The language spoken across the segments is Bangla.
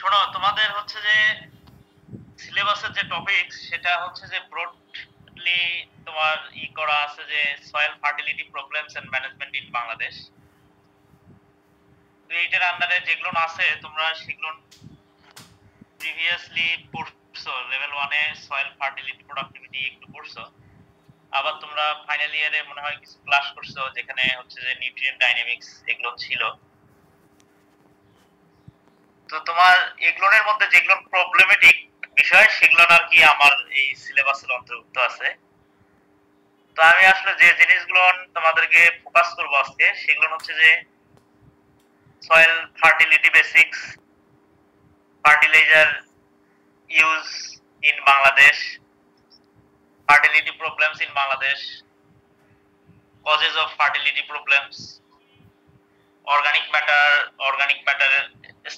শোনো, তোমাদের হচ্ছে যে সিলেবাসের যে টপিক সেটা হচ্ছে যে ব্রডলি তোমার করা আছে যে soil fertility problems and management in Bangladesh. তো এইটার আন্ডারে যেগুলো আছে তোমরা সেগুলো প্রিভিয়াসলি পড়ছো, লেভেল 1 এ সয়েল ফার্টিলিটি প্রোডাক্টিভিটি একটু পড়ছো। আবার তোমরা ফাইনাল ইয়ারে মনে হয় কিছু ক্লাস করছো যেখানে হচ্ছে যে নিউট্রিয়েন্ট ডাইনামিক্স এগুলো ছিল। তো তোমার এগুলোর মধ্যে যেগুলো প্রবলেমেটিক বিষয় সেগুলো আর কি আমার এই সিলেবাসের অন্তর্ভুক্ত আছে। তো আমি আসলে যে জিনিসগুলো তোমাদেরকে ফোকাস করবো আজকে সেগুলো হচ্ছে যে soil fertility basics, fertiliser use in Bangladesh, fertility problems in Bangladesh, causes of fertility problems, organic matter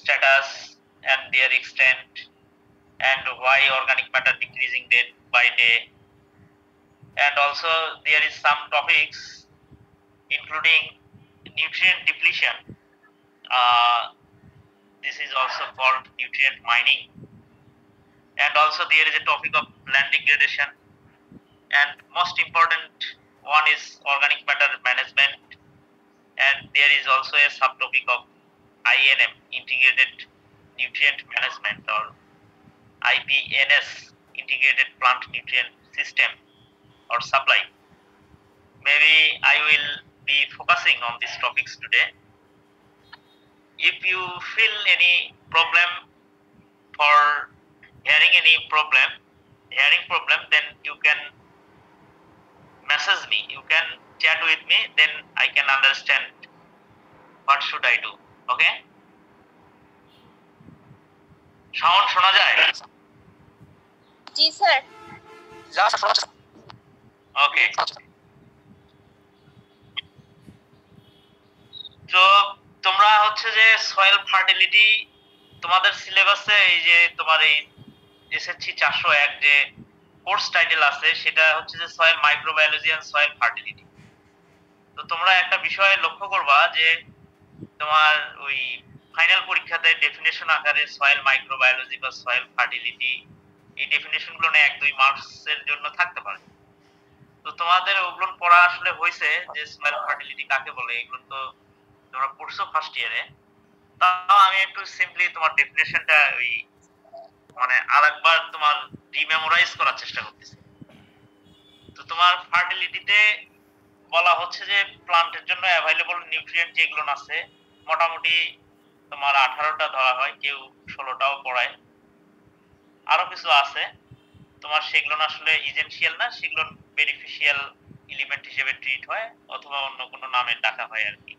status and their extent, and why organic matter decreasing day by day. And also there is some topics including nutrient depletion. This is also called nutrient mining. And also there is a topic of land degradation. And most important one is organic matter management. And there is also a subtopic of INM, integrated nutrient management, or IPNS, integrated plant nutrient system or supply. Maybe I will be focusing on these topics today. If you feel any problem for hearing problem, then you can message me, you can chat with me, then I can understand what should I do. Okay? Sound শোনা যায়? জি স্যার। ওকে। তো তোমরা হচ্ছে যে সয়েল ফার্টিলিটি তোমাদের সিলেবাসে এই যে তোমার এই এসএসসি 401 যে কোর্স টাইটেল আছে সেটা হচ্ছে যে soil microbiology and soil fertility. তো তোমরা একটা বিষয় লক্ষ্য করবা যে তোমার ওই ফাইনাল পরীক্ষাতে ডেফিনেশন আকারে সয়েল মাইক্রোবায়োলজি বা সয়েল ফার্টিলিটি এই ডেফিনেশন গুলো 1-2 মার্কস এর জন্য থাকতে পারে। তো তোমাদের ওগুলো পড়া আসলে হয়েছে যে সয়েল ফার্টিলিটি কাকে বলে, এগুলো তো তোমরা পড়ছো ফার্স্ট ইয়ারে। তাও আমি একটু সিম্পলি তোমার ডেফিনেশনটা ওই মানে আরেকবার তোমার রিমেমোরাইজ করার চেষ্টা করতেছি। তো তোমার ফার্টিলিটিতে বলা হচ্ছে যে প্লান্টের জন্য অ্যাভেলেবল নিউট্রিয়েন্ট যেগুলো আছে মোটামুটি তোমার 18টা ধরা হয়, কেউ 16টাও পড়ায়, আরো কিছু আছে তোমার সেগুলো আসলে ইসেনশিয়াল না, সেগুলো বেনিফিশিয়াল এলিমেন্ট হিসেবে ট্রিট হয় অথবা অন্য কোনো নামে ডাকা হয় আর কি।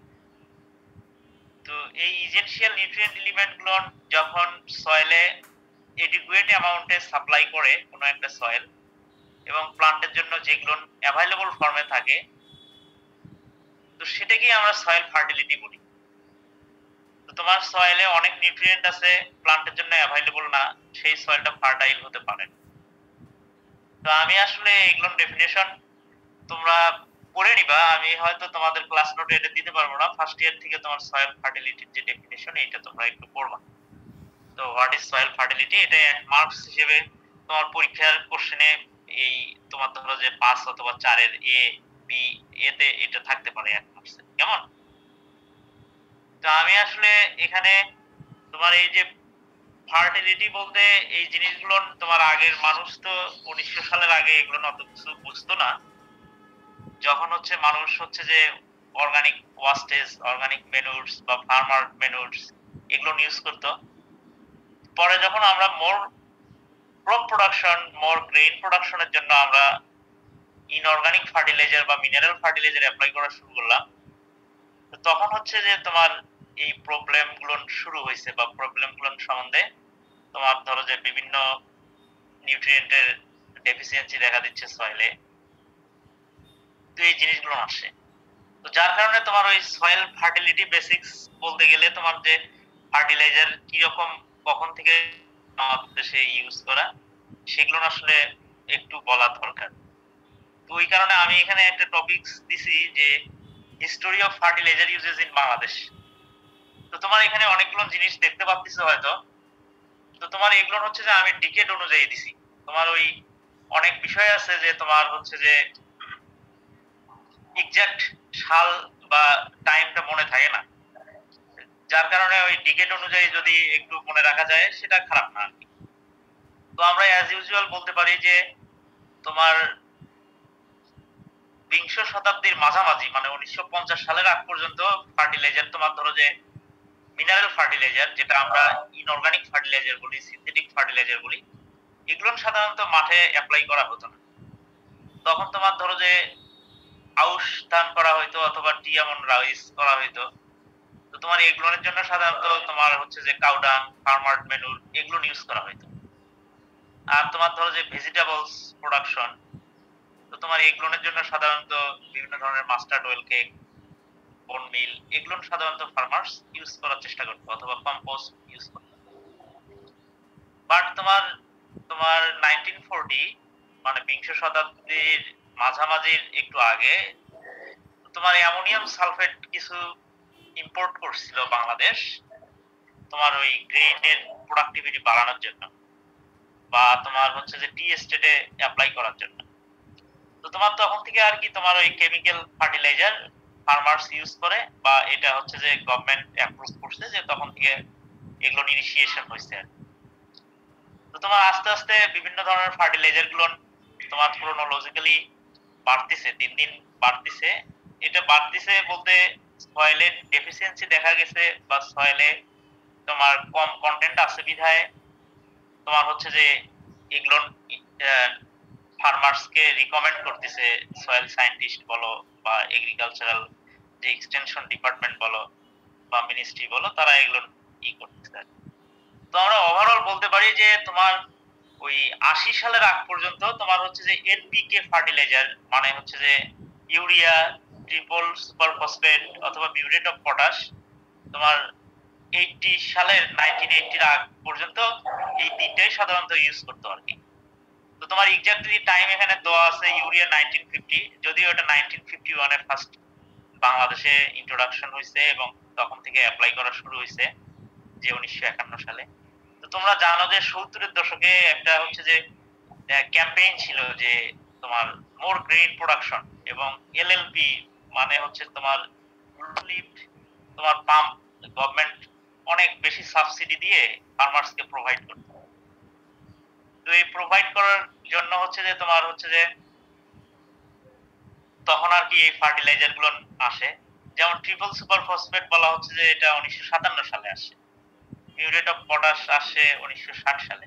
তো এই ইসেনশিয়াল নিউট্রিয়েন্ট এলিমেন্ট গুলো যখন সয়েলে এডিকুয়েট অ্যামাউন্টে সাপ্লাই করে কোনো একটা সয়েল এবং প্লান্টের জন্য যেগুলো অ্যাভেলেবল ফর্মে থাকে, তো সেটাকেই আমরা সয়েল ফার্টিলিটি বলি। তো তোমার সয়েলে অনেক নিউট্রিয়েন্ট আছে প্লান্টের জন্য অ্যাভেলেবল না, সেই সয়েলটা ফার্টাইল হতে পারে। তো আমি আসলে এগুলোর ডেফিনেশন তোমরা পড়ে নিবা, আমি হয়তো তোমাদের ক্লাস নোটে এটা দিতে পারবো না। ফার্স্ট ইয়ার থেকে তোমার সয়েল ফার্টিলিটির যে ডেফিনেশন এটা তোমরা একটু পড়বা। তো হোয়াট ইজ সয়েল ফার্টিলিটি, এটা 1 মার্কস হিসেবে তোমার পরীক্ষার কোশ্চেনে এই তোমার ধরো যে 5 অথবা 4 এর এ বি এতে এটা থাকতে পারে 1 মার্কসে, কেমন? তো আমি আসলে এখানে তোমার এই যে ফার্টিলিটি বলতে এই জিনিসগুলো তোমার আগের মানুষ তো 1900 সালের আগে এগুলো অত কিছু বুঝতো না। যখন হচ্ছে মানুষ হচ্ছে যে অর্গানিক ওয়াস্টেজ, অর্গানিক ম্যানুরস বা ফার্মার ম্যানুরস এগুলো ইউজ করতো, পরে যখন আমরা মোর ক্রপ প্রোডাকশন, মোর গ্রেইন প্রোডাকশনের জন্য আমরা ইনঅর্গানিক ফার্টিলাইজার বা মিনারেল ফার্টিলাইজার অ্যাপ্লাই করা শুরু করলাম, তো তখন হচ্ছে যে তোমার এই প্রবলেম গুলো শুরু হয়েছে বা প্রবলেম গুলো সম্বন্ধে তোমার ধরো যে বিভিন্ন নিউট্রিয়েন্টের ডেফিসিয়েন্সি দেখা দিচ্ছে সয়েলে, তো এই জিনিসগুলো আসে। তো যার কারণে তোমার ওই সয়েল ফার্টিলিটি বেসিক্স বলতে গেলে তোমার যে ফার্টিলাইজার কি রকম কখন থেকে আমাদের দেশে ইউজ করা সেগুলো আসলে একটু বলা দরকার। তো ওই কারণে আমি এখানে একটা টপিকস দিছি যে history of fertiliser uses in Bangladesh. তো তোমার এখানে অনেকগুলো জিনিস দেখতে পাচ্ছিস হয়তো তো তোমার এগুলো হচ্ছে যে আমি ডিকেড অনুযায়ী দিছি। তোমার ওই অনেক বিষয় আছে যে তোমার হচ্ছে যে এক্সাক্ট সাল বা টাইমটা মনে থাকে না, যার কারণে ওই ডিকেড অনুযায়ী যদি একটু মনে রাখা যায় সেটা খারাপ না আর কি। তো আমরা অ্যাজ ইউজুয়াল বলতে পারি যে তোমার বিংশ শতাব্দীর মাঝামাঝি মানে 1950 সালের আগ পর্যন্ত ফার্টিলাইজার, তোমার ধরো যে মিনারেল ফার্টিলাইজার যেটা আমরা ইনঅর্গানিক ফার্টিলাইজার বলি, সিনথেটিক ফার্টিলাইজার বলি, এগুলো সাধারণত মাঠে অ্যাপ্লাই করা হতো না। তখন তোমার ধরো যে আউশ ধান করা হইতো অথবা টিয়ামন রাইস করা হইতো। তো তোমার এগুলোর জন্য সাধারণত তোমার হচ্ছে যে কাউডাং, ফার্মার ম্যানুর এগুলো ইউজ করা হইতো। আর তোমার ধরো যে ভেজিটেবলস প্রোডাকশন, তো তোমার এগুলোর জন্য সাধারণত বিভিন্ন ধরনের মাস্টার্ড অয়েল কেক, বোন মিল এগুলো সাধারণত ফার্মার্স ইউজ করার চেষ্টা করতো অথবা কম্পোস্ট ইউজ করতো। বাট তোমার তোমার 1940 মানে বিংশ শতাব্দীর মাঝামাঝির একটু আগে তোমার অ্যামোনিয়াম সালফেট কিছু ইম্পোর্ট করছিল বাংলাদেশ, তোমার ওই গ্রেইনের প্রোডাক্টিভিটি বাড়ানোর জন্য বা তোমার হচ্ছে যে টি এস্টেটে অ্যাপ্লাই করার জন্য। তো তোমার তখন থেকে আর কি তোমার ওই কেমিক্যাল ফার্টিলাইজার ফার্মার্স ইউজ করে বা এটা হচ্ছে যে গভর্নমেন্ট অ্যাপ্রুভ করছে, যে তখন থেকে এগুলো ইনিশিয়েশন হয়েছে আর কি। তো তোমার আস্তে আস্তে বিভিন্ন ধরনের ফার্টিলাইজার গুলো তোমার ক্রোনোলজিক্যালি বাড়তিছে, দিন দিন বাড়তিছে। এটা বাড়তিছে বলতে সয়েলের ডেফিসিয়েন্সি দেখা গেছে বা সয়েলে তোমার কম কন্টেন্ট আছে বিধায় তোমার হচ্ছে যে এগুলো ফার্মার্সকে রিকমেন্ড করতেছে, সয়েল সায়েন্টিস্ট বলো বা এগ্রিকালচারাল যে এক্সটেনশন ডিপার্টমেন্ট বলো বা মিনিস্ট্রি বলো, তারা এগুলো করতেছে। তো আমরা ওভারঅল বলতে পারি যে তোমার ওই 80 সালের আগ পর্যন্ত তোমার হচ্ছে যে এনপিকে ফার্টিলাইজার মানে হচ্ছে যে ইউরিয়া, ট্রিপল সুপার ফসফেট অথবা মিউরেট অফ পটাশ, তোমার 1980 আগ পর্যন্ত এই তিনটাই সাধারণত ইউজ করতো আর কি। তো তোমার এক্স্যাক্টলি টাইম এখানে দেওয়া আছে ইউরিয়া 1950, যদিও এটা 1951 এর ফার্স্ট বাংলাদেশে ইন্ট্রোডাকশন হয়েছে এবং তখন থেকে অ্যাপ্লাই করা শুরু হয়েছে যে 1951 সালে। তো তোমরা জানো যে 70-এর দশকে একটা হচ্ছে যে ক্যাম্পেইন ছিল যে তোমার মোর গ্রেইন প্রোডাকশন, এবং এলএলপি মানে হচ্ছে তোমার তোমার পাম্প গভর্নমেন্ট অনেক বেশি সাবসিডি দিয়ে ফার্মার্সকে প্রোভাইড করতো। তো এই প্রোভাইড করার জন্য হচ্ছে যে তোমার হচ্ছে যে তখন আর কি এই ফার্টিলাইজার গুলো আসে, যেমন ট্রিপল সুপার ফসফেট বলা হচ্ছে যে এটা 1957 সালে আসে, মিউরেট অফ পটাশ আসে 1960 সালে।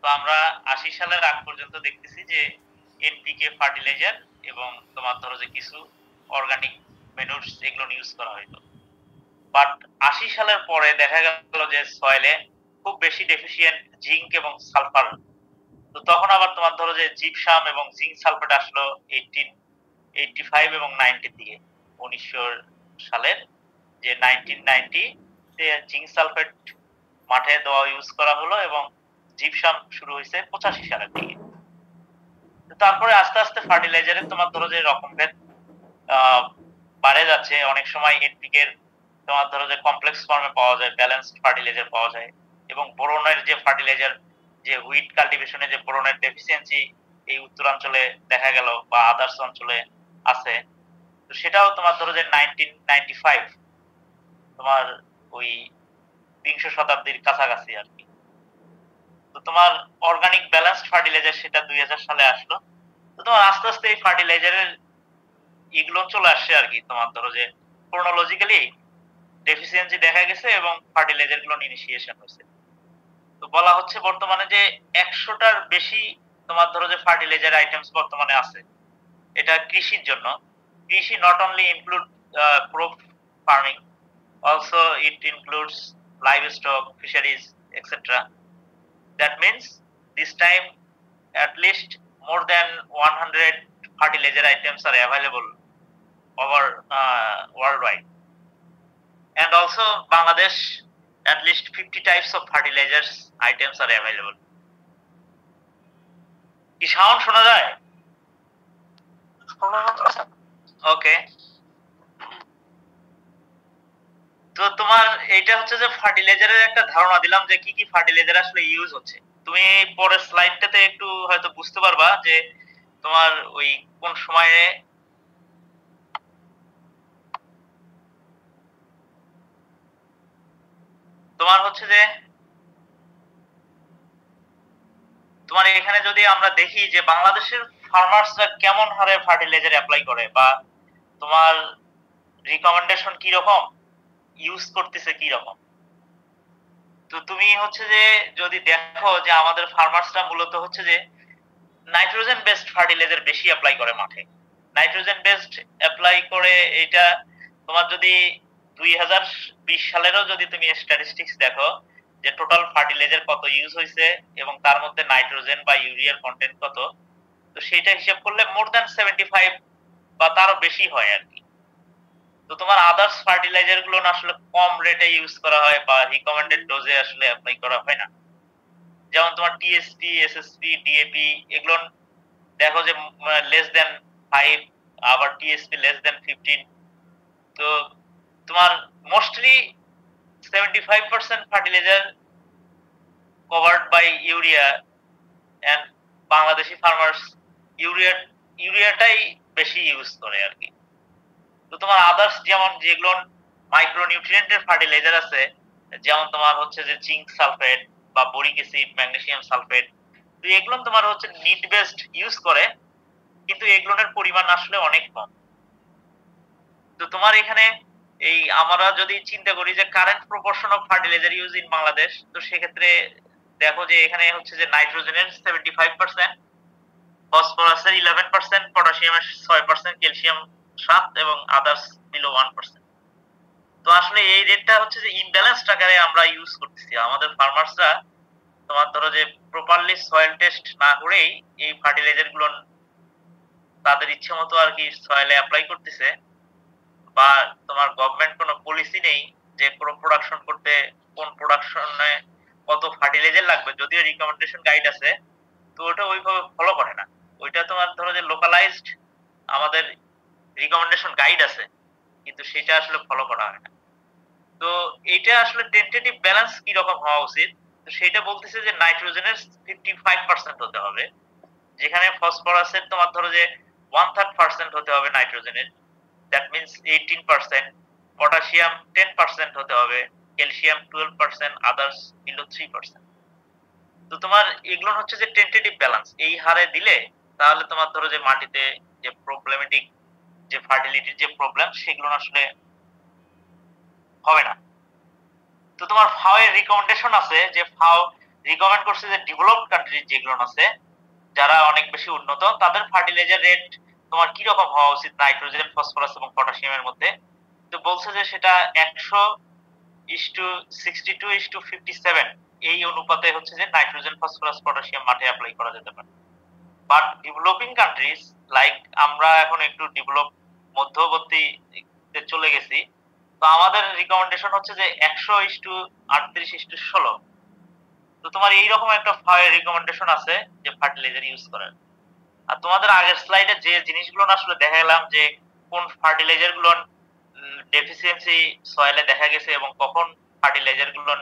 তো আমরা 80 সালের আগ পর্যন্ত দেখতেছি যে এনপিকে ফার্টিলাইজার এবং তোমার ধরো যে কিছু অর্গানিক ম্যানুরস এগুলো ইউজ করা হইতো। বাট 80 সালের পরে দেখা গেল যে সয়েলে খুব বেশি ডেফিসিয়েন্ট জিঙ্ক এবং সালফার। তো তখন আবার তোমার ধরো যে জিপসাম এবং জিঙ্ক সালফেট আসলো 1885 এবং 90-এর দিকে। 1900 সালের যে 1990 তে জিঙ্ক সালফেট মাঠে দেওয়া ইউজ করা হলো এবং জিপসাম শুরু হয়েছে 85 সালের দিকে। তারপরে আস্তে আস্তে ফার্টিলাইজারের তোমার ধরো যে রকমভেদ বাড়ে যাচ্ছে। অনেক সময় এনপিকে তোমার ধরো যে কমপ্লেক্স ফর্মে পাওয়া যায়, ব্যালেন্সড ফার্টিলাইজার পাওয়া যায়, এবং বোরনের যে ফার্টিলাইজার যে হুইট কাল্টিভেশনে যে বোরনের ডেফিসিয়েন্সি এই উত্তরাঞ্চলে দেখা গেল বা আদার্স অঞ্চলে আছে, তো সেটাও তোমার ধরো যে 1995 তোমার ওই বিংশ শতাব্দীর কাছাকাছি আর কি। তো তোমার অর্গানিক ব্যালেন্সড ফার্টিলাইজার সেটা 2000 সালে আসলো। তো তোমার আস্তে আস্তে এই ফার্টিলাইজারের এগুলো চলে আসছে আর কি, তোমার ধরো যে ক্রোনোলজিক্যালি ডেফিসিয়েন্সি দেখা গেছে এবং ফার্টিলাইজার গুলো ইনিশিয়েশন হয়েছে। তো বলা হচ্ছে বর্তমানে যে 100টার বেশি তোমার ধরো যে ফার্টিলাইজার আইটেমস বর্তমানে আছে। এটা কৃষির জন্য। কৃষি not only include crop farming, also it includes livestock, fisheries etcetera. That means this time at least more than 100 fertilizer items are available over worldwide, and also Bangladesh at least 50 types of fertilizers items are available. কি সাউন্ড শোনা যায়? ওকে। তো তোমার এইটা হচ্ছে যে ফার্টিলাইজারের একটা ধারণা দিলাম যে কি কি ফার্টিলাইজার আসলে ইউজ হচ্ছে। তুমি পরের স্লাইডটাতে একটু হয়তো বুঝতে পারবা যে তোমার ওই কোন সময়ে তোমার হচ্ছে যে তোমার এখানে যদি আমরা দেখি যে বাংলাদেশের ফার্মার্সরা কেমন হারে ফার্টিলাইজার অ্যাপ্লাই করে বা তোমার রিকমেন্ডেশন কি রকম, ইউজ করতেছে কি রকম। তো তুমি হচ্ছে যে যদি দেখো যে আমাদের ফার্মার্সরা মূলত হচ্ছে যে নাইট্রোজেন বেসড ফার্টিলাইজার বেশি অ্যাপ্লাই করে মাঠে। নাইট্রোজেন বেসড অ্যাপ্লাই করে এটা তোমার যদি 2020 সালেরও যদি তুমি স্ট্যাটিস্টিক্স দেখো যে টোটাল ফার্টিলাইজার কত ইউজ হয়েছে এবং তার মধ্যে নাইট্রোজেন বা ইউরিয়ার কন্টেন্ট কত, তো সেটা হিসাব করলে মোর দ্যান 75 বা তারও বেশি হয় আর কি। তো তোমার আদার্স ফার্টিলাইজার গুলো আসলে কম রেটে ইউজ করা হয় বা রিকমেন্ডেড ডোজে আসলে অ্যাপ্লাই করা হয় না। যেমন তোমার টিএসপি, এসএসপি, ডিএপি এগুলো দেখো যে লেস দেন 5, আবার টিএসপি লেস দেন 15। তো তোমার mostly 75% fertilizer covered by urea, and Bangladeshi farmers ইউরিয়াটাই বেশি ইউজ করে আর কি। তো তোমার আদার্স যেমন যেগুলো মাইক্রোনিউট্রিয়েন্টের ফার্টিলাইজার আছে, যেমন তোমার হচ্ছে যে জিঙ্ক সালফেট বা বোরিক অ্যাসিড, ম্যাগনেসিয়াম সালফেট, তো এগুলো তোমার হচ্ছে নিড বেসড ইউজ করে, কিন্তু এগুলোর পরিমাণ আসলে অনেক কম। তো তোমার এখানে এই আমরা যদি চিন্তা করি যে current proportion of fertiliser use in Bangladesh, তো সেক্ষেত্রে দেখো যে এখানে হচ্ছে যে নাইট্রোজেনের 75%, ফসফরাসের 11%, পটাশিয়ামের 6%, ক্যালসিয়াম 7 এবং আদার্স বিলো 1%। তো আসলে এই রেটটা হচ্ছে যে ইমব্যালেন্সড আকারে আমরা ইউজ করতেছি। আমাদের ফার্মার্সরা তোমার ধরো যে প্রপারলি সয়েল টেস্ট না করেই এই ফার্টিলাইজার গুলো তাদের ইচ্ছে মতো আর কি সয়েলে অ্যাপ্লাই করতেছে, বা তোমার গভর্নমেন্ট কোনো পলিসি নেই যে কোনো প্রোডাকশন করতে কোন প্রোডাকশনে কত ফার্টিলাইজার লাগবে। যদিও রিকমেন্ডেশন গাইড আছে, তো ওটা ওইভাবে ফলো করে না। ওইটা তোমার ধরো যে লোকালাইজড আমাদের রিকমেন্ডেশন গাইড আছে, কিন্তু সেটা আসলে ফলো করা হয় না। তো এটা আসলে টেন্টেটিভ ব্যালেন্স কি রকম হওয়া উচিত, তো সেটা বলতেছে যে নাইট্রোজেনের 55% হতে হবে, যেখানে ফসফরাসের তোমার ধরো যে 1/3% হতে হবে নাইট্রোজেনের, দ্যাট মিনস 18%, পটাশিয়াম 10% হতে হবে, ক্যালসিয়াম 12%, আদার্স বিলো 3%। তো তোমার এগুলো হচ্ছে যে টেন্টেটিভ ব্যালেন্স, এই হারে দিলে তাহলে তোমার ধরো যে মাটিতে যে প্রবলেমেটিক যে ফার্টিলিটির যে প্রবলেম সেগুলো আসলে হবে না। তো তোমার ফাও এর রিকমেন্ডেশন আছে যে ফাও রিকমেন্ড করছে যে ডেভেলপড কান্ট্রি যেগুলো আছে যারা অনেক বেশি উন্নত, তাদের ফার্টিলাইজার রেট তোমার কি রকম হওয়া উচিত নাইট্রোজেন, ফসফরাস এবং পটাশিয়ামের মধ্যে। তো বলছে যে সেটা 100:62:57 এই অনুপাতে হচ্ছে যে নাইট্রোজেন, ফসফরাস, পটাশিয়াম মাঠে অ্যাপ্লাই করা যেতে পারে। বাট ডেভেলপিং কান্ট্রিজ লাইক আমরা এখন একটু ডেভেলপ মধ্যবর্তী চলে গেছি, তো আমাদের রিকমেন্ডেশন হচ্ছে যে 100:38:16। তো তোমার এইরকম একটা রিকমেন্ডেশন আছে যে ফার্টিলাইজার ইউজ করার। আর তোমাদের আগের স্লাইডে যে জিনিসগুলো আসলে দেখালাম যে কোন ফার্টিলাইজার গুলো ডেফিসিয়েন্সি সয়েলে দেখা গেছে এবং কখন ফার্টিলাইজার গুলো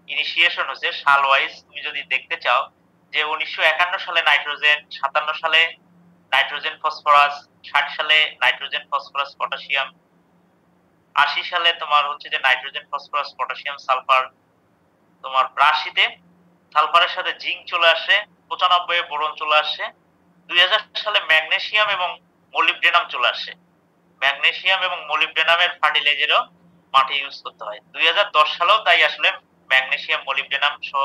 ইনিশিয়েশন হয়েছে সাল ওয়াইজ, তুমি যদি দেখতে চাও যে 1951 সালে নাইট্রোজেন, 57 সালে নাইট্রোজেন ফসফরাস, 60 সালে নাইট্রোজেন ফসফরাস পটাশিয়াম, 80 সালে তোমার হচ্ছে যে নাইট্রোজেন ফসফরাস পটাশিয়াম সালফার, তোমার 82-তে সালফারের সাথে জিঙ্ক চলে আসে, 95-এ বোরন চলে আসে, 2000 সালে ম্যাগনেসিয়াম এবং মলিবডেনাম চলে আসে। ম্যাগনেসিয়াম এবং মলিবডেনামের ফার্টিলাইজারও মাঠে ইউজ করতে হয়। 2010 সালেও তাই আসলে ম্যাগনেসিয়াম, মলিবডেনাম সহ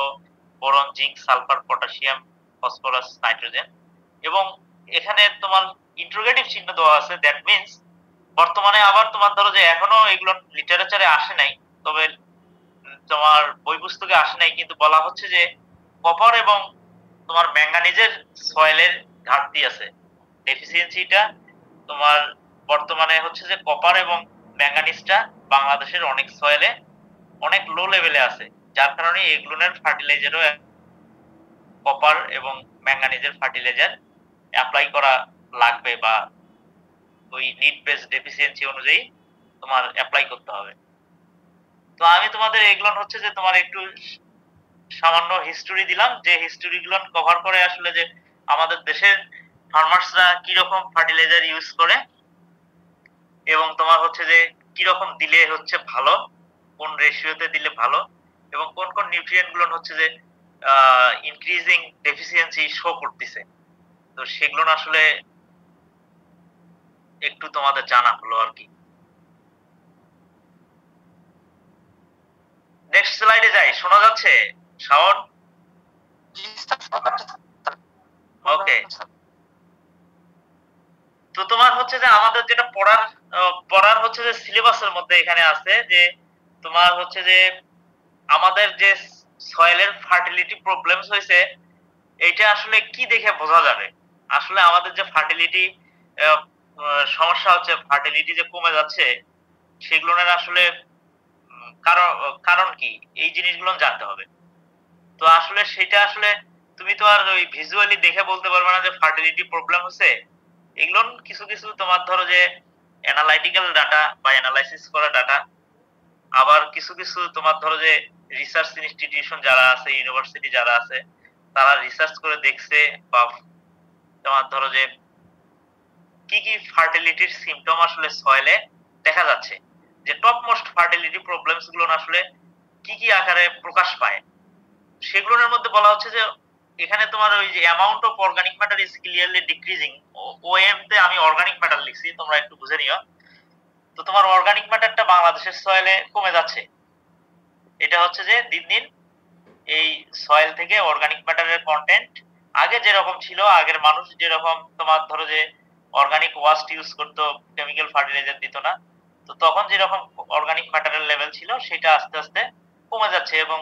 boron, zinc, sulphur, potassium, phosphorus, nitrogen. এবং এখানে তোমার ইন্টারোগেটিভ চিহ্ন দেওয়া আছে, দ্যাট মিন্স বর্তমানে আবার তোমার ধরো যে এখনো এগুলো লিটারেচারে আসে নাই, তবে তোমার বই পুস্তকে আসে নাই, কিন্তু বলা হচ্ছে যে কপার এবং তোমার ম্যাঙ্গানিজের সয়েলের ঘাটতি আছে। ডেফিসিয়েন্সিটা তোমার বর্তমানে হচ্ছে যে কপার এবং ম্যাঙ্গানিজটা বাংলাদেশের অনেক সয়েলে অনেক লো লেভেলে আছে, যার কারণে এগুলোর ফার্টিলাইজারও কপার এবং ম্যাঙ্গানিজের ফার্টিলাইজার অ্যাপ্লাই করা লাগবে বা ওই নিড বেস ডেফিসিয়েন্সি অনুযায়ী তোমার অ্যাপ্লাই করতে হবে। তো আমি তোমাদের এগুলো হচ্ছে যে তোমার একটু সামান্য হিস্টোরি দিলাম, যে হিস্টোরি গুলো কভার করে আসলে যে আমাদের দেশের ফার্মার্সরা কি রকম ফার্টিলাইজার ইউজ করে, এবং তোমার হচ্ছে যে কি রকম দিলে হচ্ছে ভালো, কোন রেশিওতে দিলে ভালো, এবং কোন কোন নিউট্রিয়েন্ট গুলো হচ্ছে যে ইনক্রিজিং ডেফিসিয়েন্সি শো করতেছে। তো সেগুলো আসলে একটু তোমাদের জানা হলো আর কি। নেক্সট স্লাইডে যাই, শোনা যাচ্ছে শাওন? ওকে। তো তোমার হচ্ছে যে আমাদের যেটা পড়ার হচ্ছে যে সিলেবাসের মধ্যে এখানে আছে যে তোমার হচ্ছে যে আমাদের যে সয়েলের ফার্টিলিটি প্রবলেমস হয়েছে, এইটা আসলে কি দেখে বোঝা যাবে? আসলে আমাদের যে ফার্টিলিটি সমস্যা হচ্ছে, ফার্টিলিটি যে কমে যাচ্ছে, সেগুলোর আসলে কারণ কারণ কি, এই জিনিসগুলো জানতে হবে। তো আসলে সেটা আসলে তুমি তো আর ওই ভিজুয়ালি দেখে বলতে পারবে না যে ফার্টিলিটি প্রবলেম হচ্ছে। এগুলো কিছু কিছু তোমার ধরো যে অ্যানালাইটিক্যাল ডাটা বা অ্যানালাইসিস করা ডাটা, আবার কিছু কিছু তোমার ধরো যে রিসার্চ ইনস্টিটিউশন যারা আছে, ইউনিভার্সিটি যারা আছে, তারা রিসার্চ করে দেখছে, বা তোমার ধরো যে কি কি ফার্টিলিটির সিমটম আসলে সয়েলে দেখা যাচ্ছে, যে টপ মোস্ট ফার্টিলিটি প্রবলেমস গুলো আসলে কি কি আকারে প্রকাশ পায়, সেগুলোর মধ্যে বলা হচ্ছে যে এখানে তোমার ওই যে amount of organic matter is clearly decreasing. OM তে আমি অর্গানিক ম্যাটার লিখছি, তোমরা একটু বুঝে নিও। তো তোমার অর্গানিক ম্যাটারটা বাংলাদেশের সয়েলে কমে যাচ্ছে। এটা হচ্ছে যে দিন দিন এই সয়েল থেকে অর্গানিক ম্যাটারের কন্টেন্ট আগে যেরকম ছিল, আগের মানুষ যেরকম তোমার ধরো যে অর্গানিক ওয়াস্ট ইউজ করতো, কেমিক্যাল ফার্টিলাইজার দিত না, তো তখন যেরকম অর্গানিক ম্যাটারের লেভেল ছিল সেটা আস্তে আস্তে কমে যাচ্ছে, এবং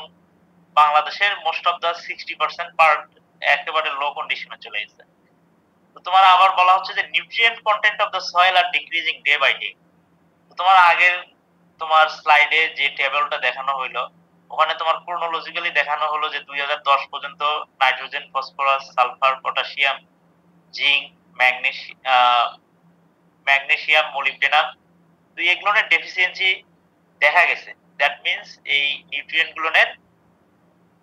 বাংলাদেশের মোস্ট অফ দা 60% পার্ট একেবারে লো কন্ডিশনে চলে গেছে। তো তোমার আবার বলা হচ্ছে যে nutrient content of the soil are decreasing day by day. তোমার আগের তোমার স্লাইডে যে টেবিলটা দেখানো হইলো, ওখানে তোমার ক্রোনোলজিক্যালি দেখানো হলো যে 2010 পর্যন্ত nitrogen, phosphorus, sulphur, potassium, zinc, magnesium, molybdenum, তো এগুলোর ডেফিসিয়েন্সি দেখা গেছে। দ্যাট মিন্স এই নিউট্রিয়েন্ট গুলোর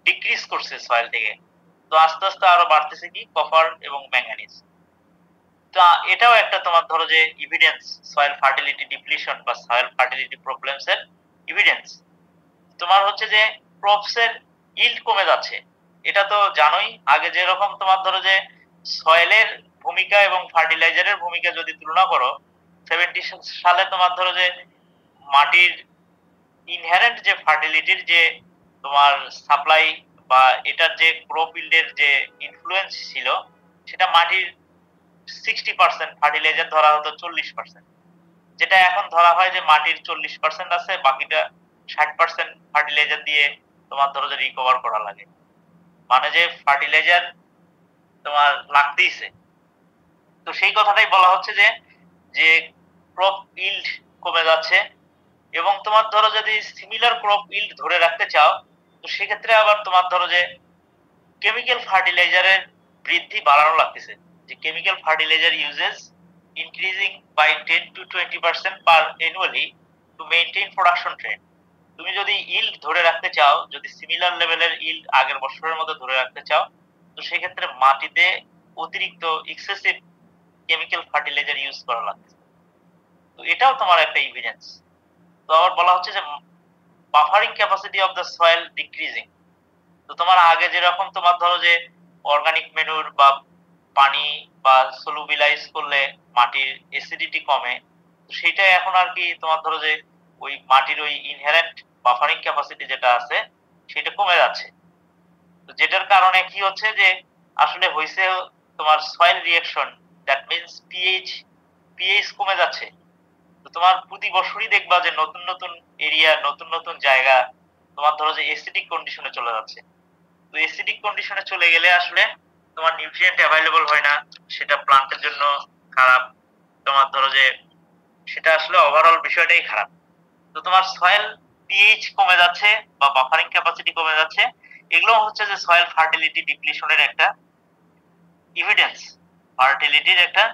ডিক্রিজ করছে সয়েল থেকে। তো আস্তে আস্তে আরো বাড়তেছে কি কপার এবং ম্যাঙ্গানিজ। তো এটাও একটা তোমার ধরো যে ইভিডেন্স, সয়েল ফার্টিলিটি ডিপ্লিশন বা সয়েল ফার্টিলিটি প্রবলেমস এর ইভিডেন্স। তোমার হচ্ছে যে ক্রপস এর ইল্ড কমে যাচ্ছে, এটা তো জানোই। আগে যেরকম তোমার ধরো যে সয়েলের ভূমিকা এবং ফার্টিলাইজারের ভূমিকা যদি তুলনা করো, 70 সালে তোমার ধরো যে মাটির ইনহেরেন্ট যে ফার্টিলিটির যে তোমার সাপ্লাই বা এটার যে ক্রপ ইল্ডের যে ইনফ্লুয়েন্স ছিল, সেটা মাটির 60% ফার্টিলাইজার ধরা হতো 40%, যেটা এখন ধরা হয় যে মাটির 40% আছে, বাকিটা 60% ফার্টিলাইজার দিয়ে তোমার ধরো যে রিকভার করা লাগে। মানে যে ফার্টিলাইজার তোমার লাগতেইছে। তো সেই কথাটাই বলা হচ্ছে যে যে ক্রপ ইল্ড কমে যাচ্ছে, এবং তোমার ধরো যদি সিমিলার ক্রপ ইল্ড ধরে রাখতে চাও, তো সেক্ষেত্রে আবার তোমার ধরো যে কেমিক্যাল ফার্টিলাইজারের বৃদ্ধি বাড়ানো লাগতেছে, যে chemical fertilizer uses increasing by 10 to 20% per annually to maintain production trend. তুমি যদি ইল্ড ধরে রাখতে চাও, যদি সিমিলার লেভেলের ইল্ড আগের বছরের মধ্যে ধরে রাখতে চাও, তো সেক্ষেত্রে মাটিতে অতিরিক্ত এক্সেসিভ কেমিক্যাল ফার্টিলাইজার ইউজ করা লাগছে। তো এটাও তোমার একটা এভিডেন্স। তো আবার বলা হচ্ছে যে buffering capacity of the soil decreasing. তো তোমার আগে যেরকম তোমার ধরো যে অর্গানিক ম্যানুর বা পানি বা সলুবিলাইজ করলে মাটির অ্যাসিডিটি কমে, তো সেটা এখন আর কি তোমার ধরো যে ওই মাটির ওই ইনহেরেন্ট বাফারিং ক্যাপাসিটি যেটা আছে সেটা কমে যাচ্ছে। তো যেটার কারণে কি হচ্ছে যে আসলে হইছে তোমার soil reaction, that means pH কমে যাচ্ছে। তো তোমার প্রতি বছরই দেখবা যে নতুন নতুন এরিয়া, নতুন নতুন জায়গা তোমার ধরো যে এসিডিক কন্ডিশনে চলে যাচ্ছে। তো এসিডিক কন্ডিশনে চলে গেলে আসলে তোমার নিউট্রিয়েন্ট অ্যাভেলেবল হয় না, সেটা প্লান্টের জন্য খারাপ। তোমার ধরো যে সেটা আসলে ওভারঅল বিষয়টাই খারাপ। তো তোমার সয়েল পিএইচ কমে যাচ্ছে বা বাফারিং ক্যাপাসিটি কমে যাচ্ছে, এগুলো হচ্ছে যে সয়েল ফার্টিলিটি ডিপ্লিশনের একটা এভিডেন্স, ফার্টিলিটির একটা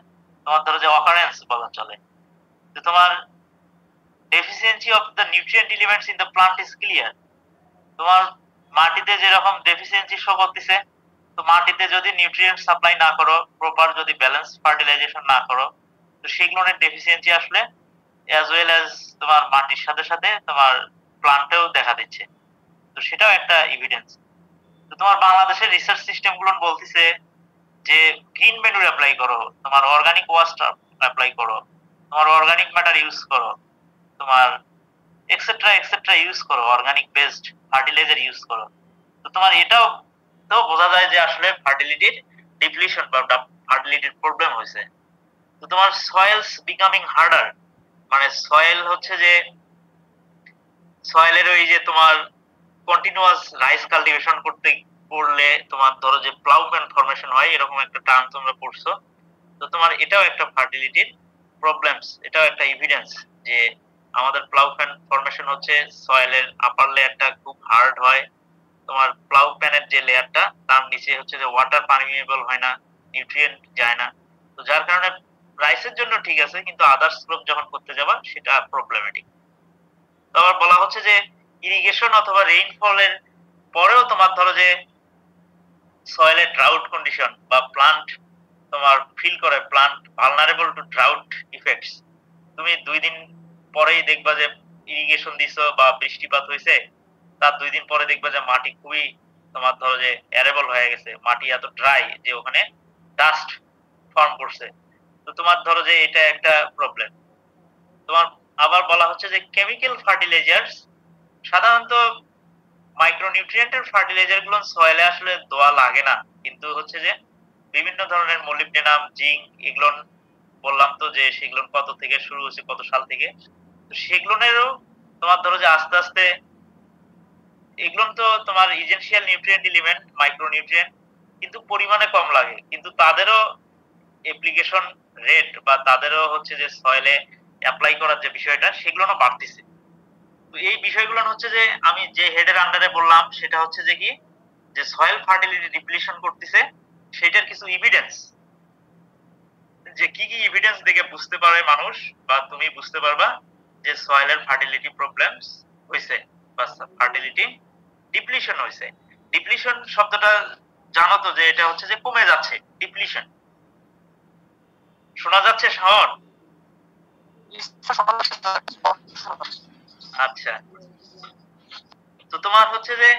তোমার ধরো যে অকারেন্স বলা চলে। তো তোমার deficiency of the nutrient elements in the plant is clear. তোমার মাটিতে যেরকম ডেফিসিয়েন্সি শো করতেছে, তো মাটিতে যদি নিউট্রিয়েন্ট সাপ্লাই না করো, প্রপার যদি ব্যালেন্স ফার্টিলাইজেশন না করো, তো সেগুলোর ডেফিসিয়েন্সি আসলে অ্যাজ ওয়েল অ্যাজ তোমার মাটির সাথে সাথে তোমার প্লান্টেও দেখা দিচ্ছে। তো সেটাও একটা এভিডেন্স। তো তোমার বাংলাদেশের রিসার্চ সিস্টেম গুলো বলতেছে যে গ্রিন ম্যানুর অ্যাপ্লাই করো, তোমার অর্গানিক ওয়াস্ট অ্যাপ্লাই করো, তোমার অর্গানিক ম্যাটার ইউজ করো, তোমার এক্সেট্রা এক্সেট্রা ইউজ করো, অর্গানিক বেসড ফার্টিলাইজার ইউজ করো। তো তোমার এটাও তো বোঝা যায় যে আসলে ফার্টিলিটির ডিপ্লিশন বা ফার্টিলিটির প্রবলেম হয়েছে। তো তোমার সয়েলস বিকামিং হার্ডার, মানে সয়েল হচ্ছে যে সয়েলের ওই যে তোমার কন্টিনিউয়াস রাইস কাল্টিভেশন করতে পড়লে তোমার ধরো যে প্লাউম্যান ফরমেশন হয়, এরকম একটা টার্ম তোমরা পড়ছো। তো তোমার এটাও একটা ফার্টিলিটির প্রবলেমস, এটাও একটা এভিডেন্স যে আমাদের প্লাউম্যান ফরমেশন হচ্ছে সয়েলের আপার লেয়ারটা খুব হার্ড হয়, তোমার প্লাউম্যানের যে লেয়ারটা তার নিচে হচ্ছে যে ওয়াটার পারমিয়েবল হয় না, নিউট্রিয়েন্ট যায় না। তো যার কারণে রাইসের জন্য ঠিক আছে, কিন্তু আদার্স ক্রপ যখন করতে যাবা সেটা প্রবলেমেটিক। তো আবার বলা হচ্ছে যে ইরিগেশন অথবা রেইনফলের পরেও তোমার ধরো যে সয়েলের ড্রাউট কন্ডিশন বা প্লান্ট তোমার ফিল করে plant vulnerable to drought effects. তুমি 2 দিন পরেই দেখবা যে ইরিগেশন দিছো বা বৃষ্টিপাত হয়েছে, তার 2 দিন পরে দেখবা যে মাটি খুবই তোমার ধরো যে অ্যারেবল হয়ে গেছে, মাটি এত ড্রাই যে ওখানে ডাস্ট ফর্ম করছে। তো তোমার ধরো যে এটা একটা প্রবলেম। তোমার আবার বলা হচ্ছে যে কেমিক্যাল ফার্টিলাইজার্স, সাধারণত মাইক্রোনিউট্রিয়েন্টের ফার্টিলাইজার গুলো সয়েলে আসলে দেওয়া লাগে না, কিন্তু হচ্ছে যে বিভিন্ন ধরনের মলিবডেনাম, জিঙ্ক, এগুলো বললাম তো যে সেগুলো কত থেকে শুরু হয়েছে, কত সাল থেকে। তো সেগুলোরও তোমার ধরো যে আস্তে আস্তে এগুলো তো তোমার ইসেনশিয়াল নিউট্রিয়েন্ট এলিমেন্ট, মাইক্রোনিউট্রিয়েন্ট, কিন্তু পরিমাণে কম লাগে, কিন্তু তাদেরও অ্যাপ্লিকেশন রেট বা তাদেরও হচ্ছে যে সয়েলে অ্যাপ্লাই করার যে বিষয়টা সেগুলো বাড়তেছে। তো এই বিষয়গুলো হচ্ছে যে আমি যে হেডের আন্ডারে বললাম সেটা হচ্ছে যে কি, যে সয়েল ফার্টিলিটি ডিপ্লিশন করতেছে, সেটার কিছু এভিডেন্স, যে কি কি এভিডেন্স দেখে বুঝতে পারে মানুষ বা তুমি বুঝতে পারবা যে সয়েলের ফার্টিলিটি প্রবলেমস হইছে বা ফার্টিলিটি ডিপ্লিশন হইছে। ডিপ্লিশন শব্দটা জানো তো যে এটা হচ্ছে যে কমে যাচ্ছে, ডিপ্লিশন। শোনা যাচ্ছে শাওন? আচ্ছা, তো তোমার হচ্ছে যে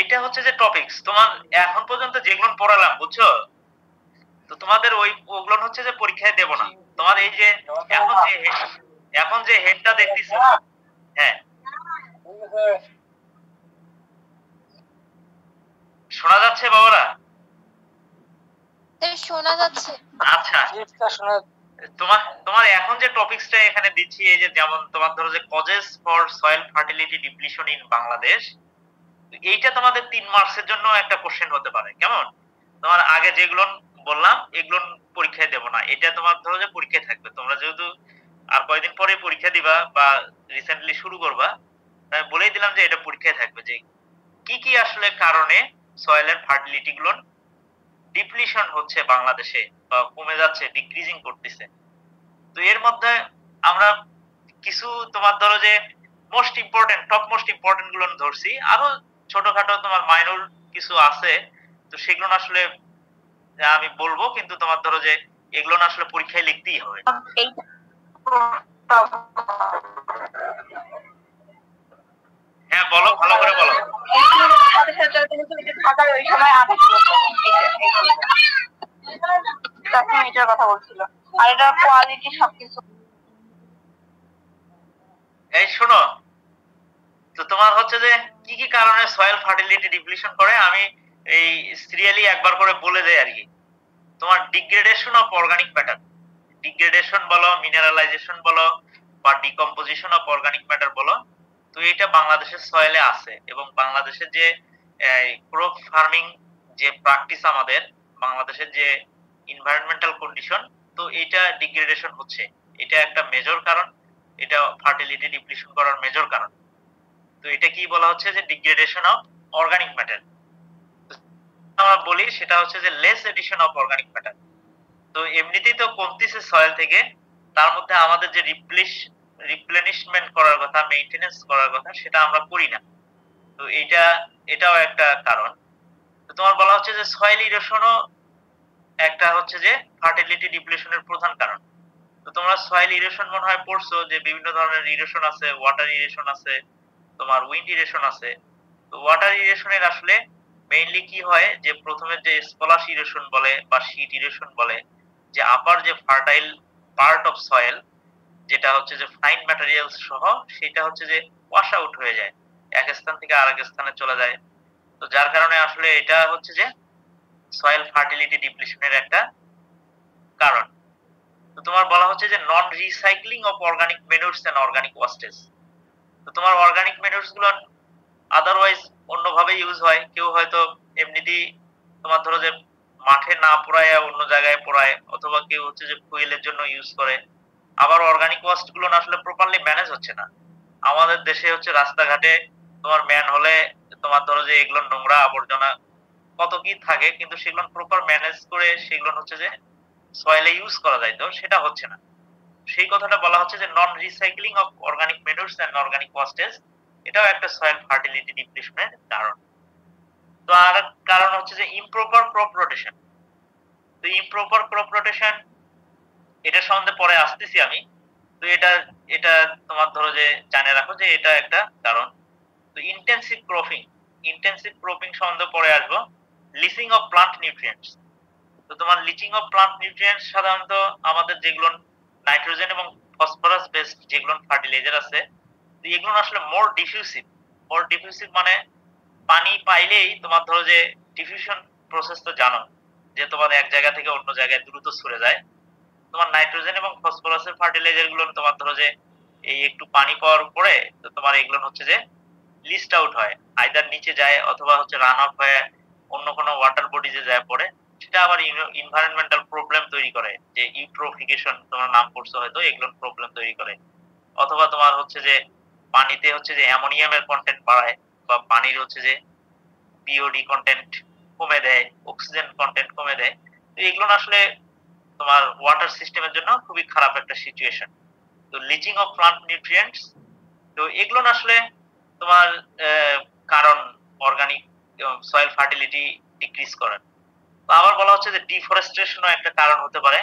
এটা হচ্ছে যে টপিকস তোমার এখন পর্যন্ত যেগুলো পড়ালাম, বুঝছো? তো তোমাদের ওগুলো হচ্ছে যে পরীক্ষায় দেব না। তোমার এই যে এখন যে হেডটা দেখতেছো, হ্যাঁ শোনা যাচ্ছে বাবারা? শোনা যাচ্ছে। আচ্ছা, তোমার এখন যে টপিকসটা এখানে দিচ্ছি, এই যে যেমন তোমার ধরো যে causes for soil fertility depletion in Bangladesh, এইটা তোমাদের 3 মার্কসের জন্য একটা কোশ্চেন হতে পারে। কেমন? তোমার আগে যেগুলো বললাম এগুলো পরীক্ষায় দেব না, এটা তোমার ধরো যে পরীক্ষায় থাকবে। তোমরা যেহেতু আর কয়েকদিন পরে পরীক্ষা দিবা বা রিসেন্টলি শুরু করবা, তাই বলেই দিলাম যে এটা পরীক্ষায় থাকবে, যে কি কি আসলে কারণে সয়েলের ফার্টিলিটি গুলো ডিপ্লিশন হচ্ছে বাংলাদেশে বা কমে যাচ্ছে, ডিক্রিজিং করতেছে। তো এর মধ্যে আমরা কিছু তোমার ধরো যে টপ মোস্ট ইম্পর্টেন্ট গুলো ধরছি, আরো ছোটখাটো তোমার মাইনর কিছু আছে, তো সেগুলো আসলে আমি বলবো, কিন্তু তোমার ধরো যে এগুলো আসলে পরীক্ষায় লিখতেই হবে। হ্যাঁ বলো, ভালো করে বলো। কথা বলছিল, আর এটা কোয়ালিটি সবকিছু। এই শোনো, তো তোমার হচ্ছে যে কি কি কারণে সয়েল ফার্টিলিটি ডিপ্লিশন করে আমি এই সিরিয়ালি একবার করে বলে দেই আর কি। তোমার degradation of organic matter, degradation বলো, মিনারেলাইজেশন বলো, বা ডিকম্পোজিশন অফ অর্গানিক ম্যাটার বলো, তো এটা বাংলাদেশের সয়েলে আছে। এবং বাংলাদেশের যে ক্রপ ফার্মিং যে প্র্যাকটিস, আমাদের বাংলাদেশের যে এনভায়রনমেন্টাল কন্ডিশন, তো এটা ডিগ্রেডেশন হচ্ছে, এটা একটা মেজর কারণ, এটা ফার্টিলিটি ডিপ্লিশন করার মেজর কারণ। তো এটা কি বলা হচ্ছে যে ডিগ্রেডেশন অফ অর্গানিক ম্যাটার। আমরা বলি সেটা হচ্ছে যে less edition of organic matter. তো এমনিতেই তো কমতিছে সয়েল থেকে, তার মধ্যে আমাদের যে রিপ্লেনিশমেন্ট করার কথা, মেইনটেনেন্স করার কথা, সেটা আমরা করি না। তো এটাও একটা কারণ। তো তোমার বলা হচ্ছে যে সয়েল ইরোশনও একটা হচ্ছে যে ফার্টিলিটি ডিপ্লেশনের প্রধান কারণ। তো তোমরা সয়েল ইরোশন মনে হয় পড়ছো, যে বিভিন্ন ধরনের ইরোশন আছে, ওয়াটার ইরোশন আছে, তোমার উইন্ড ইরোশন আছে। তো ওয়াটার ইরোশনের আসলে মেইনলি কি হয়, যে প্রথমে যে স্পলাশ ইরোশন বলে বা শীট ইরোশন বলে, যে আপার যে ফার্টাইল পার্ট অফ সয়েল, যেটা হচ্ছে যে ফাইন ম্যাটেরিয়ালস সহ, সেটা হচ্ছে যে ওয়াশ আউট হয়ে যায়, এক স্থান থেকে আরেক স্থানে চলে যায়। তো যার কারণে আসলে এটা হচ্ছে যে সয়েল ফার্টিলিটি ডিপ্লেশনের একটা কারণ। তো তোমার বলা হচ্ছে যে non recycling of organic manures and organic wastage. তো তোমার অর্গানিক ম্যানুরস গুলো আদারওয়াইজ অন্যভাবে ইউজ হয়, কেউ হয়তো এমনিতেই তোমার ধরো যে মাঠে না পোড়ায় অন্য জায়গায় পোড়ায়, অথবা কেউ হচ্ছে যে ফুয়েলের জন্য ইউজ করে। আবার অর্গানিক ওয়েস্ট গুলো না আসলে প্রপারলি ম্যানেজ হচ্ছে না। আমাদের দেশে হচ্ছে রাস্তাঘাটে তোমার ম্যান হলে তোমার ধরো যে এগুলো নোংরা আবর্জনা কত কি থাকে, কিন্তু সেগুলো প্রপার ম্যানেজ করে সেগুলো হচ্ছে যে সয়েলে ইউজ করা যায়, তো সেটা হচ্ছে না। সেই কথাটা বলা হচ্ছে যে non recycling of organic manures and organic wastage, এটাও একটা সয়েল ফার্টিলিটি ডিপ্লেশনের কারণ। তো আর কারণ হচ্ছে যে ইমপ্রপার ক্রপ রোটেশন। তো ইমপ্রপার ক্রপ রোটেশন এটা সম্বন্ধে পরে আসতেছি আমি। তো এটা এটা তোমার ধরো যে জানে রাখো যে এটা একটা কারণ। তো ইন্টেন্সিভ ক্রপিং সম্বন্ধে পরে আসবো। Lynching of plant nutrients. তো তোমার লিচিং অফ প্লান্ট নিউট্রিয়েন্টস সাধারণত আমাদের যেগুলো নাইট্রোজেন এবং ফসফরাস বেসড যেগুলো ফার্টিলাইজার আছে, তো এগুলো আসলে মোর ডিফিউসিভ মানে পানি পাইলেই তোমার ধরো যে ডিফিউশন প্রসেস তো জানো, যে তোমার এক জায়গা থেকে অন্য জায়গায় দ্রুত ছড়ে যায়। তোমার নাইট্রোজেন এবং ফসফরাসের ফার্টিলাইজার গুলো তোমার ধরো যে এই একটু পানি পাওয়ার পরে তো তোমার এগুলো হচ্ছে যে লিস্ট আউট হয়, আইদার নিচে যায় অথবা হচ্ছে রান অফ হয়ে অন্য কোনো ওয়াটার বডিজে যায় পড়ে। সেটা আবার ইনভায়রনমেন্টাল প্রবলেম তৈরি করে, যে ইউট্রোফিকেশন তোমার নাম করছো হয়তো, এগুলো প্রবলেম তৈরি করে। অথবা তোমার হচ্ছে যে পানিতে হচ্ছে যে অ্যামোনিয়ামের কন্টেন্ট বাড়ায়, বা পানির হচ্ছে যে বিওডি কন্টেন্ট কমে দেয়, অক্সিজেন কন্টেন্ট কমে দেয়। তো এগুলো আসলে তোমার ওয়াটার সিস্টেমের জন্য খুবই খারাপ একটা সিচুয়েশন। তো লিচিং অফ প্লান্ট নিউট্রিয়েন্টস, তো এগুলো আসলে তোমার কারণ অর্গানিক সয়েল ফার্টিলিটি ডিক্রিজ করার। তো আবার বলা হচ্ছে যে ডিফরেস্টেশনও একটা কারণ হতে পারে।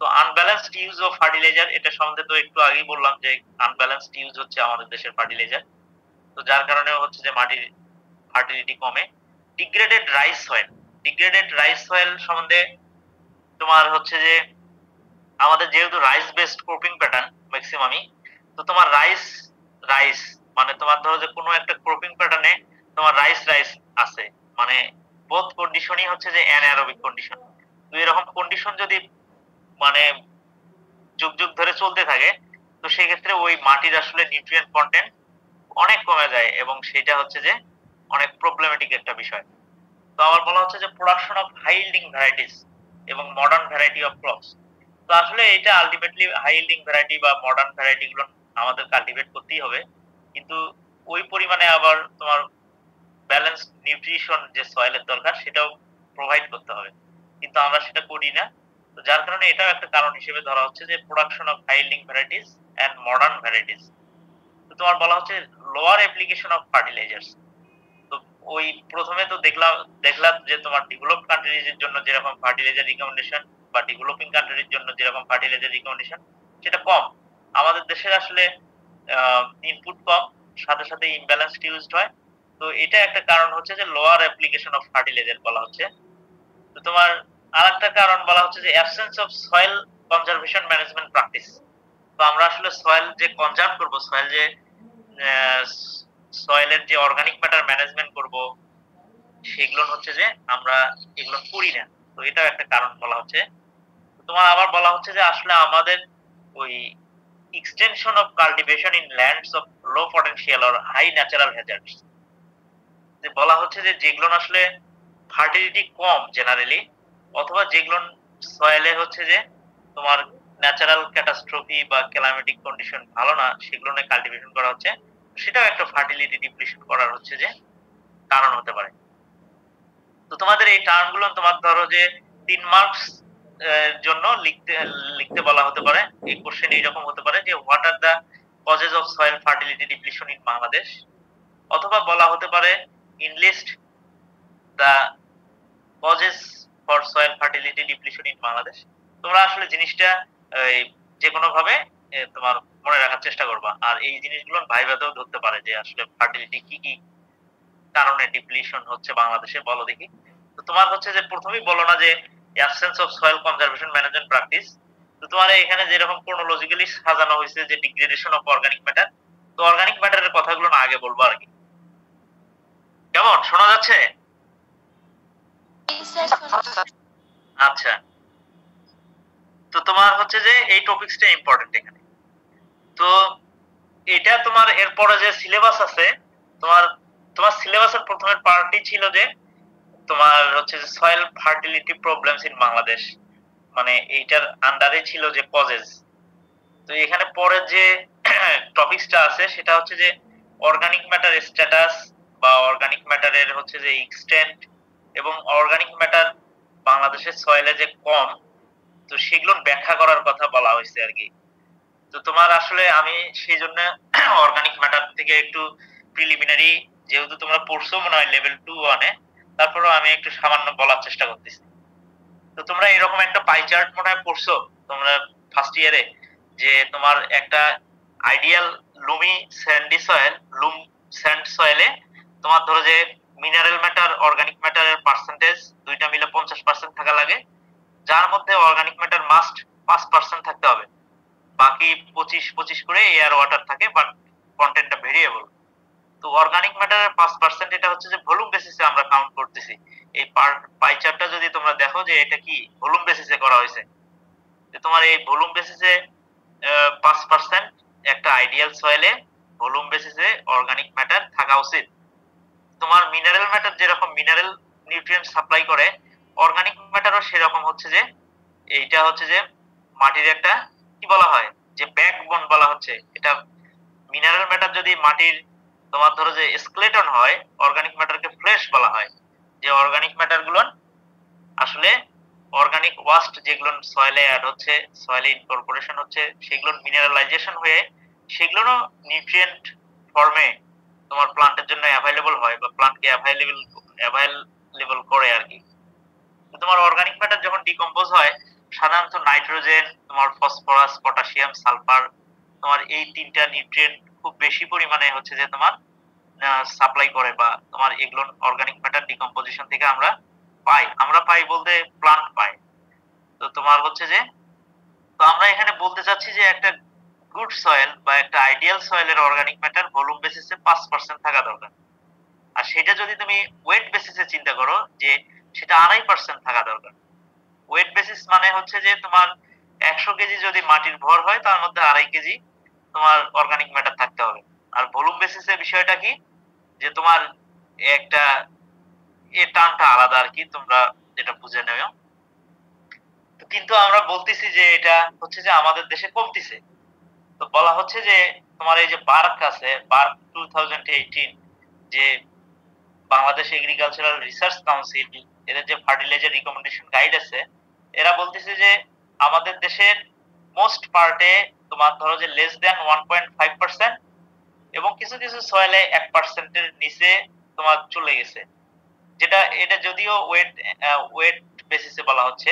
তো আনব্যালেন্সড ইউজ অফ ফার্টিলাইজার, এটা সম্বন্ধে তো একটু আগেই বললাম যে আনব্যালেন্সড ইউজ হচ্ছে আমাদের দেশের ফার্টিলাইজার। তো যার কারণে হচ্ছে যে মাটির ফার্টিলিটি কমে। ডিগ্রেডেড রাইস সয়েল সম্বন্ধে তোমার হচ্ছে যে আমাদের যেহেতু রাইস বেসড ক্রপিং প্যাটার্ন ম্যাক্সিমামই, তো তোমার রাইস মানে তোমার ধরো যে কোনো একটা ক্রপিং প্যাটার্নে তোমার রাইস আছে, মানে বোথ কন্ডিশনই হচ্ছে যে অ্যানারোবিক কন্ডিশন। তো এরকম কন্ডিশন যদি মানে যুগ যুগ ধরে চলতে থাকে, তো সেই ক্ষেত্রে ওই মাটির আসলে নিউট্রিয়েন্ট কন্টেন্ট অনেক কমে যায়, এবং সেটা হচ্ছে যে অনেক প্রবলেমেটিক একটা বিষয়। তো আবার বলা হচ্ছে যে production of high yielding varieties এবং মডার্ন ভ্যারাইটি অফ ক্রপস। তো আসলে এটা আলটিমেটলি হাই ইল্ডিং ভ্যারাইটি বা মডার্ন ভ্যারাইটি গুলো আমাদের কাল্টিভেট করতেই হবে, কিন্তু ওই পরিমাণে আবার তোমার ব্যালেন্স নিউট্রিশন যে সয়েলের দরকার সেটাও প্রোভাইড করতে হবে, কিন্তু আমরা সেটা করি না। তো যার কারণে এটাও একটা কারণ হিসেবে ধরা হচ্ছে যে production of high yielding varieties and modern varieties. তো তোমার বলা হচ্ছে লোয়ার অ্যাপ্লিকেশন অফ ফার্টিলাইজার্স। তো ওই প্রথমে তো দেখলাম যে তোমার ডেভেলপড কান্ট্রিজের জন্য যেরকম ফার্টিলাইজার রিকমেন্ডেশন বা ডেভেলপিং কান্ট্রির জন্য যেরকম ফার্টিলাইজার রিকমেন্ডেশন সেটা কম। আমাদের দেশের আসলে ইনপুট কম, সাথে সাথে ইমব্যালেন্সড ইউজড হয়। তো এটা একটা কারণ হচ্ছে যে লোয়ার অ্যাপ্লিকেশন অফ ফার্টিলাইজার বলা হচ্ছে। তো তোমার আরেকটা কারণ বলা হচ্ছে যে absence of soil conservation management practice. তো আমরা আসলে সয়েল যে কনজার্ভ করব, সয়েল যে সয়েলের যে অর্গানিক ম্যাটার ম্যানেজমেন্ট করব, সেগুলো হচ্ছে যে আমরা এগুলো করি না। তো এটাও একটা কারণ বলা হচ্ছে। তোমার আবার বলা হচ্ছে যে আসলে আমাদের ওই extension of cultivation in lands of low potential or high natural hazards, যে বলা হচ্ছে যে যেগুলো আসলে ফার্টিলিটি কম জেনারেলি, অথবা যেগুলো সয়েলে হচ্ছে যে তোমার ন্যাচারাল ক্যাটাস্ট্রফি বা ক্লাইমেটিক কন্ডিশন ভালো না, সেগুলো নিয়ে কাল্টিভেশন করা হচ্ছে, সেটাও একটা ফার্টিলিটি ডিপ্লিশন করার হচ্ছে যে কারণ হতে পারে। তো তোমাদের এই টার্ম গুলো তোমার ধরো যে 3 মার্কস জন্য লিখতে লিখতে বলা হতে পারে। এই কোশ্চেন এইরকম হতে পারে যে what are the causes of soil fertility depletion in Bangladesh, অথবা বলা হতে পারে enlist the causes for soil fertility depletion in Bangladesh. তোমরা আসলে জিনিসটা যে কোনো ভাবে তোমার মনে রাখার চেষ্টা করবা, আর এই জিনিসগুলো ভাইভাতেও ধরতে পারে যে আসলে ফার্টিলিটি কি কি কারণে ডিপ্লিশন হচ্ছে বাংলাদেশে, বলো দেখি। তো তোমার হচ্ছে যে প্রথমেই বলো না যে absence of soil conservation management practice. তো তোমার এখানে যেরকম ক্রোনোলজিক্যালি সাজানো হয়েছে যে ডিগ্রেডেশন অফ অর্গানিক ম্যাটার, তো অর্গানিক ম্যাটারের কথাগুলো না আগে বলবো আর কি। কেমন শোনা যাচ্ছে? আচ্ছা, তো তোমার হচ্ছে যে এই টপিকসটা ইম্পর্টেন্ট এখানে। তো এটা তোমার এরপরে যে সিলেবাস আছে, তোমার তোমার সিলেবাসের প্রথমের পার্টই ছিল যে তোমার হচ্ছে যে soil fertility problems in Bangladesh, মানে এইটার আন্ডারে ছিল যে কজেস। তো এখানে পরে যে টপিকসটা আছে সেটা হচ্ছে যে অর্গানিক ম্যাটার স্ট্যাটাস বা অর্গানিক ম্যাটারের হচ্ছে যে এক্সটেন্ট, এবং অর্গানিক ম্যাটার বাংলাদেশের সয়েলে যে কম, তো সেগুলো ব্যাখ্যা করার কথা বলা হয়েছে আর কি। তো তোমার আসলে আমি সেই জন্য অর্গানিক ম্যাটার থেকে একটু প্রিলিমিনারি, যেহেতু তোমরা পড়ছো মনে হয় লেভেল 2-1-এ, তারপরেও আমি একটু সামান্য বলার চেষ্টা করতেছি। তো তোমরা এরকম একটা পাই চার্ট মনে হয় পড়ছো তোমরা ফার্স্ট ইয়ারে, যে তোমার একটা আইডিয়াল লুমি স্যান্ডি সয়েল, লুম স্যান্ড সয়েলে তোমার ধরো যে মিনারেল ম্যাটার অর্গানিক ম্যাটারের পার্সেন্টেজ দুইটা মিলে 50% থাকা লাগে, যার মধ্যে অর্গানিক ম্যাটার মাস্ট 5% থাকতে হবে, বাকি 25-25 করে এয়ার ওয়াটার থাকে, বাট কন্টেন্টটা ভেরিয়েবল। তো অর্গানিক ম্যাটারের 5% এটা হচ্ছে যে ভলিউম বেসিসে আমরা কাউন্ট করতেছি। এই পাই চার্টটা যদি তোমরা দেখো যে এটা কি ভলিউম বেসিসে করা হয়েছে, যে তোমার এই ভলিউম বেসিসে 5% একটা আইডিয়াল সয়েলে ভলিউম বেসিসে অর্গানিক ম্যাটার থাকা উচিত। তোমার মিনারেল ম্যাটার যেরকম মিনারেল নিউট্রিয়েন্ট সাপ্লাই করে, অর্গানিক ম্যাটারও সেরকম হচ্ছে যে এইটা হচ্ছে যে মাটির একটা কি বলা হয় যে ব্যাকবোন বলা হচ্ছে। এটা মিনারেল ম্যাটার যদি মাটির তোমার ধরো যে স্কেলেটন হয়, অর্গানিক ম্যাটারকে ফ্লেশ বলা হয়। যে অর্গানিক ম্যাটার গুলো আসলে অর্গানিক ওয়াস্ট যেগুলো সয়েলে অ্যাড হচ্ছে, সয়েলে ইনকর্পোরেশন হচ্ছে, সেগুলো মিনারেলাইজেশন হয়ে সেগুলো নিউট্রিয়েন্ট ফর্মে তোমার প্লান্টের জন্য অ্যাভাইলেবল হয় বা প্লান্টকে অ্যাভাইলেবল করে আর কি। তোমার অর্গানিক ম্যাটার যখন ডিকম্পোজ হয়, সাধারণত নাইট্রোজেন, তোমার ফসফরাস, পটাশিয়াম, সালফার, তোমার এই তিনটা নিউট্রিয়েন্ট খুব বেশি পরিমাণে হচ্ছে যে তোমার সাপ্লাই করে, বা তোমার এগুলো অর্গানিক ম্যাটার ডিকম্পোজিশন থেকে আমরা পাই বলতে প্লান্ট পায়। তো তোমার হচ্ছে যে তো আমরা এখানে বলতে চাচ্ছি যে একটা গুড সয়েল বা একটা আইডিয়াল সয়েলের অর্গানিক ম্যাটার ভলিউম বেসিসে 5% থাকা দরকার। আর সেটা যদি তুমি ওয়েট বেসিসে চিন্তা করো যে সেটা 2.5% থাকা দরকার। ওয়েট বেসিস মানে হচ্ছে যে তোমার 100 কেজি যদি মাটির ভর হয়, তার মধ্যে 2.5 কেজি তোমার অর্গানিক ম্যাটার থাকতে হবে। আর ভলিউম বেসিসে বিষয়টা কি, যে তোমার একটা এই টার্মটা আলাদা আর কি, তোমরা যেটা বুঝে নেও। কিন্তু আমরা বলতেছি যে এটা হচ্ছে যে আমাদের দেশে কমতিছে। তো বলা হচ্ছে যে তোমার এই যে বার্ক আছে, বার্ক 2018, যে বাংলাদেশ এগ্রিকালচারাল রিসার্চ কাউন্সিল, এদের যে ফার্টিলাইজার রিকমেন্ডেশন গাইড আছে, এরা বলতেছে যে আমাদের দেশের মোস্ট পার্টে তোমার ধরো যে লেস দেন 1.5%, এবং কিছু কিছু সয়েলে 1%-এর নিচে তোমার চলে গেছে। এটা যদিও ওয়েট বেসিসে বলা হচ্ছে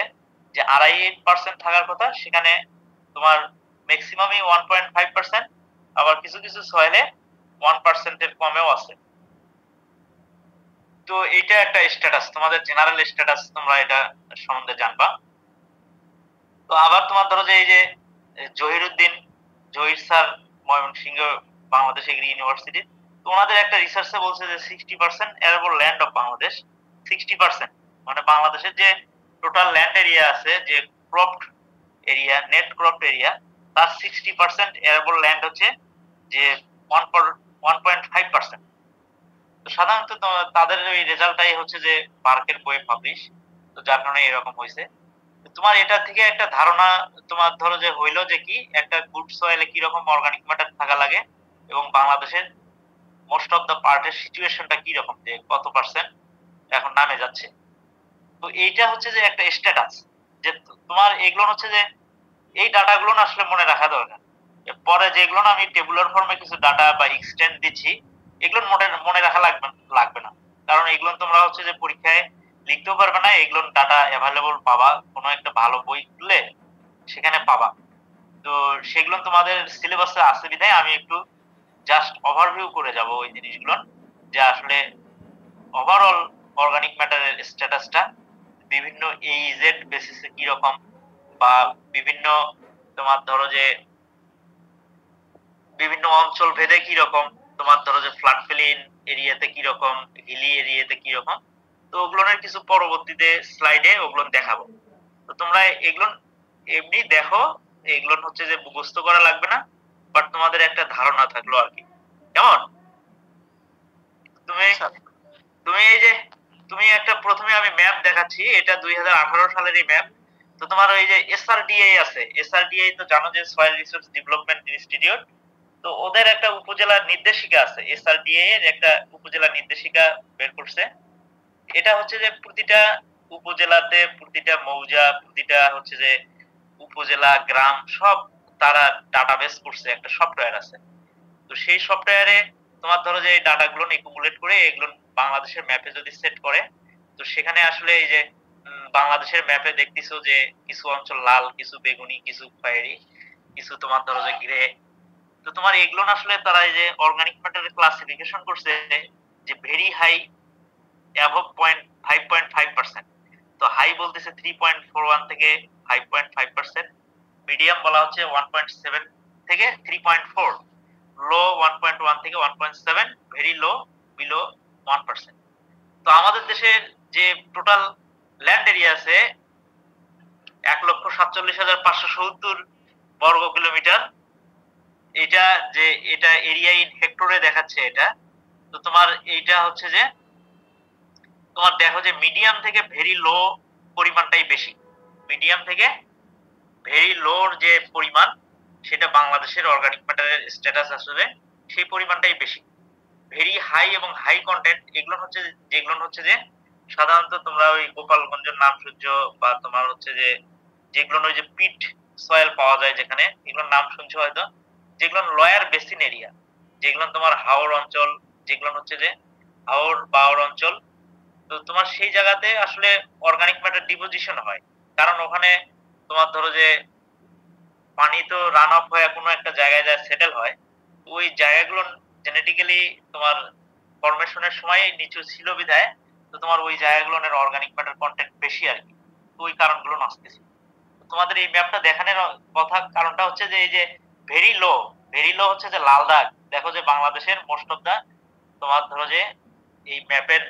যে 2.5% থাকার কথা, সেখানে তোমার ম্যাক্সিমামই 1.5%, আবার কিছু কিছু সয়েলে 1%-এর কমেও আছে। তো এটা একটা স্ট্যাটাস, তোমাদের জেনারেল স্ট্যাটাস, তোমরা এটা সম্বন্ধে জানবা। তো আবার তোমার ধরো যে এই যে Zahir sir, Mymensingh Bangladesh agri university, তো ওনাদের একটা রিসার্চে বলছে যে 60% অ্যারেবল ল্যান্ড অফ বাংলাদেশ, 60% মানে বাংলাদেশের যে টোটাল ল্যান্ড এরিয়া আছে, যে cropped area, net cropped area, তার 60% অ্যারেবল ল্যান্ড হচ্ছে যে 1.5%। তো সাধারণত তাদের ওই রেজাল্টটাই হচ্ছে যে পার্কের বইয়ে পাবলিশ, তো যার কারণে এরকম হয়েছে। তোমার এটা থেকে একটা ধারণা তোমার ধরো যে হইলো যে কি একটা গুড সয়েলে কি রকম অর্গানিক ম্যাটার থাকা লাগে, এবং বাংলাদেশের মোস্ট অফ দা পার্টের সিচুয়েশনটা কি রকম, যে কত পার্সেন্ট এখন নামে যাচ্ছে। তো এইটা হচ্ছে যে একটা স্ট্যাটাস, যে তোমার এগুলো হচ্ছে যে এই ডাটাগুলো আসলে মনে রাখা দরকার। পরে যেগুলো না আমি টেবুলার ফর্মে কিছু ডাটা বা এক্সটেন্ড দিচ্ছি, এগুলো মনে মনে রাখা লাগবে না, কারণ এগুলো তোমরা হচ্ছে যে পরীক্ষায় লিখতেও পারবে না, এগুলো ডাটা অ্যাভেলেবল পাবা কোনো একটা ভালো বই খুললে সেখানে পাবা। তো সেগুলো তোমাদের সিলেবাসে আছে বিধায় আমি একটু জাস্ট ওভারভিউ করে যাব ওই জিনিসগুলো, যে আসলে ওভারঅল অর্গানিক ম্যাটারের স্ট্যাটাসটা বিভিন্ন এইজেড বেসিসে কি রকম, বা বিভিন্ন তোমার ধরো যে বিভিন্ন অঞ্চল ভেদে কি রকম, তোমার ধরো যে ফ্লাড প্লেন এরিয়াতে কি রকম, হিলি এরিয়াতে কি রকম। তো ওগুলোর কিছু পরবর্তীতে স্লাইডে ওগুলো দেখাবো। তো তোমরা এগুলো এমনি দেখো, এগুলো হচ্ছে যে মুখস্থ করা লাগবে না, বাট তোমাদের একটা ধারণা থাকলো আর কি। কেমন? তুমি তুমি এই যে তুমি একটা প্রথমে আমি ম্যাপ দেখাচ্ছি, এটা 2018 সালের এই ম্যাপ। তো তোমার ওই যে এসআরডিএ আছে, এসআরডিএ তো জানো যে সয়েল রিসোর্স ডেভেলপমেন্ট ইনস্টিটিউট। তো ওদের একটা উপজেলা নির্দেশিকা আছে, এসআরডিএ এর একটা উপজেলা নির্দেশিকা বের করছে। এটা হচ্ছে যে প্রতিটা উপজেলাতে, প্রতিটা মৌজা, প্রতিটা হচ্ছে যে উপজেলা, গ্রাম সব তারা ডাটাবেস করছে, একটা সফটওয়্যার আছে। তো সেই সফটওয়্যারে তোমার ধরো যে এই ডাটাগুলো একুমুলেট করে এগুলো বাংলাদেশের ম্যাপে যদি সেট করে, তো সেখানে আসলে এই যে বাংলাদেশের ম্যাপে দেখতেছো যে কিছু অঞ্চল লাল, কিছু বেগুনি, কিছু খয়েরি, কিছু তোমার ধরো যে গ্রে। তো তোমার এগুলো আসলে তারা এই যে অর্গানিক ম্যাটারের ক্লাসিফিকেশন করছে যে ভেরি হাই, অ্যাবভ 5.5%। তো হাই বলতেছে 3.41 থেকে 5.5%, মিডিয়াম বলা হচ্ছে 1.7 থেকে 3.4, লো 1.1 থেকে 1.7, ভেরি লো বিলো 1%। তো আমাদের দেশের যে টোটাল ল্যান্ড এরিয়া আছে 1,47,570 বর্গ কিলোমিটার। এটা যে এটা এরিয়া ইন হেক্টরে দেখাচ্ছে এটা। তো তোমার এইটা হচ্ছে যে তোমার দেখো যে মিডিয়াম থেকে ভেরি লো পরিমাণটাই বেশি, মিডিয়াম থেকে ভেরি লোর যে পরিমাণ সেটা বাংলাদেশের অর্গানিক ম্যাটারের স্ট্যাটাস আসলে সেই পরিমাণটাই বেশি। ভেরি হাই এবং হাই কন্টেন্ট এগুলো হচ্ছে যেগুলো হচ্ছে যে সাধারণত তোমরা ওই গোপালগঞ্জের নাম সূর্য, বা তোমার হচ্ছে যে যেগুলো ওই যে পিট সয়েল পাওয়া যায় যেখানে, এগুলোর নাম শুনছো হয়তো, যেগুলো লয়ার বেসিন এরিয়া, যেগুলো তোমার হাওর অঞ্চল, যেগুলো হচ্ছে যে হাওর বাওর অঞ্চল। তো তোমার সেই জায়গাতে আসলে অর্গানিক ম্যাটার ডিপোজিশন হয়, কারণ ওখানে তোমার ধরো যে পানি তো রান অফ হয়ে কোনো একটা জায়গায় যায় সেটেল হয়। ওই জায়গাগুলো জেনেটিক্যালি তোমার ফরমেশনের সময় নিচু ছিল বিধায়, তো তোমার ওই জায়গাগুলোর অর্গানিক ম্যাটার কন্টেন্ট বেশি আর কি। তো ওই কারণগুলো আসতেছে। তোমাদের এই ম্যাপটা দেখানোর কথা কারণটা হচ্ছে যে এই যে ভেরি লো, ভেরি লো হচ্ছে যে লাল দাগ। দেখো যে বাংলাদেশের মোস্ট অফ দা তোমার ধরো যে এই ম্যাপের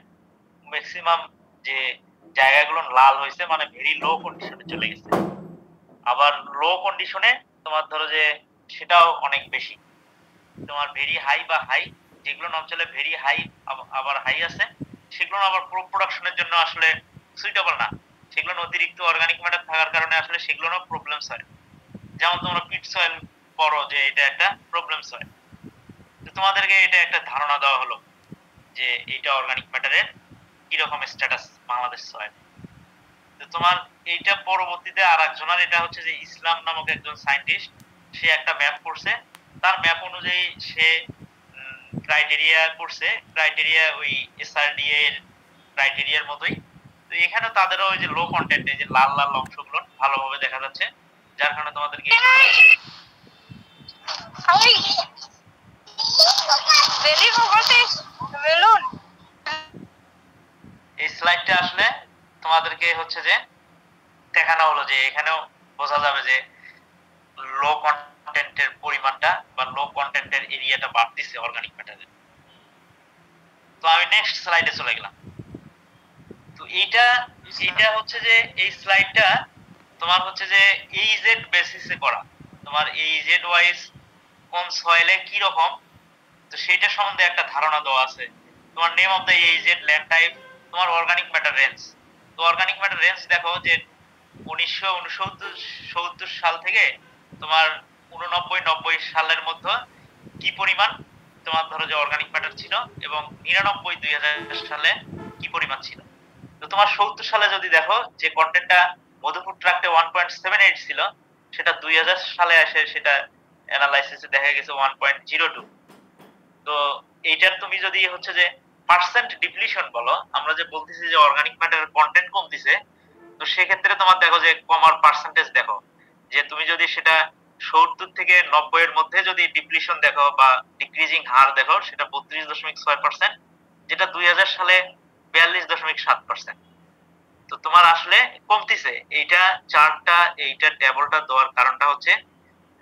ম্যাক্সিমাম যে জায়গাগুলো লাল হয়েছে, মানে ভেরি লো কন্ডিশনে চলে গেছে। আবার লো কন্ডিশনে তোমার ধরো যে সেটাও অনেক বেশি। তোমার ভেরি হাই বা হাই, যেগুলো অঞ্চলে ভেরি হাই আবার হাই আছে, সেগুলো আবার প্রোডাকশনের জন্য আসলে সুইটেবল না, সেগুলো অতিরিক্ত অর্গানিক ম্যাটার থাকার কারণে আসলে সেগুলো প্রবলেমস হয়। যেমন তোমরা পিট সয়েল পড়ো যে এটা একটা প্রবলেমস হয়। তো তোমাদেরকে এটা একটা ধারণা দেওয়া হলো যে এটা অর্গানিক ম্যাটারের কিরকম স্ট্যাটাস বাংলাদেশ সয়েল। তো তোমার এইটা পরবর্তীতে আর একজনের, এটা হচ্ছে যে ইসলাম নামক একজন সায়েন্টিস্ট, সে একটা ম্যাপ করছে। তার ম্যাপ অনুযায়ী সে ক্রাইটেরিয়া করছে, ক্রাইটেরিয়া ওই এসআরডিএ এর ক্রাইটেরিয়ার মতোই। তো এখানে তাদেরও ওই যে লো কন্টেন্ট, এই যে লাল লাল অংশগুলো ভালোভাবে দেখা যাচ্ছে, যার কারণে তোমাদেরকে এই স্লাইডটা আসলে তোমাদেরকে হচ্ছে যে দেখানো হলো যে এখানেও বোঝা যাবে যে লো কন্টেন্টের পরিমাণটা বা লো কন্টেন্টের এরিয়াটা বাড়তেছে অর্গানিক ম্যাটারে। তো আমি নেক্সট স্লাইডে চলে গেলাম। তো এইটা এটা হচ্ছে যে এই স্লাইডটা তোমার হচ্ছে যে এইজেড বেসিসে করা, তোমার এইজেড ওয়াইজ কোন সয়েলে কি রকম, তো সেটা সম্বন্ধে একটা ধারণা দেওয়া আছে। তোমার name of the AZ, land type, তোমার অর্গানিক ম্যাটার রেঞ্জ। তো অর্গানিক ম্যাটার রেঞ্জ দেখো যে 1969-70 সাল থেকে তোমার 89-90 সালের মধ্যে কি পরিমাণ তোমার ধরো যে অর্গানিক ম্যাটার ছিল, এবং 99-2000 সালে কি পরিমাণ ছিল। তো তোমার 70 সালে যদি দেখো যে কন্টেন্টটা মধুপুর ট্রাক্টে 1.78 ছিল, সেটা 2000 সালে এসে সেটা অ্যানালাইসিসে দেখা গেছে 1.02। তো এইটার তুমি যদি হচ্ছে যে পার্সেন্ট ডিপ্লিশন বলো, আমরা যে বলতেছি যে অর্গানিক ম্যাটার কন্টেন্ট কমতিছে, তো সেক্ষেত্রে তোমার দেখো যে কমার পার্সেন্টেজ দেখো, যে তুমি যদি সেটা 70 থেকে 90 এর মধ্যে যদি ডিপ্লিশন দেখো বা ডিক্রিজিং হার দেখো, সেটা 32.6%, যেটা 2000 সালে 42.7%। তো তোমার আসলে কমতিছে। এইটা চার্টটা, এইটা টেবলটা দেওয়ার কারণটা হচ্ছে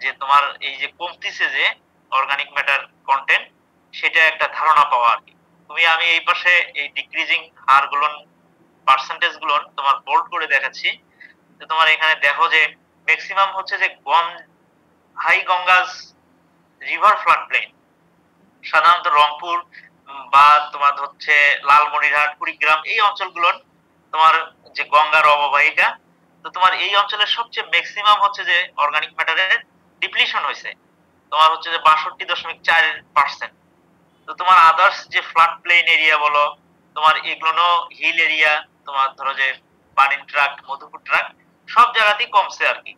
যে তোমার এই যে কমতিছে যে অর্গানিক ম্যাটার কন্টেন্ট, সেটা একটা ধারণা পাওয়া আর কি। আমি এই পাশে এই ডিক্রিজিং হার গুলো, পার্সেন্টেজ গুলো তোমার বোল্ড করে দেখাচ্ছি। তো তোমার এখানে দেখো যে ম্যাক্সিমাম হচ্ছে যে high Ganges river flood plane, সাধারণত রংপুর বা তোমার হচ্ছে লালমনিরহাট, কুড়িগ্রাম, এই অঞ্চলগুলোর তোমার যে গঙ্গার অববাহিকা, তো তোমার এই অঞ্চলের সবচেয়ে ম্যাক্সিমাম হচ্ছে যে অর্গানিক ম্যাটারের ডিপ্লিশন হয়েছে, তোমার হচ্ছে যে 62.4%। তো তোমার আদার্স যে ফ্লাড প্লেন এরিয়া বলো, তোমার এগুলো হিল এরিয়া, তোমার ধরো যে বানিন ট্রাক্ট, মধুপুর ট্রাক্ট, সব জায়গাতেই কমছে আর কি।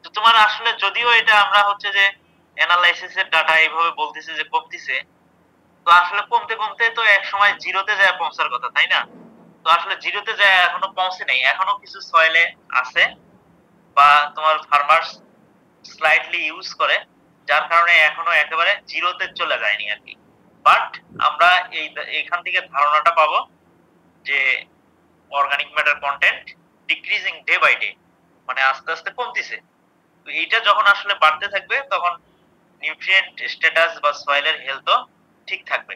তো তোমার আসলে যদিও এটা আমরা হচ্ছে যে অ্যানালাইসিসের ডাটা এইভাবে বলতেছে যে কমতিছে, তো আসলে কমতে কমতে তো এক সময় জিরোতে যায় পৌঁছার কথা, তাই না? তো আসলে জিরোতে যায় এখনো পৌঁছে নেই, এখনো কিছু সয়েলে আছে বা তোমার ফার্মার্স স্লাইটলি ইউজ করে, যার কারণে এখনো একেবারে জিরোতে চলে যায়নি আর কি। বাট আমরা এইখান থেকে ধারণাটা পাবো যে organic matter content decreasing day by day, মানে আস্তে আস্তে কমতিছে। তো এইটা যখন আসলে বাড়তে থাকবে, তখন নিউট্রিয়েন্ট স্ট্যাটাস বা সয়েলের হেলথও ঠিক থাকবে।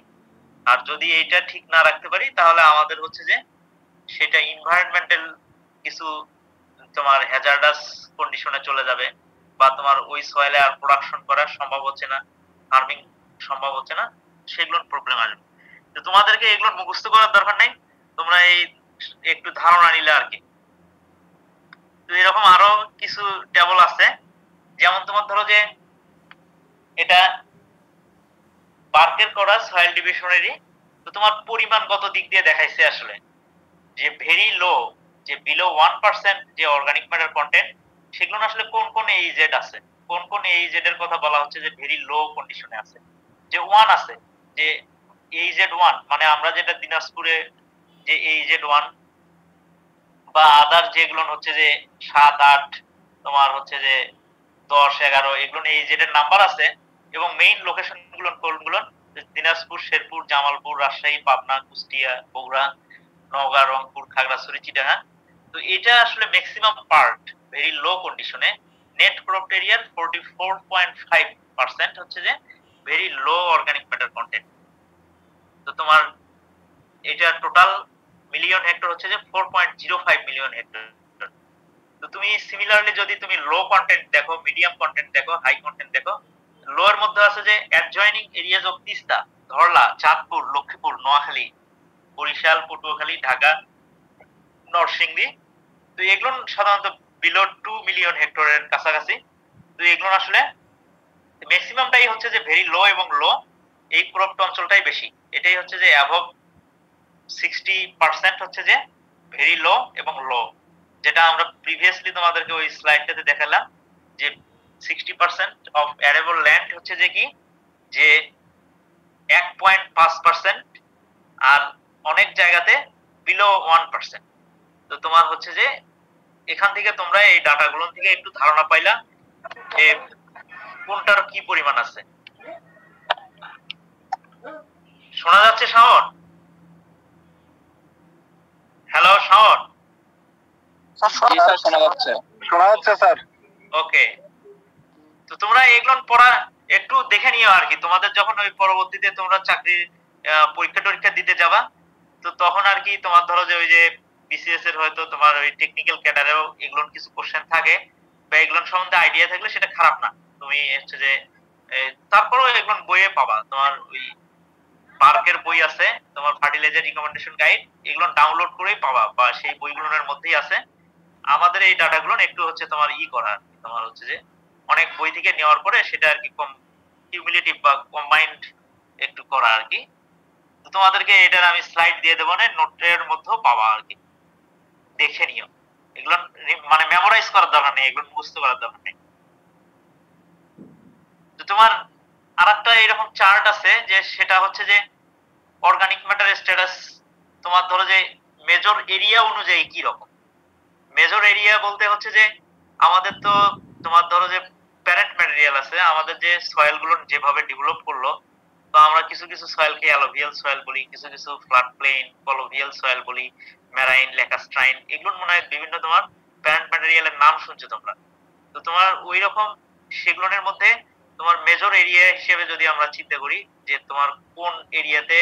আর যদি এইটা ঠিক না রাখতে পারি, তাহলে আমাদের হচ্ছে যে সেটা এনভায়রনমেন্টাল কিছু তোমার হ্যাজার্ডাস কন্ডিশনে চলে যাবে, বা তোমার ওই সয়েলে আর প্রোডাকশন করা সম্ভব হচ্ছে না, ফার্মিং সম্ভব হচ্ছে না, সেগুলোর প্রবলেম আসবে। তো তোমাদেরকে এগুলো মুখস্থ করার দরকার নাই, তোমরা এই একটু ধারণা নিলে আর কি। তো এরকম আরো কিছু টেবল আছে, যেমন তোমার ধরো যে এটা পার্কের করা সয়েল ডিভিশনারি। তো তোমার পরিমাণগত দিক দিয়ে দেখাইছে আসলে যে ভেরি লো, যে বিলো 1% যে অর্গানিক ম্যাটার কন্টেন্ট, সেগুলো আসলে কোন কোন এইজেড আছে, কোন কোন এইজেড এর কথা বলা হচ্ছে যে ভেরি লো কন্ডিশনে আছে। যে 1 আছে, যে এইজেড 1, মানে আমরা যেটা দিনাজপুরে যে এইজেড 1 বা আদার যেগুলো হচ্ছে যে 7, 8, তোমার হচ্ছে যে 10, 11, এগুলো এইজেড এর নাম্বার আছে, এবং মেইন লোকেশন গুলো কোনগুলো, দিনাজপুর, শেরপুর, জামালপুর, রাজশাহী, পাবনা, কুষ্টিয়া, বগুড়া, নওগাঁ, রংপুর, খাগড়াছড়ি, চিটাগাং। তো এটা আসলে ম্যাক্সিমাম পার্ট ভেরি লো কন্ডিশনে, নেট ক্রপ এরিয়ার 44.5% হচ্ছে যে very low organic matter content. তো তোমার এটা টোটাল মিলিয়ন হেক্টর হচ্ছে যে 4.05 মিলিয়ন হেক্টর। তো তুমি সিমিলারলি যদি তুমি লো কন্টেন্ট দেখো, মিডিয়াম কন্টেন্ট দেখো, হাই কন্টেন্ট দেখো, লো এর মধ্যে আছে যে adjoining areas of Teesta, Dharla, Chandpur, Lakshmipur, Noakhali, Barishal, Patuakhali, Dhaka, Narsingdi. তো এগুলো সাধারণত বিলো 2 মিলিয়ন হেক্টরের কাছাকাছি। তো এগুলো আসলে ম্যাক্সিমামটাই হচ্ছে যে ভেরি লো এবং লো, এই ক্রপড অঞ্চলটাই বেশি। এটাই হচ্ছে যে অ্যাবভ 60% হচ্ছে যে ভেরি লো এবং লো, যেটা আমরা প্রিভিয়াসলি তোমাদেরকে ওই স্লাইডটাতে দেখালাম যে 60% অফ অ্যারেবল ল্যান্ড হচ্ছে যে কি, যে 1.5%, আর অনেক জায়গাতে বিলো 1%। তো তোমার হচ্ছে যে এখান থেকে তোমরা এই ডাটাগুলো থেকে একটু ধারণা পাইলা যে কোনটার কি পরিমাণ আছে। শোনা যাচ্ছে শাওন? হ্যালো শাওন? শোনা যাচ্ছে স্যার। ওকে, তো তোমরা এগুলো পড়া একটু দেখে নিও আর কি। তোমাদের যখন ওই পরবর্তীতে তোমরা চাকরির পরীক্ষা দিতে যাবা, তো তখন আর কি তোমার ধরো যে ওই যে বিসিএস এর হয়তো তোমার ওই টেকনিক্যাল ক্যাডারেও এগুলো কিছু কোশ্চেন থাকে, বা এগুলো সম্বন্ধে আইডিয়া থাকলে সেটা খারাপ না। তুমি হচ্ছে যে তারপরেও এগুলো বইয়ে পাবা, তোমার ওই পার্কের বই আছে, তোমার ফার্টিলাইজার রিকমেন্ডেশন গাইড, এগুলো ডাউনলোড করেই পাবা, বা সেই বইগুলোর মধ্যেই আছে। আমাদের এই ডাটাগুলো একটু হচ্ছে তোমার করা আর কি, তোমার হচ্ছে যে অনেক বই থেকে নেওয়ার পরে সেটা আর কি কম কিউমুলেটিভ বা কম্বাইন্ড একটু করা আর কি। তো তোমাদেরকে এটার আমি স্লাইড দিয়ে দেবো, না নোটের মধ্যেও পাওয়া আর কি, দেখে নিও। এগুলো মানে মেমোরাইজ করার দরকার নেই, এগুলো মুখস্থ করার দরকার নেই। তো তোমার আরেকটা এরকম চার্ট আছে যে সেটা হচ্ছে যে অর্গানিক ম্যাটার স্ট্যাটাস তোমার ধরো যে মেজর এরিয়া অনুযায়ী কি রকম। মেজর এরিয়া বলতে হচ্ছে যে আমাদের তো তোমার ধরো যে প্যারেন্ট ম্যাটেরিয়াল আছে, আমাদের যে সয়েল গুলো যেভাবে ডেভেলপ করলো, তো আমরা কিছু কিছু সয়েলকে অ্যালোভিয়াল সয়েল বলি, কিছু কিছু ফ্ল্যাট প্লেন কলোভিয়াল সয়েল বলি, ম্যারাইন ল্যাকাস্ট্রাইন, এগুলোর মনে হয় বিভিন্ন তোমার প্যারেন্ট ম্যাটেরিয়ালের নাম শুনছো তোমরা। তো তোমার ওই রকম সেগুলোর মধ্যে তোমার মেজর এরিয়া হিসেবে যদি আমরা চিন্তা করি যে তোমার কোন এরিয়াতে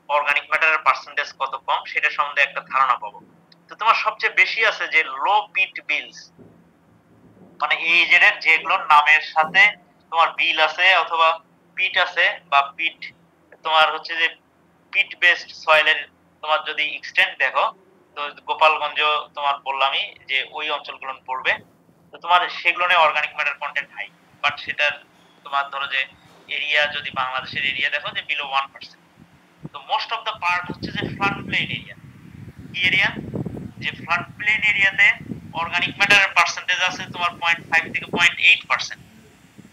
অর্গানিক ম্যাটারের পার্সেন্টেজ কত কম, সেটা সম্বন্ধে একটা ধারণা পাবো। তো তোমার সবচেয়ে বেশি আছে যে লো পিট বিলস, মানে এই যেগুলোর নামের সাথে তোমার বিল আছে অথবা পিট আছে, বা পিট তোমার হচ্ছে যে পিট বেসড সয়েলের তোমার যদি এক্সটেন্ট দেখো, তো গোপালগঞ্জ তোমার বললামই যে ওই অঞ্চলগুলো পড়বে। তো তোমার সেগুলো organic matter content high, but সেটার তোমার ধরো যে এরিয়া যদি বাংলাদেশের এরিয়া দেখো যে বিলো 1%। তো মোস্ট অফ দ্য পার্ট হচ্ছে যে ফ্লাড প্লেন এরিয়া। কি এরিয়া? যে ফ্লাড প্লেন এরিয়াতে অর্গানিক ম্যাটারের পার্সেন্টেজ আছে তোমার 0.5 থেকে 0.8%।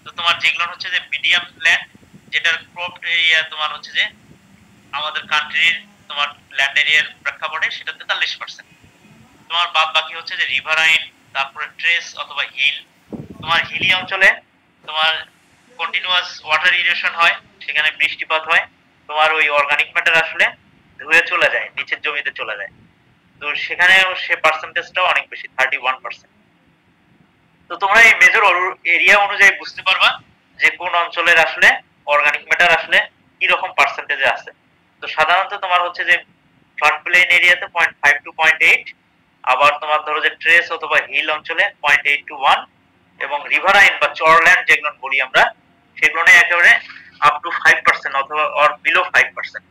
তো তোমার যেগুলো হচ্ছে যে মিডিয়াম ল্যান্ড, যেটার ক্রপ এরিয়া তোমার হচ্ছে যে আমাদের কান্ট্রির তোমার ল্যান্ড এরিয়ার প্রেক্ষাপটে সেটা 43%। তোমার বাদ বাকি হচ্ছে যে রিভারাইন, তারপরে ট্রেস অথবা হিল। তোমার হিলি অঞ্চলে তোমার কন্টিনিউয়াস ওয়াটার ইরিগেশন হয়, সেখানে বৃষ্টিপাত হয়, তোমার ওই অর্গানিক ম্যাটার আসলে ধুয়ে চলে যায়, নিচের জমিতে চলে যায়। তো সেখানে সে পার্সেন্টেজটাও অনেক বেশি, 31%। তো তোমরা এই মেজর এরিয়া অনুযায়ী বুঝতে পারবা যে কোন অঞ্চলের আসলে অর্গানিক ম্যাটার আসলে কি রকম পার্সেন্টেজে আছে। তো সাধারণত তোমার হচ্ছে যে ফ্লাড প্লেন এরিয়াতে 0.5 টু 0.8, আবার তোমার ধরো যে ট্রেস অথবা হিল অঞ্চলে 0.8 টু 1, এবং রিভারাইন বা চরল্যান্ড যেগুলো বলি আমরা, সেগুলো একেবারে আপ টু 5% অথবা অর বিলো 5%।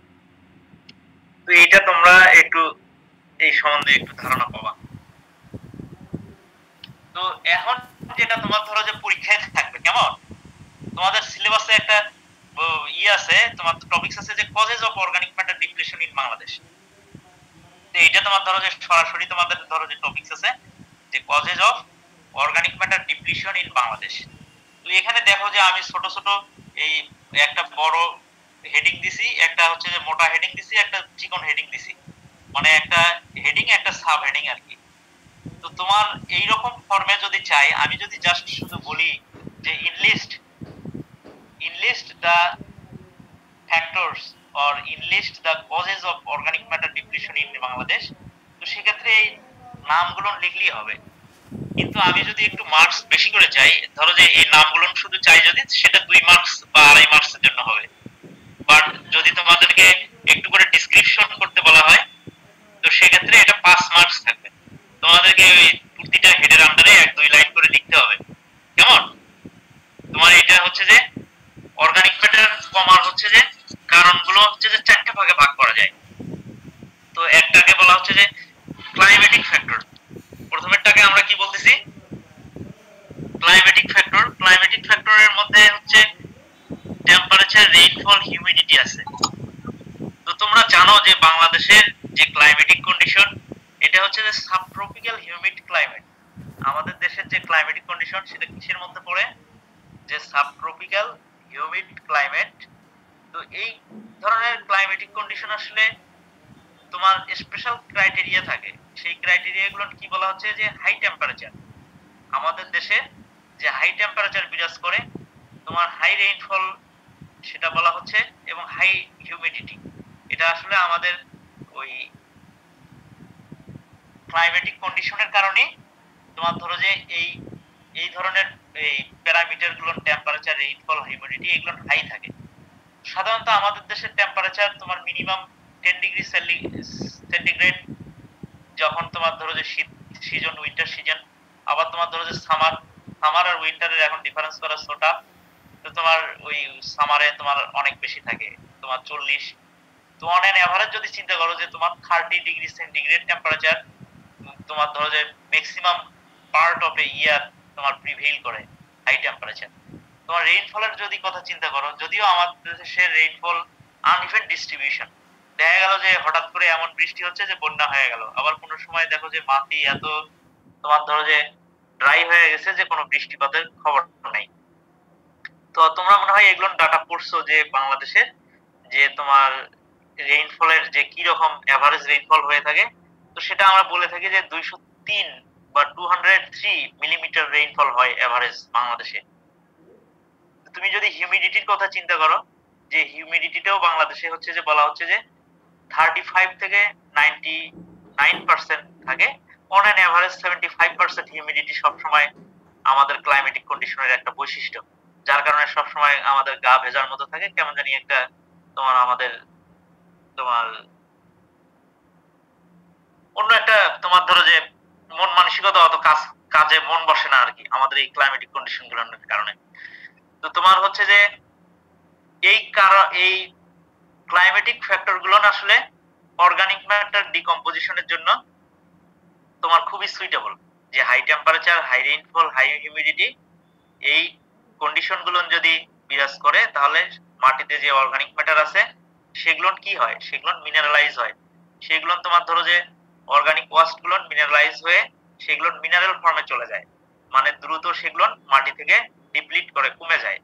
তো এইটা তোমরা একটু এই সম্বন্ধে একটু ধারণা পাবা। তো এখন যেটা তোমার ধরো যে পরীক্ষায় থাকবে কেমন, তোমাদের সিলেবাসে একটা আছে, তোমার টপিকস আছে যে causes of organic matter depletion in Bangladesh. তো এইটা তোমার ধরো যে সরাসরি তোমাদের ধরো যে টপিকস আছে যে causes of organic matter depletion in Bangladesh. তো এখানে দেখো যে আমি ছোট ছোট এই একটা বড় হেডিং দিছি, একটা হচ্ছে যে মোটা হেডিং দিছি, একটা চিকন হেডিং দিছি, মানে একটা হেডিং একটা সাব হেডিং আর কি। তো তোমার এই রকম ফর্মে যদি চাই, আমি যদি জাস্ট শুধু বলি যে enlist the factors or enlist the causes of organic matter depletion in Bangladesh, তো সেক্ষেত্রে এই নামগুলো লিখলেই হবে। কিন্তু আমি যদি একটু মার্কস বেশি করে চাই, ধরো যে এই নামগুলো শুধু চাই যদি, সেটা 2 মার্কস বা 2.5 মার্কসের জন্য হবে। বাট যদি তোমাদেরকে একটু করে ডিসক্রিপশন করতে বলা হয়, তো সেক্ষেত্রে এটা 5 মার্কস থাকবে। তোমাদেরকে ওই প্রতিটা হেডের আন্ডারে 1-2 লাইন করে লিখতে হবে। কেমন? তোমার এটা হচ্ছে যে অর্গানিক ম্যাটার কমার হচ্ছে যে কারণগুলো হচ্ছে যে 4টে ভাগে ভাগ করা যায়। তো একটাকে বলা হচ্ছে যে ক্লাইমেটিক ফ্যাক্টর। প্রথমেরটাকে আমরা কি বলতেছি? Climatic factor. ক্লাইমেটিক ফ্যাক্টরের মধ্যে হচ্ছে টেম্পারেচার, রেইনফল, হিউমিডিটি আছে। তো তোমরা জানো যে বাংলাদেশের যে ক্লাইমেটিক কন্ডিশন, এটা হচ্ছে যে সাবট্রপিক্যাল হিউমিড ক্লাইমেট। আমাদের দেশের যে ক্লাইমেটিক কন্ডিশন সেটা কিসের মধ্যে পড়ে? যে সাবট্রপিক্যাল হিউমিড ক্লাইমেট। তো এই ধরনের ক্লাইমেটিক কন্ডিশন আসলে তোমার স্পেশাল ক্রাইটেরিয়া থাকে। সেই ক্রাইটেরিয়াগুলো কি বলা হচ্ছে? যে হাই টেম্পারেচার। আমাদের দেশে যে হাই টেম্পারেচার বিরাজ করে, তোমার হাই রেইনফল সেটা বলা হচ্ছে, এবং হাই হিউমিডিটি। এটা আসলে আমাদের ওই ক্লাইমেটিক কন্ডিশনের কারণে তোমার ধরো যে এই ধরনের এই প্যারামিটার গুলো, টেম্পারেচার, রেইনফল, হিউমিডিটি, এগুলো হাই থাকে। সাধারণত আমাদের দেশের টেম্পারেচার তোমার মিনিমাম 10 ডিগ্রি সেন্টিগ্রেড যখন তোমার ধরো যে শীত সিজন, উইন্টার সিজন, আবার তোমার ধরো যে সামার আর উইন্টারের এখন ডিফারেন্স করা ছোটা। তো তোমার ওই সামারে তোমার অনেক বেশি থাকে, তোমার 40। তো অন এন এভারেজ যদি চিন্তা করো যে তোমার 30 ডিগ্রি সেন্টিগ্রেড টেম্পারেচার তোমার ধরো যে ম্যাক্সিমাম পার্ট অফ এ ইয়ার তোমার প্রিভেইল করে হাই টেম্পারেচার। তোমার রেইনফলের যদি কথা চিন্তা করো, যদিও আমাদের দেশের রেইনফল আনইভেন ডিস্ট্রিবিউশন, দেখা গেল যে হঠাৎ করে এমন বৃষ্টি হচ্ছে যে বন্যা হয়ে গেল, আবার কোনো সময় দেখো যে মাটি এত তোমার ধরো যে ড্রাই হয়ে গেছে যে কোনো বৃষ্টিপাতের খবর নাই। তো তোমরা মনে হয় এগুলো ডাটা পড়ছো যে বাংলাদেশে যে তোমার রেইনফলের যে কি রকম এভারেজ রেইনফল হয়ে থাকে। তো সেটা আমরা বলে থাকি যে 203 বা 203 মিলিমিটার রেইনফল হয় এভারেজ বাংলাদেশে। তুমি যদি হিউমিডিটির কথা চিন্তা করো, যে হিউমিডিটিটাও বাংলাদেশে হচ্ছে যে বলা হচ্ছে যে 35 থেকে 99% থাকে। অন অ্যান এভারেজ 75% হিউমিডিটি সবসময় আমাদের ক্লাইমেটিক কন্ডিশনের একটা বৈশিষ্ট্য, যার কারণে সবসময় আমাদের গা ভেজার মতো থাকে, কেমন জানি একটা তোমার আমাদের তোমার অন্য একটা তোমার ধরো যে মন মানসিকতা অত কাজে মন বসে না আর কি, আমাদের এই ক্লাইমেটিক কন্ডিশন গুলোর কারণে। তো তোমার হচ্ছে যে এই ক্লাইমেটিক ফ্যাক্টর গুলো আসলে অর্গানিক ম্যাটার ডিকম্পোজিশনের জন্য তোমার খুবই সুইটেবল। যে high temperature, high rainfall, high humidity, এই কন্ডিশন গুলো যদি বিরাজ করে তাহলে মাটিতে যে অর্গানিক ম্যাটার আছে সেগুলো কি হয়, সেগুলো মিনারেলাইজ হয়। সেগুলো তোমার ধরো যে অর্গানিক ওয়াস্ট গুলো মিনারেলাইজ হয়ে সেগুলো মিনারেল ফর্মে চলে যায়, মানে দ্রুত সেগুলো মাটি থেকে ডিপ্লিট করে কমে যায়।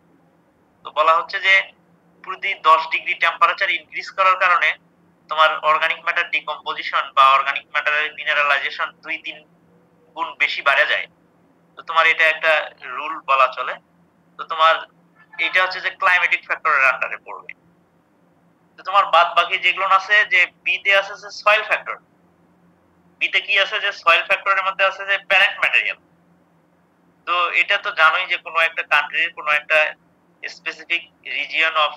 তো বলা হচ্ছে যে প্রতি 10 ডিগ্রি টেম্পারেচার ইনক্রিজ করার কারণে তোমার অর্গানিক ম্যাটার ডিকম্পোজিশন বা অর্গানিক ম্যাটারের মিনারেলাইজেশন 2-3 গুণ বেশি বেড়ে যায়। তো তোমার এটা একটা রুল বলা চলে। তো তোমার এটা হচ্ছে যে ক্লাইমেটিক ফ্যাক্টরের আন্ডারে পড়বে। তো তোমার বাদ বাকি যেগুলো আছে, যে বিতে আছে যে সয়েল ফ্যাক্টর। বিতে কি আছে, যে সয়েল ফ্যাক্টরের মধ্যে আছে যে প্যারেন্ট ম্যাটেরিয়াল। তো এটা তো জানোই যে কোনো একটা কান্ট্রির কোনো একটা স্পেসিফিক রিজিয়ন অফ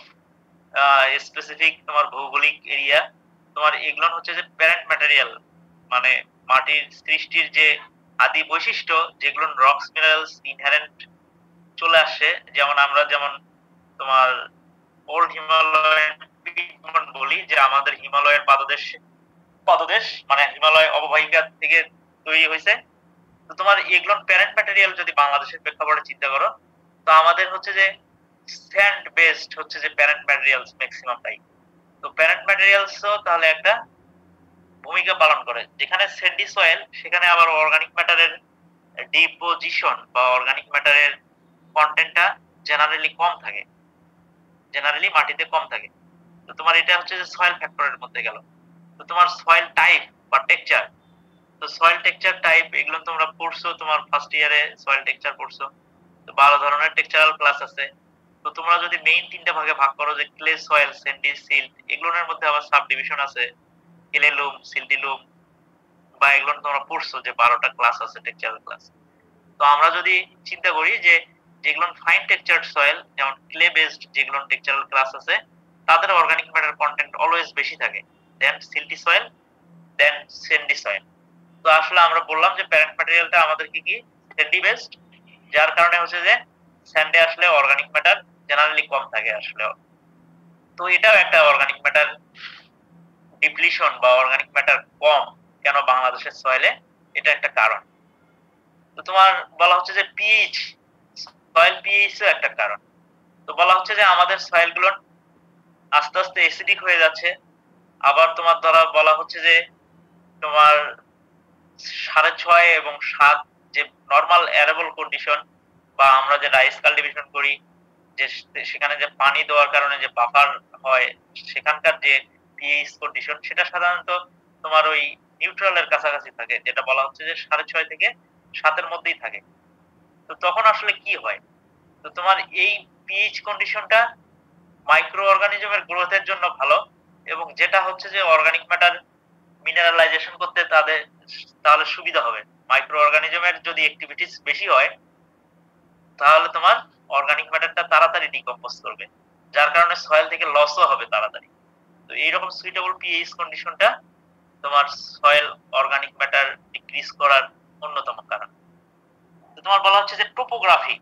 স্পেসিফিক তোমার ভৌগোলিক এরিয়া, তোমার এগুলো হচ্ছে যে প্যারেন্ট ম্যাটেরিয়াল, মানে মাটির সৃষ্টির যে আদি বৈশিষ্ট্য, যেগুলো রক্স মিনারেলস ইনহেরেন্ট চলে আসে। যেমন আমরা যেমন তোমার ওল্ড হিমালয়ান পিটমন্ট বলি, যে আমাদের হিমালয়ের পাদদেশ পাদদেশ মানে হিমালয় অববাহিকা থেকে তৈরি হয়েছে। তো তোমার এগুলো প্যারেন্ট ম্যাটেরিয়াল যদি বাংলাদেশের প্রেক্ষাপটে চিন্তা করো, তো আমাদের হচ্ছে যে স্যান্ড বেসড হচ্ছে যে প্যারেন্ট ম্যাটেরিয়ালস ম্যাক্সিমামটাই। তো প্যারেন্ট ম্যাটেরিয়ালসও তাহলে একটা ভূমিকা পালন করে। যেখানে স্যান্ডি সয়েল, সেখানে আবার অর্গানিক ম্যাটারের ডিপোজিশন বা অর্গানিক ম্যাটারের কন্টেন্টটা জেনারেলি কম থাকে, জেনারেলি মাটিতে কম থাকে। তো তোমার এটা হচ্ছে যে সয়েল ফ্যাক্টরের মধ্যে গেল। তো তোমার সয়েল টাইপ বা টেক্সচার, তো সয়েল টেক্সচার টাইপ এগুলো তোমরা পড়ছো, তোমার ফার্স্ট ইয়ারে সয়েল টেক্সচার পড়ছো। তো 12 ধরনের টেক্সচারাল ক্লাস আছে। তো তোমরা যদি মেইন 3টা ভাগে ভাগ করো, যে ক্লে সয়েল, স্যান্ডি, সিল্ট, এগুলোর মধ্যে আবার সাব ডিভিশন আছে, ক্লে লুম, সিল্টি লুম, বা এগুলো তোমরা পড়ছো যে 12টা ক্লাস আছে টেক্সচারাল ক্লাস। তো আমরা যদি চিন্তা করি যে যেগুলো ফাইন টেক্সচার্ড সয়েল, যেমন ক্লে বেসড যেগুলো টেক্সচারাল ক্লাস আছে, তাদের অর্গানিক ম্যাটার কন্টেন্ট অলওয়েজ বেশি থাকে দেন সিল্টি সয়েল, দেন স্যান্ডি সয়েল। তো আসলে আমরা বললাম যে প্যারেন্ট ম্যাটেরিয়ালটা আমাদের কি স্যান্ডি বেসড, যার কারণে হচ্ছে যে স্যান্ডে আসলে অর্গানিক ম্যাটার জেনারেলি কম থাকে আসলে। তো এটাও একটা অর্গানিক ম্যাটার ডিপ্লিশন বা অর্গানিক ম্যাটার কম কেন বাংলাদেশের সয়েলে, এটা একটা কারণ। তো তোমার বলা হচ্ছে যে পিএইচ, সয়েল পিএইচও একটা কারণ। তো বলা হচ্ছে যে আমাদের সয়েল গুলো আস্তে আস্তে অ্যাসিডিক হয়ে যাচ্ছে। আবার তোমার দ্বারা বলা হচ্ছে যে তোমার 6.5 এবং 7 যে নর্মাল অ্যারেবল কন্ডিশন, বা আমরা যে রাইস কাল্টিভেশন করি, যে সেখানে যে পানি দেওয়ার কারণে যে বাফার হয়, সেখানকার যে পিএইচ কন্ডিশন, সেটা সাধারণত তোমার ওই নিউট্রালের কাছাকাছি থাকে, যেটা বলা হচ্ছে যে 6.5 থেকে 7-এর মধ্যেই থাকে। তো তখন আসলে কি হয়, তো তোমার এই পিএইচ কন্ডিশনটা মাইক্রো অর্গানিজমের গ্রোথের জন্য ভালো, এবং যেটা হচ্ছে যে অর্গানিক ম্যাটার মিনারেলাইজেশন করতে তাদের তাহলে সুবিধা হবে। মাইক্রো অর্গানিজমের যদি অ্যাক্টিভিটিস বেশি হয়, তাহলে তোমার অর্গানিক ম্যাটারটা তাড়াতাড়ি ডিকম্পোজ করবে, যার কারণে সয়েল থেকে লসও হবে তাড়াতাড়ি। তো এইরকম সুইটেবল পিএইচ কন্ডিশনটা তোমার সয়েল অর্গানিক ম্যাটার ডিক্রিজ করার অন্যতম কারণ। তো তোমার বলা হচ্ছে যে টোপোগ্রাফি।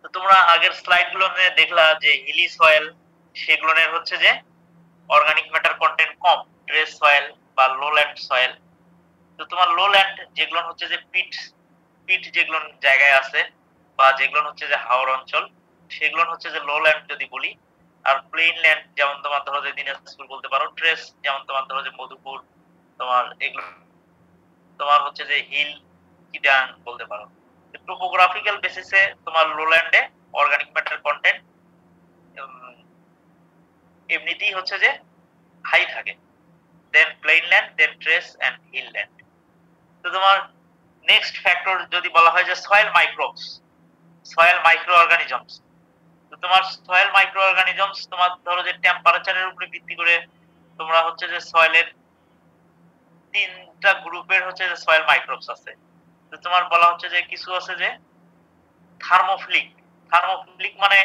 তো তোমরা আগের স্লাইড গুলো দেখলা যে হিলি সয়েল, সেগুলোর হচ্ছে যে অর্গানিক ম্যাটার কন্টেন্ট কম, ট্রেস সয়েল বা লোল্যান্ড সয়েল। তো তোমার লোল্যান্ড যেগুলো হচ্ছে যে পিট পিট যেগুলো জায়গায় আছে, বা যেগুলো হচ্ছে যে হাওর অঞ্চল, সেগুলো হচ্ছে যে লোল্যান্ড যদি বলি। আর প্লেন ল্যান্ড যেমন তোমার ধরো যে দিনাজপুর বলতে পারো, ট্রেস যেমন তোমার ধরো যে মধুপুর, তোমার এগুলো তোমার হচ্ছে যে হিল চিটাং বলতে পারো। টোপোগ্রাফিক্যাল বেসিসে তোমার লোল্যান্ডে অর্গানিক ম্যাটার কন্টেন্ট এমনিতেই হচ্ছে যে হাই থাকে, then plain land, then terrace and hill land. তো তোমার নেক্সট ফ্যাক্টর যদি বলা হয় যে soil microbes, soil microorganisms. তো তোমার সয়েল মাইক্রো অর্গানিজমস তোমার ধরো যে টেম্পারেচারের উপরে ভিত্তি করে তোমরা হচ্ছে যে সয়েলের তিনটা গ্রুপের হচ্ছে যে সয়েল মাইক্রোবস আছে। তো তোমার বলা হচ্ছে যে কিছু আছে যে থার্মোফিলিক। থার্মোফিলিক মানে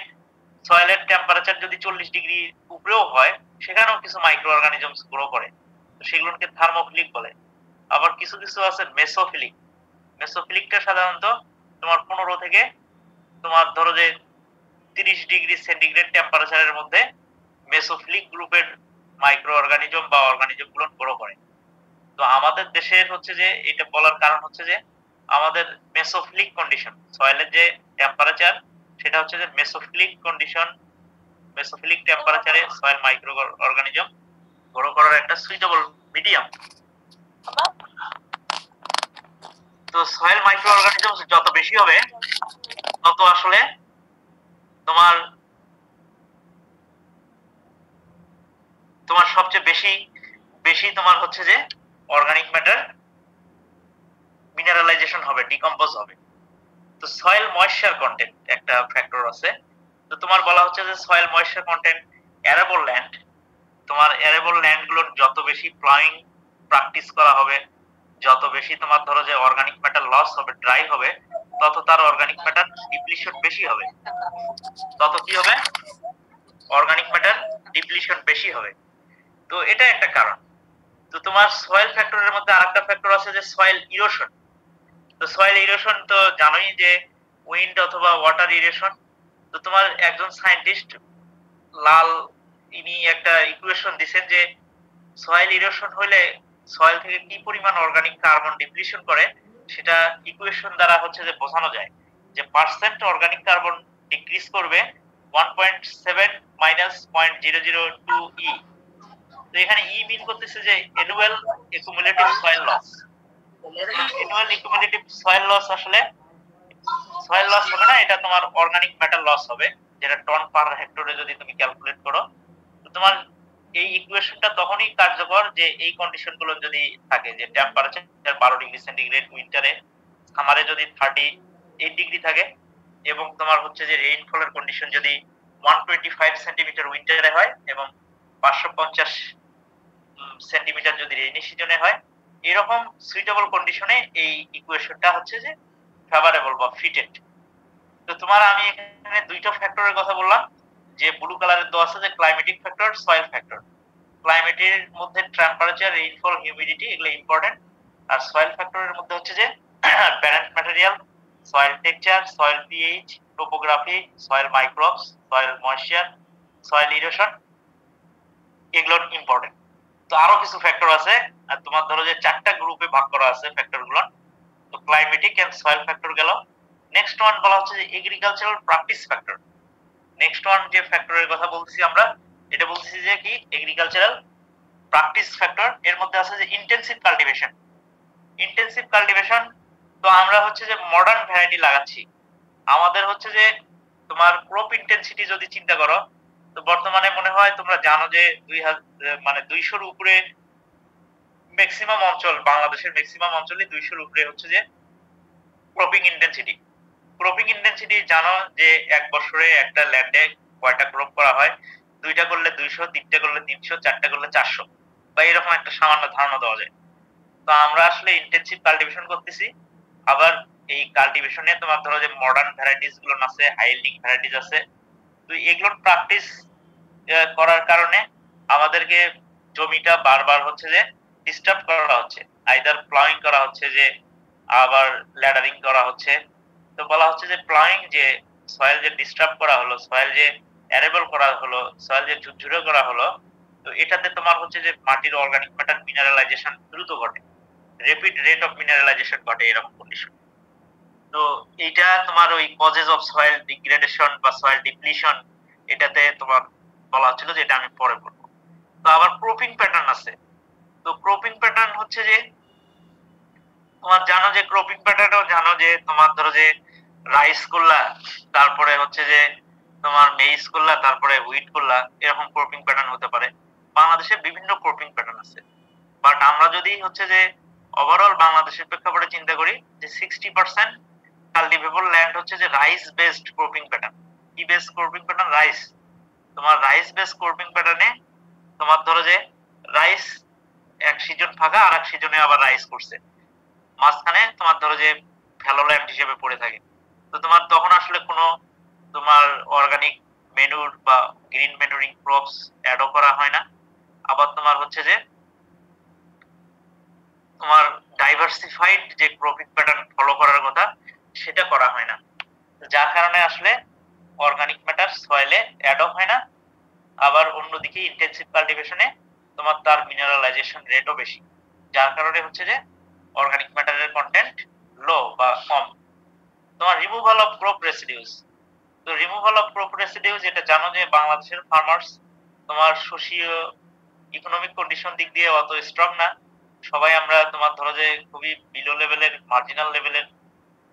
সয়েলের টেম্পারেচার যদি 40 ডিগ্রি উপরেও হয় সেখানেও কিছু মাইক্রো অর্গানিজমস গ্রো করে, তো সেগুলোকে থার্মোফিলিক বলে। আবার কিছু কিছু আছে মেসোফিলিক। মেসোফিলিকটা সাধারণত তোমার 15 থেকে তোমার ধরো যে 30 ডিগ্রি সেন্টিগ্রেড টেম্পারেচারের মধ্যে মেসোফিলিক গ্রুপের মাইক্রো অর্গানিজম বা অর্গানিজম গুলো গ্রো করে। তো আমাদের দেশের হচ্ছে যে এটা বলার কারণ হচ্ছে যে আমাদের মেসোফিলিক কন্ডিশন, সয়েলের যে টেম্পারেচার সেটা হচ্ছে যে মেসোফিলিক কন্ডিশন, মেসোফিলিক টেম্পারেচারে সয়েল মাইক্রো অর্গানিজম গ্রো করার একটা সুইটেবল মিডিয়াম। তো সয়েল মাইক্রো অর্গানিজম যত বেশি হবে তত আসলে তোমার তোমার সবচেয়ে বেশি বেশি তোমার হচ্ছে যে অর্গানিক ম্যাটার মিনারেলাইজেশন হবে, ডিকম্পোজ হবে। তো সয়েল ময়েশ্চার কন্টেন্ট একটা ফ্যাক্টর আছে। তো তোমার বলা হচ্ছে যে সয়েল ময়েশ্চার কন্টেন্ট অ্যারেবল ল্যান্ড, তোমার অ্যারেবল ল্যান্ড গুলোর যত বেশি প্লয়িং প্র্যাকটিস করা হবে, যত বেশি তোমার ধরো যে অর্গানিক ম্যাটার লস হবে, ড্রাই হবে, তত তার অর্গানিক ম্যাটার ডিপ্লিশন বেশি হবে, তত কি হবে অর্গানিক ম্যাটার ডিপ্লিশন বেশি হবে। তো এটা একটা কারণ। তো তোমার সয়েল ফ্যাক্টরের মধ্যে আরেকটা ফ্যাক্টর আছে যে সয়েল ইরোশন। তো সয়েল ইরোশন তো জানোই যে উইন্ড অথবা ওয়াটার ইরোশন। তো তোমার একজন সায়েন্টিস্ট লাল ইনি একটা ইকুয়েশন দিছেন যে সয়েল ইরোশন হলে সয়েল থেকে কি পরিমাণ অর্গানিক কার্বন ডিপ্লিশন করে সেটা ইকুয়েশন দ্বারা হচ্ছে যে বোঝানো যায় যে পার্সেন্ট অর্গানিক কার্বন ডিক্রিজ করবে 1.7 মাইনাস 0.002 ই। তো এখানে ই মিন করতেছে যে annual accumulative soil loss. Annual accumulative soil loss আসলে সয়েল লস হবে না, এটা তোমার অর্গানিক ম্যাটার লস হবে, যেটা টন পার হেক্টরে যদি তুমি ক্যালকুলেট করো। তো তোমার এই ইকুয়েশনটা তখনই কার্যকর যে এই কন্ডিশন গুলো যদি থাকে, যে টেম্পারেচার 12 ডিগ্রি সেন্টিগ্রেড উইন্টারে, সামারে যদি 38 ডিগ্রি থাকে, এবং তোমার হচ্ছে যে রেইনফলের কন্ডিশন যদি 125 সেন্টিমিটার উইন্টারে হয় এবং 550 সেন্টিমিটার যদি রেইনি সিজনে হয়, এরকম সুইটেবল কন্ডিশনে এই ইকুয়েশনটা হচ্ছে যে ফেভারেবল বা ফিটেড। তো তোমার আমি এখানে দুইটা ফ্যাক্টরের কথা বললাম, যে ব্লু কালারের দেওয়া আছে যে ক্লাইমেটিক ফ্যাক্টর, সয়েল ফ্যাক্টর। ক্লাইমেটের মধ্যে টেম্পারেচার, রেইনফল, হিউমিডিটি এগুলো ইম্পর্টেন্ট। আর সয়েল ফ্যাক্টরের মধ্যে হচ্ছে যে parent material, soil texture, soil pH, topography, soil microbes, soil moisture, soil erosion, এগুলো ইম্পর্টেন্ট। তো আরো কিছু ফ্যাক্টর আছে, আর তোমার ধরো যে 4টা গ্রুপে ভাগ করা আছে ফ্যাক্টর গুলো। তো ক্লাইমেটিক এন্ড সয়েল ফ্যাক্টর গেল। নেক্সট ওয়ান বলা হচ্ছে যে agricultural practice factor. Next one যে ফ্যাক্টরের কথা বলছি আমরা, এটা বলছি যে কি এগ্রিকালচারাল প্র্যাকটিস ফ্যাক্টর। এর মধ্যে আছে যে ইন্টেনসিভ কাল্টিভেশন। ইন্টেনসিভ কাল্টিভেশন, তো আমরা হচ্ছে যে মডার্ন ভ্যারাইটি লাগাচ্ছি। আমাদের হচ্ছে যে তোমার ক্রপ ইন্টেন্সিটি যদি চিন্তা করো, তো বর্তমানে মনে হয় তোমরা জানো যে 200-র উপরে ম্যাক্সিমাম অঞ্চল, বাংলাদেশের ম্যাক্সিমাম অঞ্চলে 200-র উপরে হচ্ছে যে ক্রপিং ইন্টেন্সিটি। ক্রপিং ইন্টেন্সিটি জানো যে এক বছরে একটা ল্যান্ডে কয়টা ক্রপ করা হয়, 2টা করলে 200, 3টা করলে 300, 4টা করলে 400, বা এরকম একটা সামান্য ধারণা দেওয়া যায়। তো আমরা আসলে ইন্টেনসিভ কাল্টিভেশন করতেছি। আবার এই কাল্টিভেশনে তোমার ধরো যে মডার্ন ভ্যারাইটিস গুলো আছে, হাই ইল্ডিং ভ্যারাইটিস আছে। তো এগুলোর প্র্যাকটিস করার কারণে আমাদেরকে জমিটা বারবার হচ্ছে যে ডিস্টার্ব করা হচ্ছে, আইদার প্লাউইং করা হচ্ছে, যে আবার ল্যাডারিং করা হচ্ছে। তো বলা হচ্ছে যে প্লাউইং, যে সয়েল যে ডিস্টার্ব করা হলো, সয়েল যে অ্যারেবল করা হলো, সয়েল যে ঝুরঝুরে করা হলো, তো এটাতে তোমার হচ্ছে যে মাটির অর্গানিক ম্যাটার মিনারেলাইজেশন দ্রুত ঘটে, রেপিড রেট অফ মিনারেলাইজেশন ঘটে এরকম কন্ডিশন। তো এইটা তোমার ওই কজেস অফ সয়েল ডিগ্রেডেশন বা সয়েল ডিপ্লিশন, এটাতে তোমার বলা হচ্ছিল, যে এটা আমি পরে বলবো। তো আবার ক্রপিং প্যাটার্ন আছে। তো ক্রপিং প্যাটার্ন হচ্ছে যে তোমার জানো যে ক্রপিং প্যাটার্নও জানো যে তোমার ধরো যে রাইস করলা, তারপরে হচ্ছে যে তোমার মেইজ করলা, তারপরে হুইট করলা, এরকম ক্রপিং প্যাটার্ন হতে পারে। বাংলাদেশে বিভিন্ন ক্রপিং প্যাটার্ন আছে, বাট আমরা যদি হচ্ছে যে ওভারঅল বাংলাদেশের প্রেক্ষাপটে চিন্তা করি যে 60% কাল্টিভেবল ল্যান্ড হচ্ছে যে রাইস বেসড ক্রপিং প্যাটার্ন। কি বেসড ক্রপিং প্যাটার্ন? রাইস। তোমার রাইস বেসড ক্রপিং প্যাটার্নে তোমার ধরো যে রাইস এক সিজন ফাঁকা, আর এক সিজনে আবার রাইস করছে, মাঝখানে তোমার ধরো যে ফ্যালো ল্যান্ড হিসেবে পড়ে থাকে। তো তোমার তখন আসলে কোনো তোমার অর্গানিক মেনুর বা গ্রিন মেনুরিং ক্রপস অ্যাডও করা হয় না। আবার তোমার হচ্ছে যে তোমার ডাইভার্সিফাইড যে ক্রপিং প্যাটার্ন ফলো করার কথা সেটা করা হয় না। যার কারণে আসলে অর্গানিক ম্যাটার সয়েলে অ্যাডও হয় না। আবার অন্যদিকে ইন্টেনসিভ কাল্টিভেশনে তোমার তার মিনারেলাইজেশন রেটও বেশি, যার কারণে হচ্ছে যে অর্গানিক ম্যাটারের কন্টেন্ট লো বা কম। তোমার রিমুভাল অফ ক্রপ রেসিডিউস। তো রিমুভাল অফ ক্রপ রেসিডিউস, এটা জানো যে বাংলাদেশের ফার্মার্স তোমার সোশিও ইকোনমিক কন্ডিশন দিক দিয়ে অত স্ট্রং না। সবাই আমরা তোমার ধরো যে খুবই বিলো লেভেলের, মার্জিনাল লেভেলের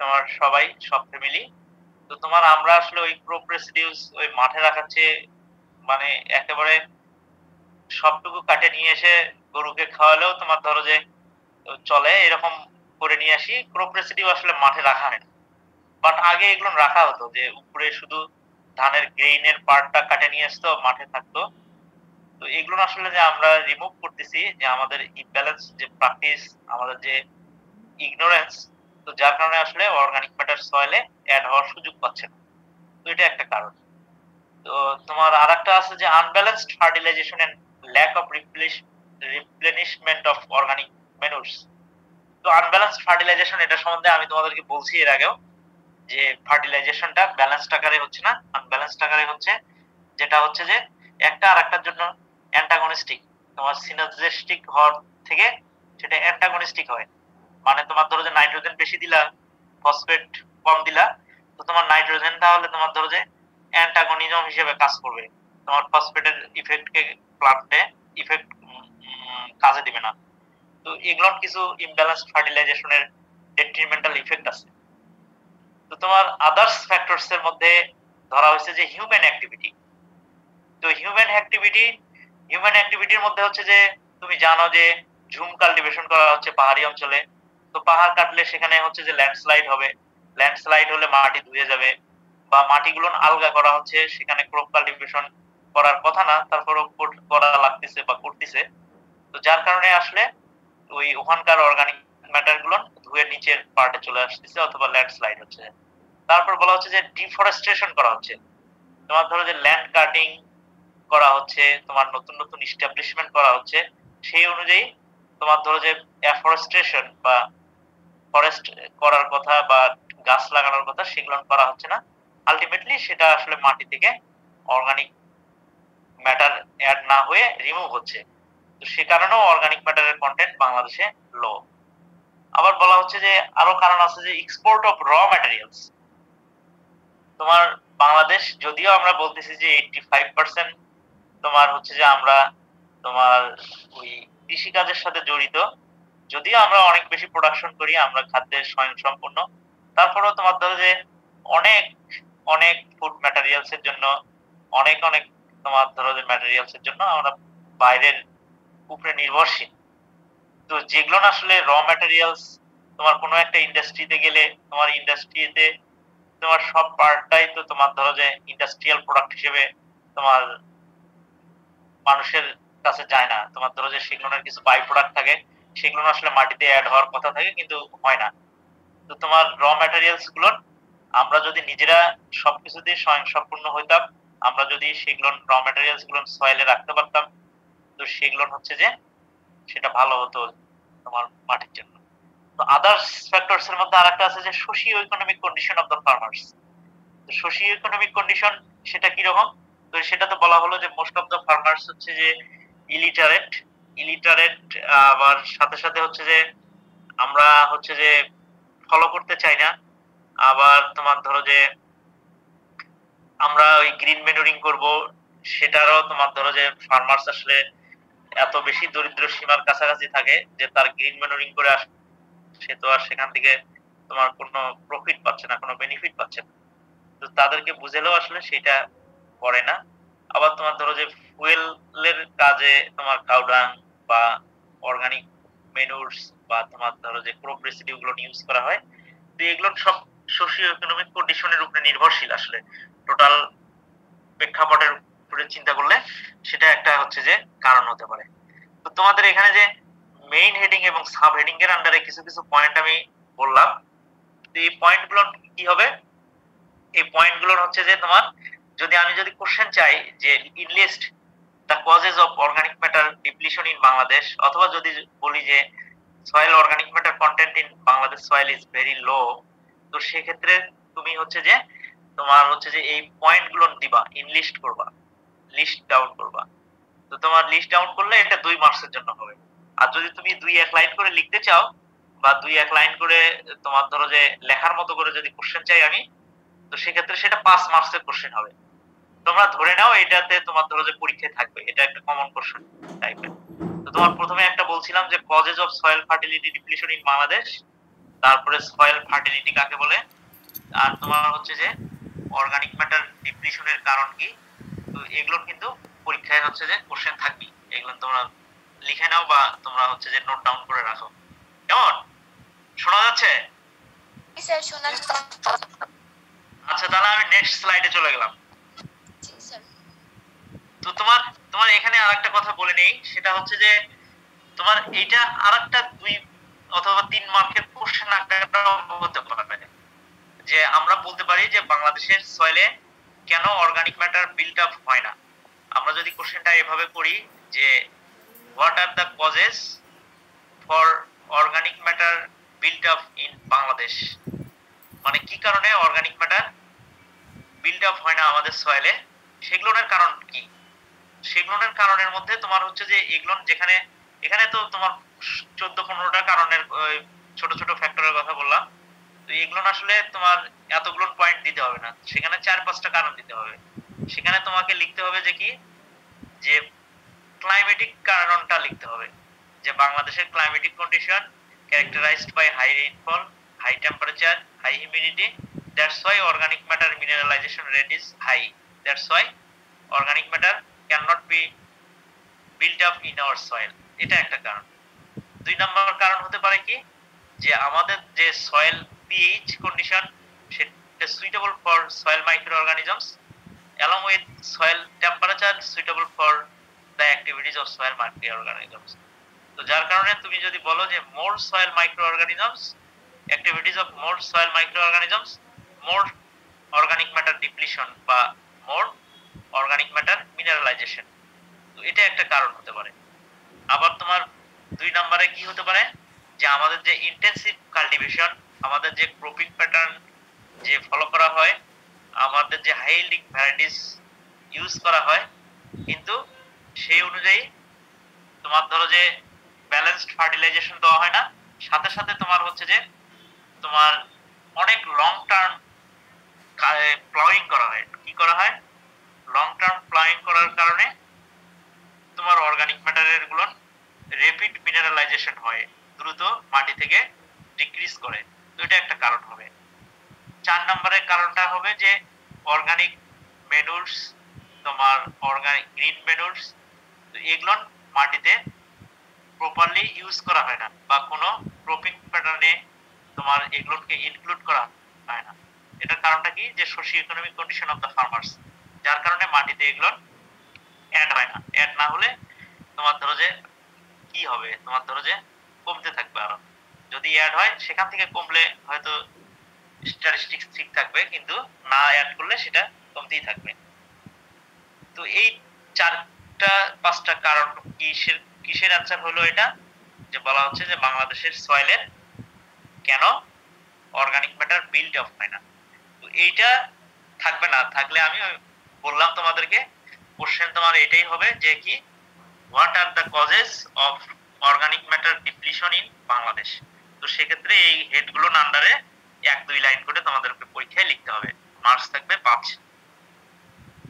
তোমার সবাই, সব ফ্যামিলি। তো তোমার আমরা আসলে ওই ক্রপ রেসিডিউস ওই মাঠে রাখাচ্ছে, মানে একেবারে সবটুকু কাটে নিয়ে এসে গরুকে খাওয়ালেও তোমার ধরো যে চলে, এরকম করে নিয়ে আসি। ক্রপ রেসিডিউ আসলে মাঠে রাখা হয় না, বাট আগে এগুলো রাখা হতো, যে উপরে শুধু ধানের গ্রেইনের পার্টটা কাটে নিয়ে আসতো, মাঠে থাকতো। তো এগুলো আসলে যে আমরা রিমুভ করতেছি, যে আমাদের ইমব্যালেন্স যে প্র্যাকটিস, আমাদের যে ইগনোরেন্স, তো যার কারণে আসলে অর্গানিক ম্যাটার সয়েলে অ্যাড হওয়ার সুযোগ পাচ্ছে না। তো এটা একটা কারণ। তো তোমার আরেকটা আছে যে unbalanced fertilization and lack of replenishment of organic manures. তো আনব্যালেন্সড ফার্টিলাইজেশন, এটা সম্বন্ধে আমি তোমাদেরকে বলছি এর আগেও, যে ফার্টিলাইজেশনটা ব্যালেন্সড আকারে হচ্ছে না, আনব্যালেন্সড আকারে হচ্ছে। যেটা হচ্ছে যে একটা আরেকটার জন্য অ্যান্টাগনিস্টিক, তোমার সিনার্জিস্টিক হওয়ার থেকে সেটা অ্যান্টাগনিস্টিক হয়। মানে তোমার ধরো যে নাইট্রোজেন বেশি দিলা, ফসফেট কম দিলা, তো তোমার নাইট্রোজেন তাহলে তোমার ধরো যে অ্যান্টাগনিজম হিসেবে কাজ করবে, তোমার ফসফেটের ইফেক্টকে প্লান্টে ইফেক্ট কাজে দিবে না। তো এগুলোর কিছু ইমব্যালেন্স ফার্টিলাইজেশনের ডেট্রিমেন্টাল ইফেক্ট আছে। তো তোমার আদার্স ফ্যাক্টরস এর মধ্যে ধরা হয়েছে যে হিউম্যান অ্যাক্টিভিটি। তো হিউম্যান অ্যাক্টিভিটির মধ্যে হচ্ছে যে তুমি জানো যে ঝুম কাল্টিভেশন করা হচ্ছে পাহাড়ি অঞ্চলে। তো পাহাড় কাটলে সেখানে হচ্ছে যে ল্যান্ডস্লাইড হবে, ল্যান্ডস্লাইড হলে মাটি ধুয়ে যাবে, বা মাটিগুলো আলগা করা হচ্ছে, সেখানে ক্রপ কাল্টিভেশন করার কথা না, তারপরও করা লাগতেছে বা করতেছে। তো যার কারণে আসলে ওই ওখানকার অর্গানিক ম্যাটার গুলো ধুয়ে নিচের পার্টে চলে আসতেছে, অথবা ল্যান্ডস্লাইড হচ্ছে। তারপর বলা হচ্ছে যে ডিফরেস্টেশন করা হচ্ছে, তোমার ধরো যে ল্যান্ড কাটিং করা হচ্ছে, তোমার নতুন নতুন ইস্টাবলিশমেন্ট করা হচ্ছে, সেই অনুযায়ী তোমার ধরো যে অ্যাফরেস্টেশন বা ফরেস্ট করার কথা বা গাছ লাগানোর কথা, সেগুলো করা হচ্ছে না। আলটিমেটলি সেটা আসলে মাটি থেকে অর্গানিক ম্যাটার অ্যাড না হয়ে রিমুভ হচ্ছে। তো সে কারণেও অর্গানিক ম্যাটারের কন্টেন্ট বাংলাদেশে লো। আবার বলা হচ্ছে যে আরো কারণ আছে যে এক্সপোর্ট অফ র ম্যাটেরিয়ালস। তোমার বাংলাদেশ, যদিও আমরা বলতেছি যে 85% তোমার হচ্ছে যে আমরা তোমার ওই কৃষিকাজের সাথে জড়িত, যদিও আমরা অনেক বেশি প্রোডাকশন করি, আমরা খাদ্যের স্বয়ংসম্পূর্ণ, তারপরেও তোমার ধরো যে অনেক অনেক ফুড ম্যাটেরিয়ালস এর জন্য, অনেক অনেক তোমার ধরো যে ম্যাটেরিয়ালস এর জন্য আমরা বাইরের উপরে নির্ভরশীল। তো যেগুলো না আসলে র ম্যাটেরিয়ালস, তোমার কোনো একটা ইন্ডাস্ট্রিতে গেলে তোমার ইন্ডাস্ট্রিতে তোমার সব পার্টটাই তো তোমার ধরো যে ইন্ডাস্ট্রিয়াল প্রোডাক্ট হিসেবে তোমার মানুষের কাছে যায় না। তোমার ধরো যে সেগুলোর কিছু বাই প্রোডাক্ট থাকে, সেগুলো আসলে মাটিতে অ্যাড হওয়ার কথা থাকে কিন্তু হয় না। তো তোমার র ম্যাটেরিয়ালস গুলো আমরা যদি নিজেরা সবকিছু দিয়ে স্বয়ংসম্পূর্ণ হইতাম, আমরা যদি সেগুলো র ম্যাটেরিয়ালস গুলো সয়েলে রাখতে পারতাম, তো সেগুলো হচ্ছে যে সেটা ভালো হতো তোমার মাটির জন্য। তো আদার্স ফ্যাক্টরস এর মধ্যে আরেকটা আছে যে socio economic condition of the farmers. তো সোশিও ইকোনমিক কন্ডিশন সেটা কি রকম? তো সেটা তো বলা হলো যে মোস্ট অফ দ্য ফার্মার্স হচ্ছে যে ইলিটারেট। ইলিটারেট আবার সাথে সাথে হচ্ছে যে আমরা হচ্ছে যে ফলো করতে চাই না। আবার তোমার ধরো যে আমরা ওই গ্রিন ম্যানুরিং করব, সেটারও তোমার ধরো যে ফার্মার্স আসলে এত বেশি দরিদ্র সীমার কাছাকাছি থাকে যে তার গ্রিন ম্যানুরিং করে সে তো আর সেখান থেকে তোমার কোনো প্রফিট পাচ্ছে না, কোনো বেনিফিট পাচ্ছে না। তো তাদেরকে বুঝালেও আসলে সেটা করে না। আবার তোমার ধরো যে ফুয়েলের কাজে তোমার কাউডাং বা অর্গানিক ম্যানুরস বা তোমার ধরো যে ক্রপ রেসিডিউ গুলো ইউজ করা হয়। তো এগুলো সব সোশিও ইকোনমিক কন্ডিশনের উপরে নির্ভরশীল আসলে। টোটাল প্রেক্ষাপটের উপরে চিন্তা করলে সেটা একটা হচ্ছে যে কারণ হতে পারে। তো তোমাদের এখানে যে মেইন হেডিং এবং সাব হেডিং এর আন্ডারে কিছু কিছু পয়েন্ট আমি বললাম। তো এই পয়েন্ট গুলো কি হবে? এই পয়েন্ট গুলো হচ্ছে যে তোমার যদি কোশ্চেন চাই যে ইনলিস্ট the causes of organic matter depletion in Bangladesh, অথবা যদি বলি যে soil organic matter contained in Bangladesh soil is very low, তো সেক্ষেত্রে তুমি হচ্ছে যে তোমার হচ্ছে যে এই পয়েন্ট গুলো দিবা, ইনলিস্ট করবা, লিস্ট ডাউন করবা। তো তোমার লিস্ট ডাউন করলে এটা 2 মার্কসের জন্য হবে। আর যদি তুমি 2-1 লাইন করে লিখতে চাও বা 2-1 লাইন করে তোমার ধরো যে লেখার মতো করে যদি কোশ্চেন চাই আমি, তো সেক্ষেত্রে সেটা 5 মার্কসের কোশ্চেন হবে। তোমরা ধরে নাও এটাতে তোমার ধরো যে পরীক্ষায় থাকবে, এটা একটা কমন কোশ্চেন টাইপের। তো তোমার প্রথমে একটা বলছিলাম যে causes of soil fertility depletion in Bangladesh, তারপরে সয়েল ফার্টিলিটি কাকে বলে, আর তোমার হচ্ছে যে অর্গানিক ম্যাটার ডিপ্লিশনের কারণ কি। তো এগুলো কিন্তু পরীক্ষায় হচ্ছে যে কোশ্চেন থাকবে, এগুলো তোমরা লিখে নাও বা তোমরা হচ্ছে যে নোট ডাউন করে রাখো। কেমন শোনা যাচ্ছে? স্যার শোনা যাচ্ছে। আচ্ছা, তাহলে আমি নেক্সট স্লাইডে চলে গেলাম। জি স্যার। তো তোমার তোমার এখানে আরেকটা কথা বলে নেই, সেটা হচ্ছে যে তোমার এইটা আরেকটা 2 অথবা 3 মার্কের কোশ্চেন আকারেও হতে পারে। যে আমরা বলতে পারি যে বাংলাদেশের সয়েলে কেন অর্গানিক ম্যাটার বিল্ড আপ হয় না। আমরা যদি কোশ্চেনটা এভাবে করি যে what are the causes for organic matter build up in Bangladesh, মানে কি কারণে অর্গানিক ম্যাটার বিল্ড আপ হয় না আমাদের সয়েলে, সেগুলোর কারণ কি। সেগুলোর কারণের মধ্যে তোমার হচ্ছে যে এগুলো যেখানে এখানে তো তোমার 14-15টা কারণের ছোট ছোট ফ্যাক্টরের কথা বললাম। তো এগুলো আসলে তোমার এতগুলো পয়েন্ট দিতে হবে না, সেখানে 4-5টা কারণ দিতে হবে। সেখানে তোমাকে লিখতে হবে যে কি, যে ক্লাইমেটিক কারণটা লিখতে হবে, যে বাংলাদেশের climatic condition characterized by high rainfall, high temperature, high humidity, that's why organic matter mineralization rate is high, that's why organic matter cannot be built up in our soil। এটা একটা কারণ। 2 নম্বর কারণ হতে পারে কি, যে আমাদের যে সয়েল পিএইচ কন্ডিশন সেটা suitable for soil micro organisms along with soil temperature suitable for the activities of soil microorganisms। তো যার কারণে তুমি যদি বলো যে more soil microorganisms, activities of more soil microorganisms, more organic matter depletion বা more organic matter mineralization, তো এটা একটা কারণ হতে পারে। আবার তোমার 2 নম্বরে কি হতে পারে, যে আমাদের যে ইন্টেনসিভ কাল্টিভেশন, আমাদের যে ক্রপিং প্যাটার্ন যে ফলো করা হয়, আমাদের যে হাই ইল্ডিং ভ্যারাইটিস ইউজ করা হয়, কিন্তু সেই অনুযায়ী তোমার ধরো যে ব্যালেন্সড ফার্টিলাইজেশন দেওয়া হয় না, সাথে সাথে তোমার হচ্ছে যে তোমার অনেক লং টার্ম প্লাউইং করা হয়। কি করা হয়? লং টার্ম প্লাউইং করার কারণে তোমার অর্গানিক ম্যাটারের গুলো রেপিড মিনারেলাইজেশন হয়, দ্রুত মাটি থেকে ডিক্রিজ করে। তো এটা একটা কারণ হবে। 4 নম্বরের কারণটা হবে যে অর্গানিক ম্যানুরস, তোমার অর্গানিক গ্রিন ম্যানুরস, তো এগুলো মাটিতে প্রপারলি ইউজ করা হয় না বা কোনো ক্রপিং প্যাটার্নে তোমার এগুলোকে ইনক্লুড করা হয় না। এটার কারণটা কি, যে socio economic condition of the farmers, যার কারণে মাটিতে এগুলো অ্যাড হয় না। অ্যাড না হলে তোমার ধরো যে কি হবে, তোমার ধরো যে কমতে থাকবে আরো। যদি অ্যাড হয় সেখান থেকে কমলে হয়তো স্ট্যাটিস্টিক্স ঠিক থাকবে, কিন্তু না অ্যাড করলে সেটা কমতেই থাকবে। তো এই 4-5টা কারণ কিসের অ্যান্সার হলো এটা, যে বলা হচ্ছে যে বাংলাদেশের সয়েলের কেন অর্গানিক ম্যাটার বিল্ড আপ হয় না। তো এইটা থাকবে না, থাকলে আমি বললাম তোমাদেরকে কোশ্চেন তোমার এটাই হবে যে কি, what are the causes of organic matter depletion in Bangladesh. তো সেক্ষেত্রে এই হেডগুলোর আন্ডারে 1-2 লাইন করে তোমাদেরকে পরীক্ষায় লিখতে হবে, মার্কস থাকবে 5।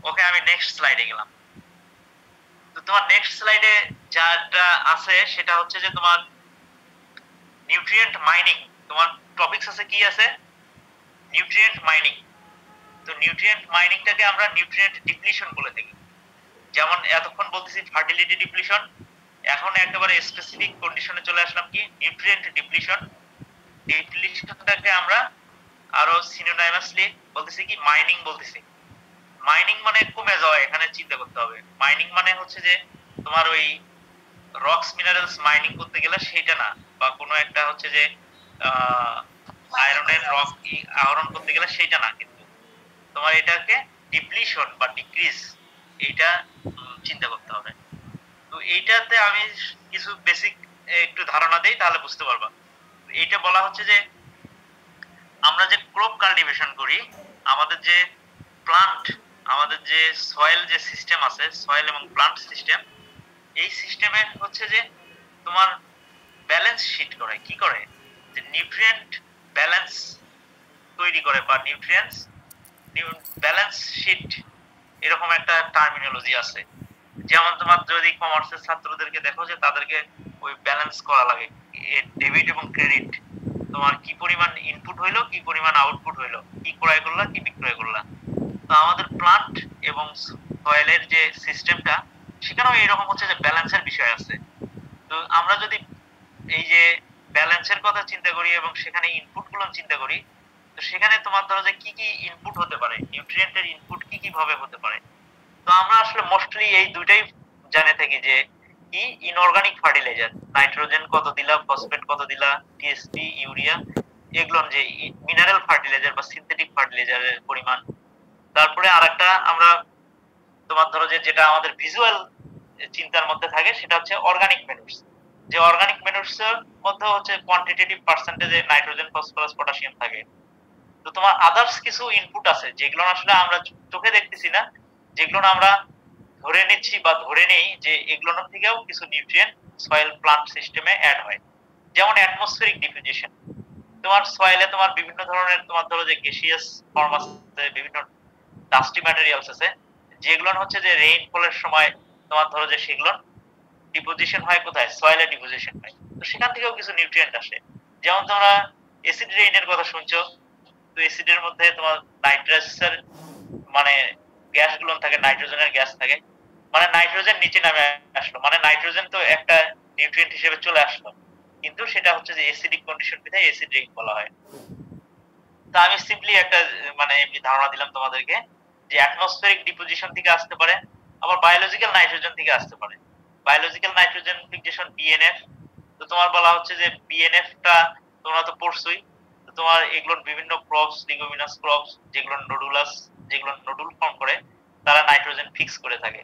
ওকে, আমি নেক্সট স্লাইডে গেলাম। তো তোমার নেক্সট স্লাইডে যেটা আছে সেটা হচ্ছে যে তোমার নিউট্রিয়েন্ট মাইনিং। তোমার টপিকস আছে, কি আছে? Nutrient mining. তো নিউট্রিয়েন্ট মাইনিংটাকে আমরা নিউট্রিয়েন্ট ডিপ্লিশন বলে থাকি। যেমন এতক্ষণ বলতেছি ফার্টিলিটি ডিপ্লিশন, এখন একেবারে স্পেসিফিক কন্ডিশনে চলে আসলাম কি নিউট্রিয়েন্ট ডিপ্লিশন। ডিপ্লিশনটাকে আমরা আরো সিনোনিমাসলি বলতেছি কি মাইনিং বলতেছি। মাইনিং মানে কমে যাওয়া, এখানে চিন্তা করতে হবে। মাইনিং মানে হচ্ছে যে তোমার ওই রক্স মিনারেলস মাইনিং করতে গেলে সেইটা না, বা কোনো একটা হচ্ছে যে আয়রনের রক আহরণ করতে গেলে সেইটা না, কিন্তু তোমার এটাকে ডিপ্লিশন বা ডিক্রিজ, এইটা চিন্তা করতে হবে। তো এইটাতে আমি কিছু বেসিক একটু ধারণা দেই, তাহলে বুঝতে পারবা। এইটা বলা হচ্ছে যে আমরা যে ক্রপ কাল্টিভেশন করি, আমাদের যে প্লান্ট, আমাদের যে সয়েল যে সিস্টেম আছে, সয়েল এবং প্লান্ট সিস্টেম, এই সিস্টেমে হচ্ছে যে তোমার ব্যালেন্স শিট করে, কি করে যে নিউট্রিয়েন্ট ব্যালেন্স তৈরি করে, বা নিউট্রিয়েন্টস ব্যালেন্স শিট, এরকম একটা টার্মিনোলজি আছে। যেমন তোমার যদি কমার্সের ছাত্রদেরকে দেখো যে তাদেরকে ওই ব্যালেন্স করা লাগে, ডেবিট এবং ক্রেডিট, তোমার কি পরিমাণ ইনপুট হইলো, কি পরিমাণ আউটপুট হইলো, কি ক্রয় করলা, কি বিক্রয় করলা। তো আমাদের প্লান্ট এবং সয়েলের যে সিস্টেমটা, সেখানেও এরকম হচ্ছে যে ব্যালেন্সের বিষয় আছে। তো আমরা যদি এই যে ব্যালেন্সের কথা চিন্তা করি এবং সেখানে ইনপুট গুলো চিন্তা করি, তো সেখানে তোমার ধরো যে কি কি ইনপুট হতে পারে, নিউট্রিয়েন্টের ইনপুট কি কি ভাবে হতে পারে। তো আমরা আসলে মোস্টলি এই দুইটাই জানে থাকি, যে কি ইনঅর্গানিক ফার্টিলাইজার, নাইট্রোজেন কত দিলা, ফসফেট কত দিলা, টিএসপি, ইউরিয়া, এগুলো যে মিনারেল ফার্টিলাইজার বা সিনথেটিক ফার্টিলাইজারের পরিমাণ। তারপরে আরেকটা আমরা তোমার ধরো যে যেটা আমাদের ভিজুয়াল চিন্তার মধ্যে থাকে, সেটা হচ্ছে অর্গানিক ম্যানুরস। যে অর্গানিক ম্যানুরস এর মধ্যে হচ্ছে কোয়ান্টিটেটিভ পার্সেন্টেজে নাইট্রোজেন, ফসফরাস, পটাশিয়াম থাকে। তো তোমার আদার্স কিছু ইনপুট আছে যেগুলো আসলে আমরা চোখে দেখতেছি না, যেগুলো আমরা ধরে নিচ্ছি বা ধরে নেই যে এগুলোর থেকেও কিছু নিউট্রিয়েন্ট সয়েল প্লান্ট সিস্টেমে অ্যাড হয়। যেমন অ্যাটমসফেরিক ডিফিউশন, তোমার সয়েলে তোমার বিভিন্ন ধরনের তোমার ধরো যে গ্যাসিয়াস ফর্ম আছে, বিভিন্ন ডাস্টি ম্যাটেরিয়ালস আছে, যেগুলো হচ্ছে যে রেইনফলের সময় তোমার ধরো যে সেগুলো ডিপোজিশন হয় কোথায়, সয়েলে ডিপোজিশন হয়। তো সেখান থেকেও কিছু নিউট্রিয়েন্ট আসে। যেমন তোমরা অ্যাসিড রেইনের কথা শুনছো, তো অ্যাসিডের মধ্যে তোমার নাইট্রাসের মানে গ্যাস গুলো থাকে, নাইট্রোজেনের গ্যাস থাকে, মানে নাইট্রোজেন নিচে নামে আসলো, মানে নাইট্রোজেন তো একটা নিউট্রিয়েন্ট হিসেবে চলে আসলো, কিন্তু সেটা হচ্ছে যে অ্যাসিডিক কন্ডিশন বিধায় অ্যাসিড রেইন বলা হয়। তো আমি সিম্পলি একটা মানে এমনি ধারণা দিলাম তোমাদেরকে, যে অ্যাটমসফেরিক ডিপোজিশন থেকে আসতে পারে, আবার বায়োলজিক্যাল নাইট্রোজেন থেকে আসতে পারে। বায়োলজিক্যাল নাইট্রোজেন ফিক্সেশন বিএনএফ, তো তোমার বলা হচ্ছে যে বিএনএফ টা তোমরা তো পড়ছোই। তো তোমার এগুলোর বিভিন্ন ক্রপস, লিগুমিনাস ক্রপস, যেগুলো নোডুলাস, যেগুলো নোডুল ফর্ম করে, তারা নাইট্রোজেন ফিক্স করে থাকে।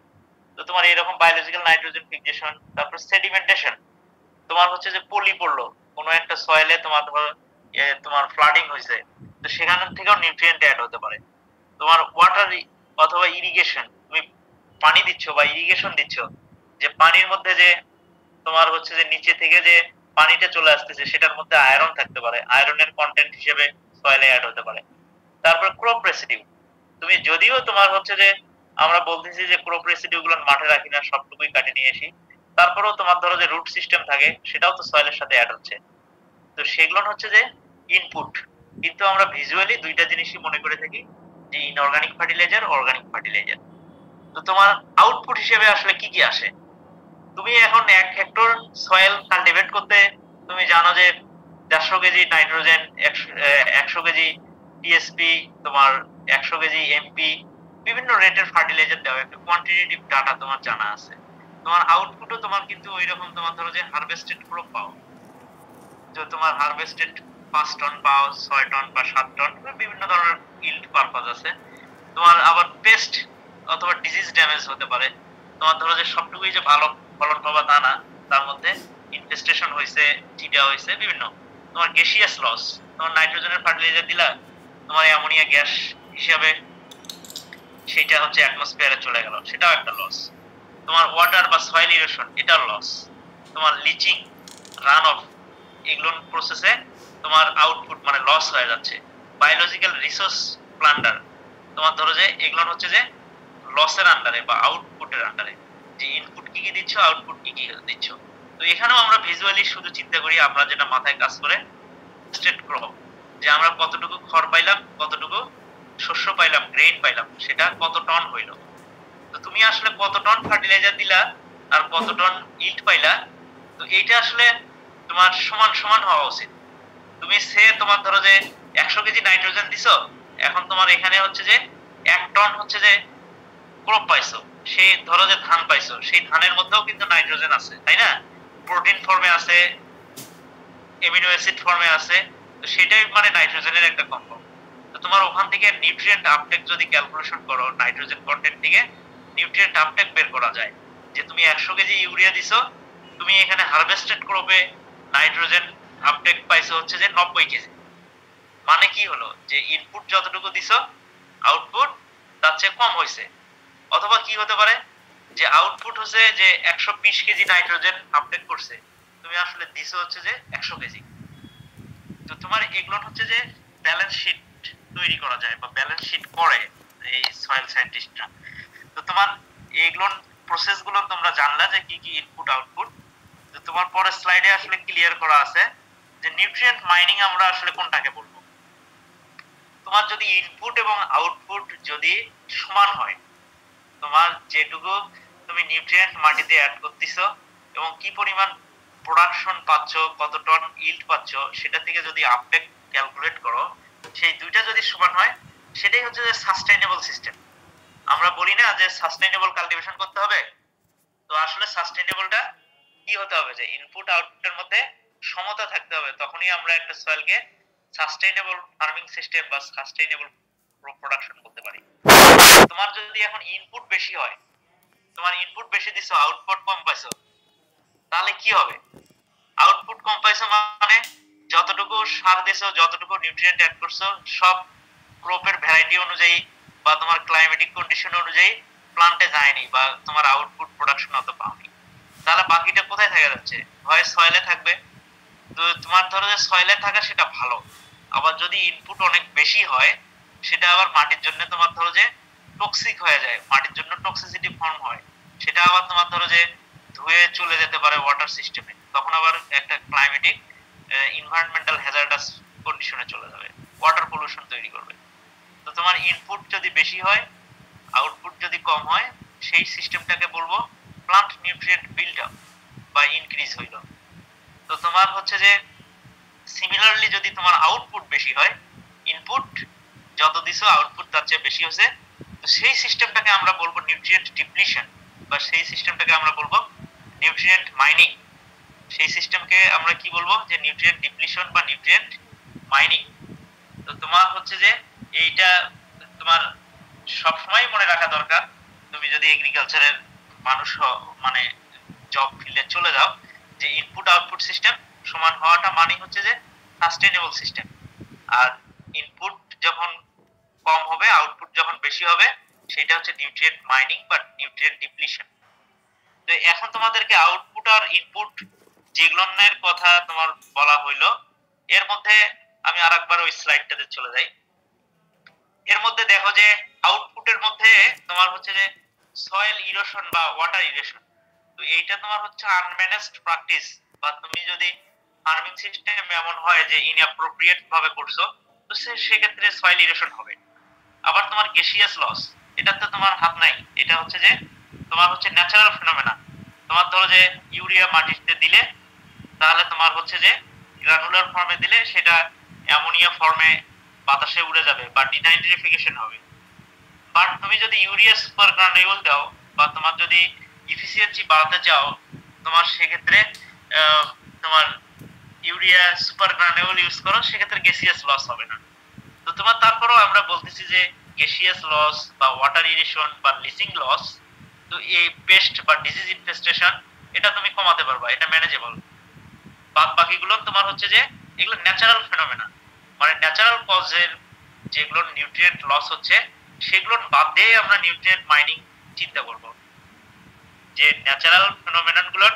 তো তোমার এরকম বায়োলজিক্যাল নাইট্রোজেন ফিক্সেশন। তারপর সেডিমেন্টেশন, তোমার হচ্ছে যে পলি পড়লো কোনো একটা সয়েলে, তোমার ধর তোমার ফ্লাডিং হয়েছে, তো সেখান থেকেও নিউট্রিয়েন্ট অ্যাড হতে পারে। তোমার ওয়াটার অথবা ইরিগেশন, তুমি পানি দিচ্ছ বা ইরিগেশন দিচ্ছ, যে পানির মধ্যে যে তোমার হচ্ছে যে নিচে থেকে যে পানিটা চলে আসতেছে, সেটার মধ্যে আয়রন থাকতে পারে, আয়রনের কন্টেন্ট হিসেবে সয়েলে অ্যাড হতে পারে। তারপর ক্রপ রেসিডিউ, তুমি যদিও তোমার হচ্ছে যে আমরা বলতেছি যে ক্রপ রেসিডিউ গুলো মাঠে রাখি না, সবটুকুই কাটে নিয়ে আসি, তারপরেও তোমার ধরো যে রুট সিস্টেম থাকে, সেটাও তো সয়েলের সাথে অ্যাড হচ্ছে। তো সেগুলো হচ্ছে যে ইনপুট। কিন্তু আমরা ভিজুয়ালি দুইটা জিনিসই মনে করে থাকি, যে ইনঅর্গানিক ফার্টিলাইজার, অর্গানিক ফার্টিলাইজার। তো তোমার আউটপুট হিসেবে আসলে কি কি আসে? তুমি এখন 1 হেক্টর সয়েল কাল্টিভেট করতে তুমি জানো যে 400 কেজি নাইট্রোজেন, 100 কেজি টিএসপি, তোমার 100 কেজি এমপি, বিভিন্ন রেটের ফার্টিলাইজার দেওয়া, একটা কোয়ান্টিটেটিভ ডাটা তোমার জানা আছে। তোমার আউটপুটও তোমার কিন্তু ওইরকম, তোমার ধরো যে হারভেস্টেড ক্রপ পাও, যে তোমার হারভেস্টেড 5 টন পাও, 6 টন বা 7 টন, বিভিন্ন ধরনের ইল্ড পারপাস আছে। তোমার আবার পেস্ট অথবা ডিজিজ ড্যামেজ হতে পারে, তোমার ধরো যে সবটুকুই যে ভালো ফলন পাবা তা না, তার মধ্যে ইনফেস্টেশন হয়েছে, চিটা হয়েছে, বিভিন্ন তোমার গ্যাসিয়াস লস। তোমার নাইট্রোজেনের ফার্টিলাইজার দিলা, তোমার অ্যামোনিয়া গ্যাস হিসাবে সেটা হচ্ছে অ্যাটমসফিয়ারে চলে গেল, সেটাও একটা লস। তোমার ওয়াটার বা সয়েল ইরোশন, এটার লস। তোমার লিচিং, রান অফ, এগুলো প্রসেসে তোমার আউটপুট মানে লস হয়ে যাচ্ছে। বায়োলজিক্যাল রিসোর্স প্লান্ডার, তোমার ধরো যে এগুলো হচ্ছে যে লসের আন্ডারে বা আউটপুটের আন্ডারে, যে ইনপুট কি কি দিচ্ছ, আউটপুট কি কি দিচ্ছ। তো এখানেও আমরা ভিজুয়ালি শুধু চিন্তা করি, আমরা যেটা মাথায় কাজ করে স্টেট ক্রপ, যে আমরা কতটুকু খড় পাইলাম, কতটুকু শস্য পাইলাম, গ্রেইন পাইলাম, সেটা কত টন হইল। তো তুমি আসলে কত টন ফার্টিলাইজার দিলা আর কত টন ইল্ড পাইলা, তো এইটা আসলে তোমার সমান সমান হওয়া উচিত। তুমি তোমার ধরো যে 100 কেজি নাইট্রোজেন দিছো, এখন তোমার এখানে হচ্ছে যে 1 টন হচ্ছে যে ক্রপ পাইছো, সেই ধরো যে ধান পাইছো, সেই ধানের মধ্যেও কিন্তু নাইট্রোজেন আছে, তাই না? প্রোটিন ফর্মে আছে, এমিনো অ্যাসিড ফর্মে আছে, তো সেটাই মানে নাইট্রোজেনের একটা কম্পাউন্ড। তো তোমার ওখান থেকে নিউট্রিয়েন্ট আপটেক যদি ক্যালকুলেশন করো, নাইট্রোজেন কন্টেন্ট থেকে নিউট্রিয়েন্ট আপটেক বের করা যায়। যে তুমি 100 কেজি ইউরিয়া দিছো, তুমি এখানে হারভেস্টেড ক্রপে নাইট্রোজেন আপটেক পাইছো হচ্ছে যে 90 কেজি। মানে কি হলো যে ইনপুট যতটুকু দিছো আউটপুট তার চেয়ে কম হয়েছে। অথবা কি হতে পারে যে আউটপুট হচ্ছে যে 120 কেজি নাইট্রোজেন আপটেক করছে, তুমি আসলে দিছো হচ্ছে যে 100 কেজি। তো তোমার এগুলো হচ্ছে যে ব্যালেন্স শিট তৈরি করা যায় বা ব্যালেন্স শিট করে এই সয়েল সায়েন্টিস্টরা। তো তোমার এইগুলো প্রসেস গুলো তোমরা জানলা যে কি কি ইনপুট আউটপুট। তো তোমার পরের স্লাইডে আসলে ক্লিয়ার করা আছে যে নিউট্রিয়েন্ট মাইনিং আমরা আসলে কোনটাকে বলবো। তোমার যদি ইনপুট এবং আউটপুট যদি সমান হয়, তোমার যেটুকু তুমি নিউট্রিয়েন্ট মাটিতে অ্যাড করতেছো এবং কি পরিমাণ প্রোডাকশন পাচ্ছ, কত টন ইল্ড পাচ্ছ, সেটা থেকে যদি আপটেক ক্যালকুলেট করো, সেই দুইটা যদি সমান হয়, সেটাই হচ্ছে যে সাস্টেইনেবল সিস্টেম। আমরা বলি না যে সাস্টেইনেবল কাল্টিভেশন করতে হবে। তো আসলে সাস্টেইনেবলটা কি হতে হবে যে ইনপুট আউটপুটের মধ্যে সমতা থাকতে হবে, তখনই আমরা একটা সয়েলকে সাস্টেইনেবল ফার্মিং সিস্টেম বা সাস্টেইনেবল প্রোডাকশন করতে পারি। তোমার যদি এখন ইনপুট বেশি হয়, তোমার ইনপুট বেশি দিছো, আউটপুট কম পাইছো, তাহলে কি হবে? আউটপুট কম পাইছো মানে যতটুকু সার দিছো, যতটুকু নিউট্রিয়েন্ট অ্যাড করছো, সব ক্রপের ভ্যারাইটি অনুযায়ী বা তোমার ক্লাইমেটিক কন্ডিশন অনুযায়ী প্লান্টে যায়নি বা তোমার আউটপুট প্রোডাকশন অত পাওনি। তাহলে বাকিটা কোথায় থাকা যাচ্ছে? হয় সয়েলে থাকবে। তো তোমার ধরো যে সয়েলে থাকা সেটা ভালো, আবার যদি ইনপুট অনেক বেশি হয় সেটা আবার মাটির জন্য তোমার ধরো যে টক্সিক হয়ে যায়, মাটির জন্য টক্সিসিটি ফর্ম হয়, সেটা আবার তোমার ধরো যে ধুয়ে চলে যেতে পারে ওয়াটার সিস্টেমে, তখন আবার একটা ক্লাইমেটিক এনভায়রনমেন্টাল হ্যাজার্ডাস কন্ডিশনে চলে যাবে, ওয়াটার পলিউশন তৈরি করবে। তো তোমার ইনপুট যদি বেশি হয়, আউটপুট যদি কম হয়, সেই সিস্টেমটাকে বলবো প্লান্ট নিউট্রিয়েন্ট বিল্ড আপ বা ইনক্রিজ হইল। তো তোমার হচ্ছে যে সিমিলারলি যদি তোমার আউটপুট বেশি হয়, ইনপুট যত দিছো আউটপুট তার চেয়ে বেশি হচ্ছে, তো সেই সিস্টেমটাকে আমরা বলবো নিউট্রিয়েন্ট ডিপ্লিশন বা সেই সিস্টেমটাকে আমরা বলবো নিউট্রিয়েন্ট মাইনিং। সেই সিস্টেমকে আমরা কি বলবো যে নিউট্রিয়েন্ট ডিপ্লিশন বা নিউট্রিয়েন্ট মাইনিং। তো তোমার হচ্ছে যে এইটা তোমার সবসময় মনে রাখা দরকার। তুমি যদি এগ্রিকালচারের মানুষ মানে জব ফিল্ডে চলে যাও, যে ইনপুট আউটপুট সিস্টেম সমান হওয়াটা মানে হচ্ছে যে সাস্টেইনেবল সিস্টেম। আর ইনপুট যখন কম হবে, আউটপুট যখন বেশি হবে, সেটা হচ্ছে নিউট্রিয়েন্ট মাইনিং বা নিউট্রিয়েন্ট ডিপ্লিশন। তো এখন তোমাদেরকে আউটপুট আর ইনপুট যেগুলোর কথা তোমার বলা হইলো, এর মধ্যে আমি আরেকবার ওই স্লাইডটাতে চলে যাই। এর মধ্যে দেখো যে আউটপুটের মধ্যে তোমার হচ্ছে যে সয়েল ইরোশন বা ওয়াটার ইরোশন। তো এইটা তোমার হচ্ছে আনম্যানেজড প্র্যাকটিস, বা তুমি যদি ফার্মিং সিস্টেম এমন হয় যে ইনঅ্যাপ্রোপ্রিয়েট ভাবে করছো, তো সেক্ষেত্রে সয়েল ইরোশন হবে। আবার তোমার গ্যাসিয়াস লস, এটাতে তোমার হাত নাই, এটা হচ্ছে যে তোমার হচ্ছে ন্যাচারাল ফিনোমেনা। তোমার ধরো যে ইউরিয়া মাটিতে দিলে, তাহলে তোমার হচ্ছে যে গ্রানুলার ফর্মে দিলে সেটা অ্যামোনিয়া ফর্মে বাতাসে উড়ে যাবে বা ডিনাইট্রিফিকেশন হবে। বাট তুমি যদি ইউরিয়া সুপার গ্রানুল দাও বা তোমার যদি ইফিসিয়েন্সি বাড়াতে চাও, তোমার সেক্ষেত্রে তোমার ইউরিয়া সুপার গ্রানুল ইউজ করো, সেক্ষেত্রে গ্যাসিয়াস লস হবে না। তো তোমার তারপরেও আমরা বলতেছি যে গ্যাসিয়াস লস বা ওয়াটার ইরিশন বা লিচিং লস, তো এই পেস্ট বা ডিজিজ ইনফেস্টেশন এটা তুমি কমাতে পারবা, এটা ম্যানেজেবল। বাদ বাকিগুলো তোমার হচ্ছে যে এগুলো ন্যাচারাল ফেনোমেনা, মানে ন্যাচারাল কজের যেগুলো নিউট্রিয়েন্ট লস হচ্ছে সেগুলো বাদ দিয়ে আমরা নিউট্রিয়েন্ট মাইনিং চিন্তা করব। যে ন্যাচারাল ফেনোমেনন গুলো,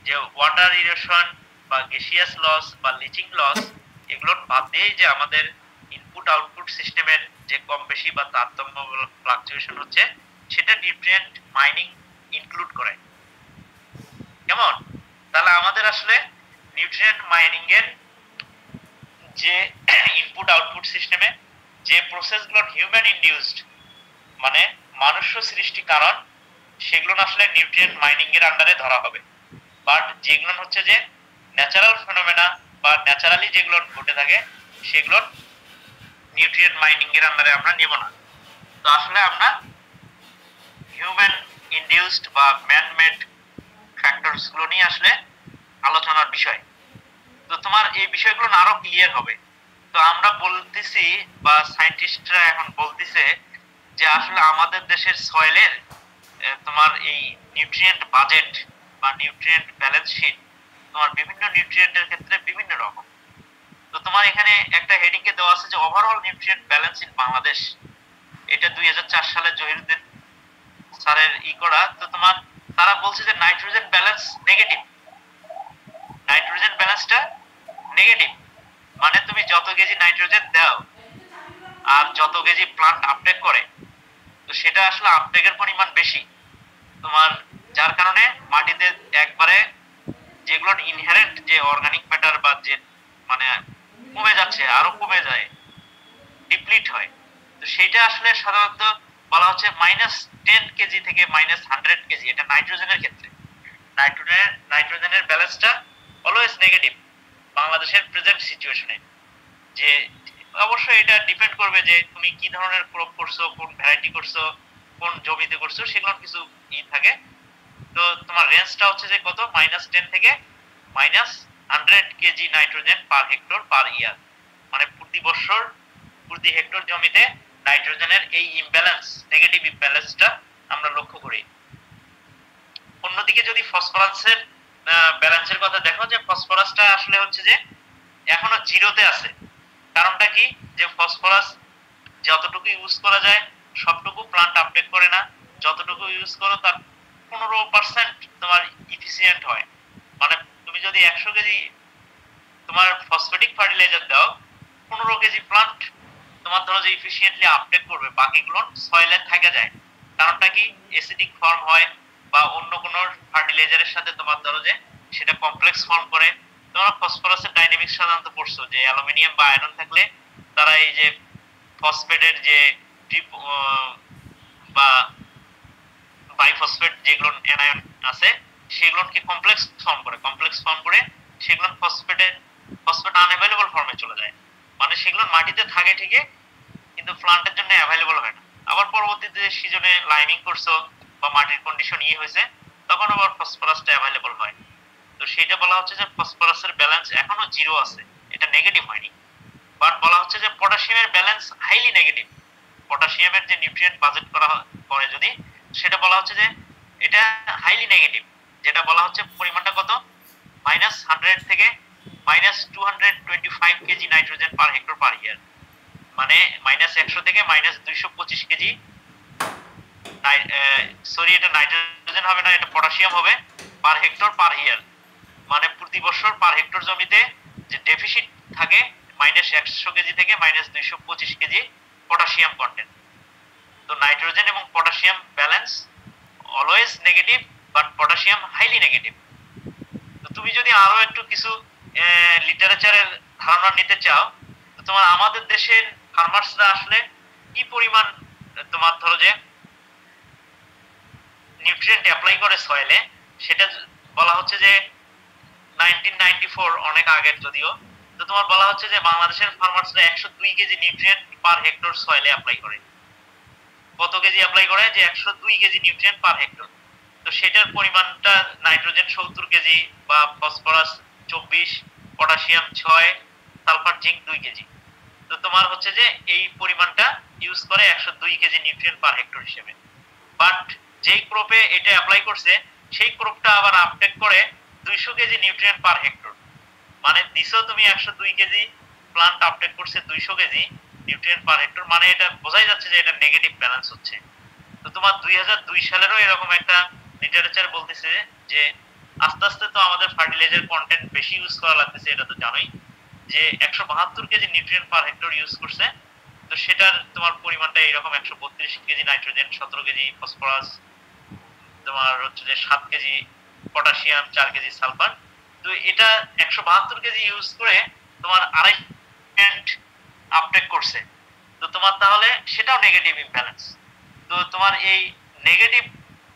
যে ওয়াটার ইরোশন বা গ্যাসিয়াস লস বা লিচিং লস, এগুলো বাদ দিয়ে যে আমাদের ইনপুট আউটপুট সিস্টেমের যে কম বেশি বা তারতম্য ফ্লাকচুয়েশন হচ্ছে, সেটা নিউট্রিয়েন্ট মাইনিং ইনক্লুড করে। কেমন? তাহলে আমাদের আসলে নিউট্রিয়েন্ট মাইনিং এর যে ইনপুট আউটপুট সিস্টেমে যে প্রসেসগুলো হিউম্যান ইনডিউসড মানে মানুষ্য সৃষ্টি কারণ সেগুলো আসলে নিউট্রিয়েন্ট মাইনিং এর আন্ডারে ধরা হবে, বাট যেগুলো হচ্ছে যে ন্যাচারাল ফেনোমেনা বা ন্যাচারালি যেগুলো ঘটে থাকে সেগুলো নিউট্রিয়েন্ট মাইনিং এর আন্ডারে আমরা নেব না। তো আসলে আমরা হিউম্যান ইনডিউসড বা ম্যান মেড ফ্যাক্টরস গুলো নিয়ে আসলে আলোচনার বিষয়। তো তোমার এই বিষয়গুলো আরো ক্লিয়ার হবে। তো আমরা বলতেছি বা সায়েন্টিস্টরা এখন বলতেছে যে আসলে আমাদের দেশের সয়েলের তোমার এই নিউট্রিয়েন্ট বাজেট বা নিউট্রিয়েন্ট ব্যালেন্স শিট তোমার বিভিন্ন নিউট্রিয়েন্টের ক্ষেত্রে বিভিন্ন রকম। তো তোমার এখানে একটা হেডিং এ দেওয়া আছে যে overall nutrient balance in Bangladesh, এটা 2004 সালে জহিরুদ্দিন স্যারের করা। তো তোমার তারা বলছে যে নাইট্রোজেন ব্যালেন্স নেগেটিভ, নাইট্রোজেন ব্যালেন্সটা নেগেটিভ, মানে তুমি যত কেজি নাইট্রোজেন দাও আর যত কেজি প্লান্ট আপটেক করে তো সেটা আসলে আপটেকের পরিমাণ বেশি তোমার, যার কারণে মাটিতে একবারে যেগুলো ইনহেরেন্ট যে অর্গানিক ম্যাটার বা যে মানে কমে যাচ্ছে আরো কমে যায়, ডিপ্লিট হয়। তো সেটা আসলে সাধারণত বলা হচ্ছে -10 কেজি থেকে -100 কেজি, এটা নাইট্রোজেনের ক্ষেত্রে। নাইট্রোজেনের ব্যালেন্সটা অলওয়েজ নেগেটিভ বাংলাদেশের প্রেজেন্ট সিচুয়েশনে। যে অবশ্যই এটা ডিপেন্ড করবে যে তুমি কি ধরনের ক্রপ করছো, কোন ভ্যারাইটি করছো, কোন জমিতে করছো, সেগুলোর কিছু থাকে। তো তোমার রেঞ্জটা হচ্ছে যে কত, -10 থেকে -100 কেজি নাইট্রোজেন পার হেক্টর পার ইয়ার, মানে প্রতি বছর প্রতি হেক্টর জমিতে নাইট্রোজেনের এই ইমব্যালেন্স নেগেটিভ ইমব্যালেন্সটা আমরা লক্ষ্য করি। অন্যদিকে যদি ফসফরাসের ব্যালেন্সের কথা দেখো, যে ফসফরাসটা আসলে হচ্ছে যে এখনো জিরোতে আছে। কারণটা কি, যে ফসফরাস যতটুকু ইউজ করা যায় সবটুকু প্লান্ট আপটেক করে না, যতটুকু ইউজ করো তার 15% তোমার ইফিসিয়েন্ট হয়। মানে তুমি যদি 100 কেজি তোমার ফসফেটিক ফার্টিলাইজার দাও, 15 কেজি প্লান্ট তোমার ধরো যে ইফিসিয়েন্টলি আপটেক করবে, বাকিগুলো সয়েলে থেকে যায়। কারণটা কি, অ্যাসিডিক ফর্ম হয় বা অন্য কোনো ফার্টিলাইজারের সাথে তোমার ধরো যে সেটা কমপ্লেক্স ফর্ম করে। তোমরা ফসফরাসের ডাইনামিক্স সাধারণত পড়ছো যে অ্যালুমিনিয়াম বা আয়রন থাকলে তারা এই যে ফসফেটের যে বা বাইফসফেট যেগুলো অ্যানায়ন আছে সেগুলোকে কমপ্লেক্স ফর্ম করে সেগুলো ফসফেট আনঅ্যাভেলেবল ফর্মে চলে যায়। মানে সেগুলো মাটিতে থাকে ঠিকই কিন্তু প্লান্টের জন্য অ্যাভেলেবল হয় না। আবার পরবর্তীতে সিজনে লাইমিং করছো বা মাটির কন্ডিশন হয়েছে তখন আবার ফসফরাসটা অ্যাভেলেবল হয়। তো সেটা বলা হচ্ছে যে ফসফরাসের ব্যালেন্স এখনো জিরো আছে, এটা নেগেটিভ হয়নি। বাট বলা হচ্ছে যে পটাশিয়ামের ব্যালেন্স হাইলি নেগেটিভ। পটাশিয়ামের যে নিউট্রিয়েন্ট বাজেট করে যদি সেটা বলা হচ্ছে যে এটা হাইলি নেগেটিভ, যেটা বলা হচ্ছে পরিমাণটা কত, -100 থেকে -225 কেজি নাইট্রোজেন পার হেক্টর পার ইয়ার, মানে -100 থেকে -225 কেজি সরি এটা নাইট্রোজেন হবে না, এটা পটাশিয়াম হবে পার হেক্টর পার ইয়ার। মানে প্রতি বছর পার হেক্টর জমিতে যে ডেফিসিট থাকে -100 কেজি থেকে -225 কেজি পটাশিয়াম কন্টেন্ট। তো নাইট্রোজেন এবং potassium balance always negative, but potassium highly negative. তো তুমি যদি আরো একটু কিছু লিটারেচারের ধারণা নিতে চাও, তো তোমার আমাদের দেশের ফার্মার্সরা আসলে কি পরিমাণ তোমার ধরো যে নিউট্রিয়েন্ট অ্যাপ্লাই করে সয়েলে, সেটা বলা হচ্ছে যে 1994 অনেক আগের যদিও। তো তোমার বলা হচ্ছে যে বাংলাদেশের ফার্মার্সরা 102 কেজি নিউট্রিয়েন্ট পার হেক্টর সয়েলে অ্যাপ্লাই করে। কত কেজি অ্যাপ্লাই করে, যে 102 কেজি নিউট্রিয়েন্ট পার হেক্টর। তো সেটার পরিমাণটা নাইট্রোজেন 70 কেজি বা phosphorus 24, potassium 6, sulphur zinc 2 KG. তো তোমার হচ্ছে যে এই পরিমাণটা ইউজ করে 102 কেজি নিউট্রিয়েন্ট পার হেক্টর হিসেবে। বাট যেই ক্রপে এটা অ্যাপ্লাই করছে সেই ক্রপটা আবার আপটেক করে 200 কেজি নিউট্রিয়েন্ট পার হেক্টর। মানে দিছো তুমি 102 কেজি, প্লান্ট আপটেক করছে 200 কেজি নিউট্রিয়েন্ট পার হেক্টর, মানে এটা বোঝাই যাচ্ছে যে এটা নেগেটিভ ব্যালেন্স হচ্ছে। তো তোমার 2002 সালেরও এরকম একটা লিটারেচার বলতেছে যে আস্তে আস্তে তো আমাদের ফার্টিলাইজার কন্টেন্ট বেশি ইউজ করা লাগতেছে, এটা তো জানোই যে 172 কেজি নিউট্রিয়েন্ট পার হেক্টর ইউজ করছে। তো সেটার তোমার পরিমাণটা এরকম 132 কেজি নাইট্রোজেন, 17 কেজি ফসফরাস, তোমার হচ্ছে যে 7 কেজি পটাশিয়াম, 4 কেজি সালফার। তো এটা 172 কেজি ইউজ করে তোমার নিউট্রিয়েন্ট আপটেক করছে, তো তোমার তাহলে সেটাও নেগেটিভ ইমব্যালেন্স। তো তোমার এই নেগেটিভ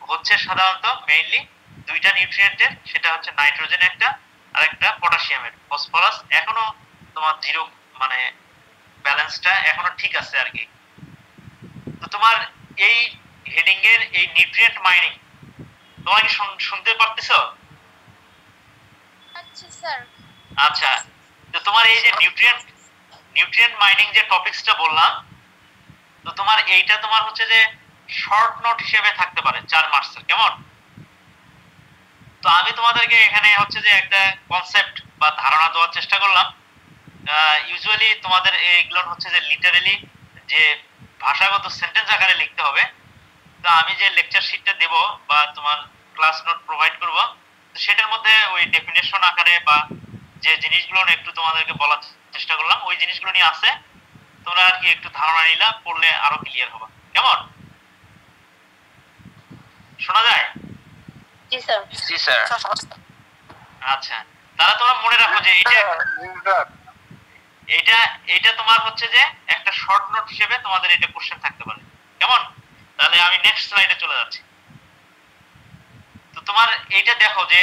হচ্ছে সাধারণত মেইনলি দুইটা নিউট্রিয়েন্টের, সেটা হচ্ছে নাইট্রোজেন একটা আর একটা পটাশিয়ামের। ফসফরাস এখনো তোমার জিরো, মানে ব্যালেন্সটা এখনো ঠিক আছে আর কি। তো তোমার এই হেডিং এর এই নিউট্রিয়েন্ট মাইনিং তোমরা কি শুনতে পারতেছো? আচ্ছা স্যার। আচ্ছা, তো তোমার এই যে নিউট্রিয়েন্ট মাইনিং যে টপিকসটা বললাম, তো তোমার এইটা তোমার হচ্ছে যে শর্ট নোট হিসেবে থাকতে পারে 4 মার্কসের, কেমন? তো আমি তোমাদেরকে এখানে হচ্ছে যে একটা কনসেপ্ট বা ধারণা দেওয়ার চেষ্টা করলাম। ইউজুয়ালি তোমাদের এইগুলো হচ্ছে যে লিটারেলি যে ভাষাগত সেন্টেন্স আকারে লিখতে হবে। তো আমি যে লেকচার শিটটা দেব বা তোমার ক্লাস নোট প্রোভাইড করব, তো সেটার মধ্যে ওই ডেফিনেশন আকারে বা যে জিনিসগুলো একটু তোমাদেরকে বলার চেষ্টা করলাম, ওই জিনিসগুলো নিয়ে আছে, তোমরা আর কি একটু ধারণা নিলা, পড়লে আরো ক্লিয়ার হবে, কেমন? শোনা যায়? জি স্যার। জি স্যার। আচ্ছা, তাহলে তোমরা মনে রাখো যে এইটা তোমার হচ্ছে যে একটা শর্ট নোট হিসেবে তোমাদের এটা কোশ্চেন থাকতে পারে, কেমন? তাহলে আমি নেক্সট স্লাইডে চলে যাচ্ছি। তো তোমার এইটা দেখো যে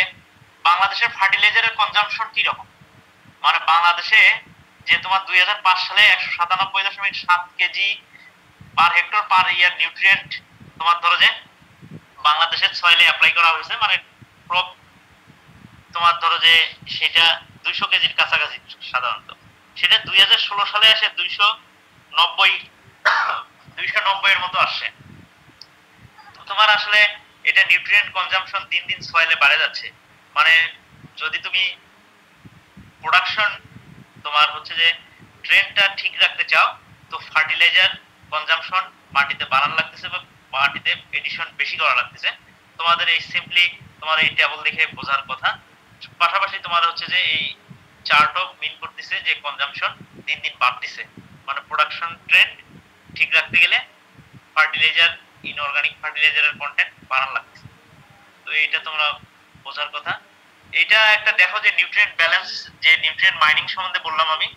বাংলাদেশের ফার্টিলাইজারের কনজাম্পশন কি রকম, মানে বাংলাদেশে যে তোমার 2005 সালে 197.7 কেজি পার হেক্টর পার ইয়ার নিউট্রিয়েন্ট তোমার ধরো যে বাংলাদেশের সয়েলে অ্যাপ্লাই করা হয়েছে, মানে ক্রপ তোমার ধরো যে সেটা 200 কেজির কাছাকাছি সাধারণত, সেটা 2016 সালে আসে 290 এর মতো আসছে। তো তোমার আসলে এটা নিউট্রিয়েন্ট কনজাম্পশন দিন দিন সয়েলে বেড়ে যাচ্ছে। মানে যদি তুমি প্রোডাকশন তোমার হচ্ছে যে ট্রেন্ডটা ঠিক রাখতে চাও, তো ফার্টিলাইজার কনজাম্পশন মাটিতে বাড়ানো লাগতেছে বা মাটিতে এডিশন বেশি করা লাগতেছে। তোমাদের এই সিম্পলি তোমার এই টেবল দেখে বোঝার কথা। পাশাপাশি তোমার হচ্ছে যে এই চার্টও মিন করতেছে যে কনজাম্পশন দিন দিন বাড়তেছে, মানে প্রোডাকশন ট্রেন্ড ঠিক রাখতে গেলে ফার্টিলাইজার, ইনঅর্গানিক ফার্টিলাইজারের কন্টেন্ট বাড়ানো লাগতেছে। তো এইটা তোমরা বোঝার কথা। এটা একটা দেখো যে নিউট্রিয়েন্ট ব্যালেন্স, যে নিউট্রিয়েন্ট মাইনিং সম্বন্ধে বললাম আমি,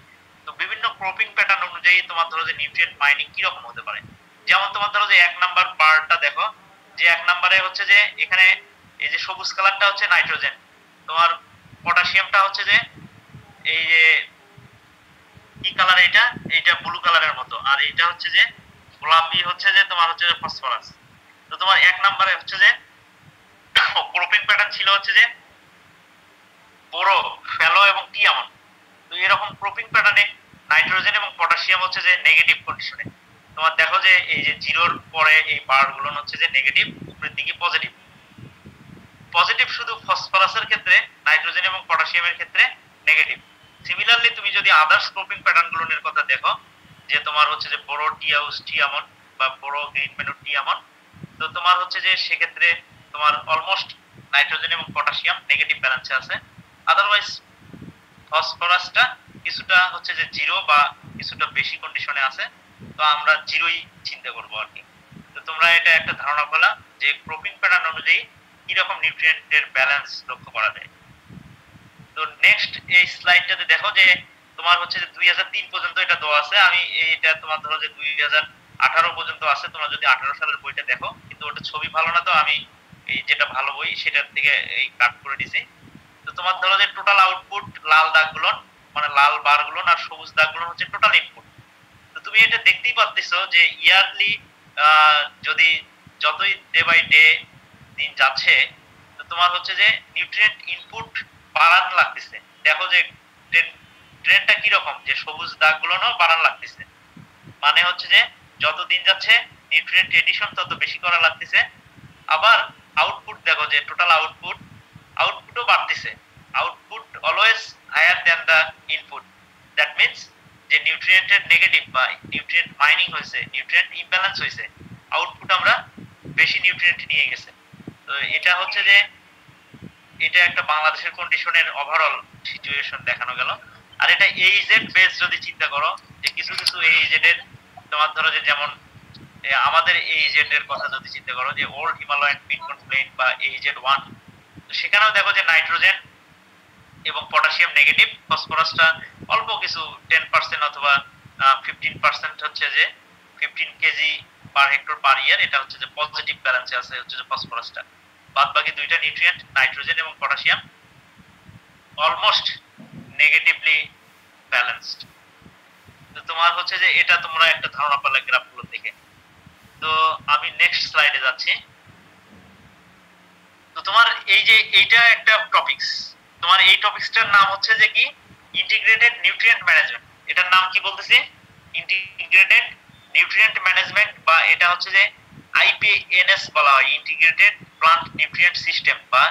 তো বিভিন্ন ক্রপিং প্যাটার্ন অনুযায়ী তোমার ধরো যে নিউট্রিয়েন্ট মাইনিং কি রকম হতে পারে। যেমন তোমার ধরো যে 1 নাম্বার পার্টটা দেখো, যে 1 নম্বরে হচ্ছে যে এখানে এই যে সবুজ কালারটা হচ্ছে নাইট্রোজেন, তোমার পটাশিয়ামটা হচ্ছে যে এই যে কি কালার, এইটা ব্লু কালারের মতো, আর এইটা হচ্ছে যে গোলাপি হচ্ছে যে তোমার হচ্ছে যে ফসফরাস। তো তোমার 1 নম্বরে হচ্ছে যে ক্রপিং প্যাটার্ন ছিল হচ্ছে যে বোরো, ফেলো এবং টিয়ামন। তো এরকম ক্রপিং প্যাটার্নে নাইট্রোজেন এবং পটাশিয়াম হচ্ছে যে নেগেটিভ কন্ডিশনে। তোমার দেখো যে এই যে জিরোর পরে এই বারগুলো হচ্ছে যে নেগেটিভ, উপরের দিকে পজিটিভ। পজিটিভ শুধু ফসফরাসের ক্ষেত্রে, নাইট্রোজেন এবং পটাশিয়ামের ক্ষেত্রে নেগেটিভ। সিমিলারলি তুমি যদি আদার্স ক্রপিং প্যাটার্নগুলোর কথা দেখো, যে তোমার হচ্ছে যে বোরো টিয়ামন বা বোরো গ্রিন ম্যানু টিয়ামন, তো তোমার হচ্ছে যে সেক্ষেত্রে তোমার অলমোস্ট নাইট্রোজেন এবং পটাশিয়াম নেগেটিভ ব্যালেন্সে আছে। আদারওয়াইজ ফসফরাসটা কিছুটা হচ্ছে যে জিরো বা কিছুটা বেশি কন্ডিশনে আছে, তো আমরা জিরোই চিন্তা করবো আর কি। তো তোমরা এটা একটা ধারণা পেলা যে ক্রপিং প্যাটার্ন অনুযায়ী কিরকম নিউট্রিয়েন্টের ব্যালেন্স লক্ষ্য করা যায়। তো নেক্সট এই স্লাইডটাতে দেখো যে তোমার হচ্ছে যে 2003 পর্যন্ত এটা দেওয়া আছে। আমি এইটা তোমার ধরো যে 2018 পর্যন্ত আছে, তোমরা যদি 18 সালের বইটা দেখো, কিন্তু ওটা ছবি ভালো না, তো আমি এই যেটা ভালো বই সেটার থেকে এই কাট করে দিছি। তো তোমার ধরো যে টোটাল আউটপুট লাল দাগগুলো, মানে লাল বারগুলো আর সবুজ দাগগুলো হচ্ছে টোটাল ইনপুট। তো তুমি এটা দেখতেই পাচ্ছিস যে ইয়ারলি যদি যতই ডে বাই ডে দিন যাচ্ছে, তো তোমার হচ্ছে যে নিউট্রিয়েন্ট ইনপুট বাড়ান লাগতেছে। দেখো যে ট্রেন্ডটা কিরকম, যে সবুজ দাগগুলো বাড়ান লাগতেছে, মানে হচ্ছে যে যত দিন যাচ্ছে নিউট্রিয়েন্ট এডিশন তত বেশি করা লাগতেছে। আবার আউটপুট দেখো যে টোটাল আউটপুটও বাড়তেছে। Output always higher than the input. That means যে নিউট্রিয়েন্টের নেগেটিভ বা নিউট্রিয়েন্ট মাইনিং হয়েছে, নিউট্রিয়েন্ট ইমব্যালেন্স হয়েছে, আউটপুট আমরা বেশি নিউট্রিয়েন্ট নিয়ে গেছে। তো এটা হচ্ছে যে এটা একটা বাংলাদেশের কন্ডিশনের ওভারঅল সিচুয়েশন দেখানো গেল। আর এটা এইজেড বেস যদি চিন্তা করো, যে কিছু কিছু এইজেড এর তোমার ধরো যে যেমন আমাদের এইজেড এর কথা যদি চিন্তা করো, যে ওল্ড হিমালয়ান পিনকন প্লেন বা এইজেড 1, তো সেখানেও দেখো যে নাইট্রোজেন এবং পটাশিয়াম নেগেটিভ, ফসফরাসটা অল্প কিছু 10% অথবা 15% হচ্ছে যে 15 কেজি পার হেক্টর পার ইয়ার, এটা হচ্ছে যে পজিটিভ ব্যালেন্সে আছে হচ্ছে যে ফসফরাসটা। বাদ বাকি দুইটা নিউট্রিয়েন্ট নাইট্রোজেন এবং পটাশিয়াম অলমোস্ট নেগেটিভলি ব্যালেন্সড। তো তোমার হচ্ছে যে এটা তোমরা একটা ধারণা পেলে গ্রাফগুলো দেখে। তো আমি নেক্সট স্লাইডে যাচ্ছি। তো তোমার এই যে এইটা একটা টপিকস, তোমার এই টপিকসটার নাম হচ্ছে যে কি ইন্টিগ্রেটেড নিউট্রিয়েন্ট ম্যানেজমেন্ট। এটার নাম কি বলতেছি? ইন্টিগ্রেটেড নিউট্রিয়েন্ট ম্যানেজমেন্ট, বা এটা হচ্ছে যে আইপিএনএস বলা হয়, ইন্টিগ্রেটেড প্লান্ট নিউট্রিয়েন্ট সিস্টেম বা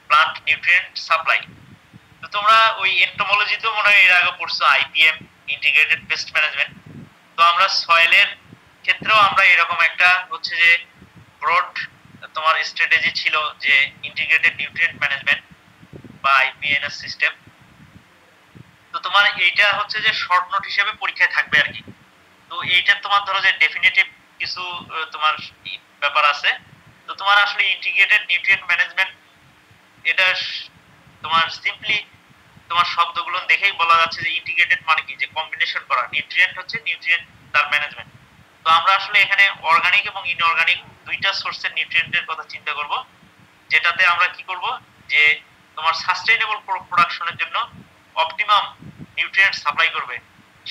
প্লান্ট নিউট্রিয়েন্ট সাপ্লাই। তো তোমরা ওই এন্টোমোলজিতেও মনে হয় এর আগে পড়ছো আইপিএম, ইন্টিগ্রেটেড পেস্ট ম্যানেজমেন্ট। তো আমরা সয়েলের ক্ষেত্রেও আমরা এরকম একটা হচ্ছে যে ব্রড তোমার স্ট্র্যাটেজি ছিল যে ইন্টিগ্রেটেড নিউট্রিয়েন্ট ম্যানেজমেন্ট বা আইপিএনএস সিস্টেম। তো তোমার এইটা হচ্ছে যে শর্ট নোট হিসেবে পরীক্ষায় থাকবে আর কি। তো এইটা তোমার ধরো যে ডেফিনেটিভ কিছু তোমার ব্যাপার আছে। তো তোমার আসলে ইন্টিগ্রেটেড নিউট্রিয়েন্ট ম্যানেজমেন্ট এটা তোমার সিম্পলি তোমার শব্দগুলো দেখেই বলা যাচ্ছে যে ইন্টিগ্রেটেড মানে কি, যে কম্বিনেশন করা, নিউট্রিয়েন্ট হচ্ছে নিউট্রিয়েন্ট তার ম্যানেজমেন্ট। তো আমরা আসলে এখানে অর্গানিক এবং ইনঅর্গানিক দুইটা সোর্সের নিউট্রিয়েন্টের কথা চিন্তা করব, যেটাতে আমরা কি করব যে তোমার সাস্টেইনেবল প্রোডাকশনের জন্য অপটিমাম নিউট্রিয়েন্ট সাপ্লাই করবে,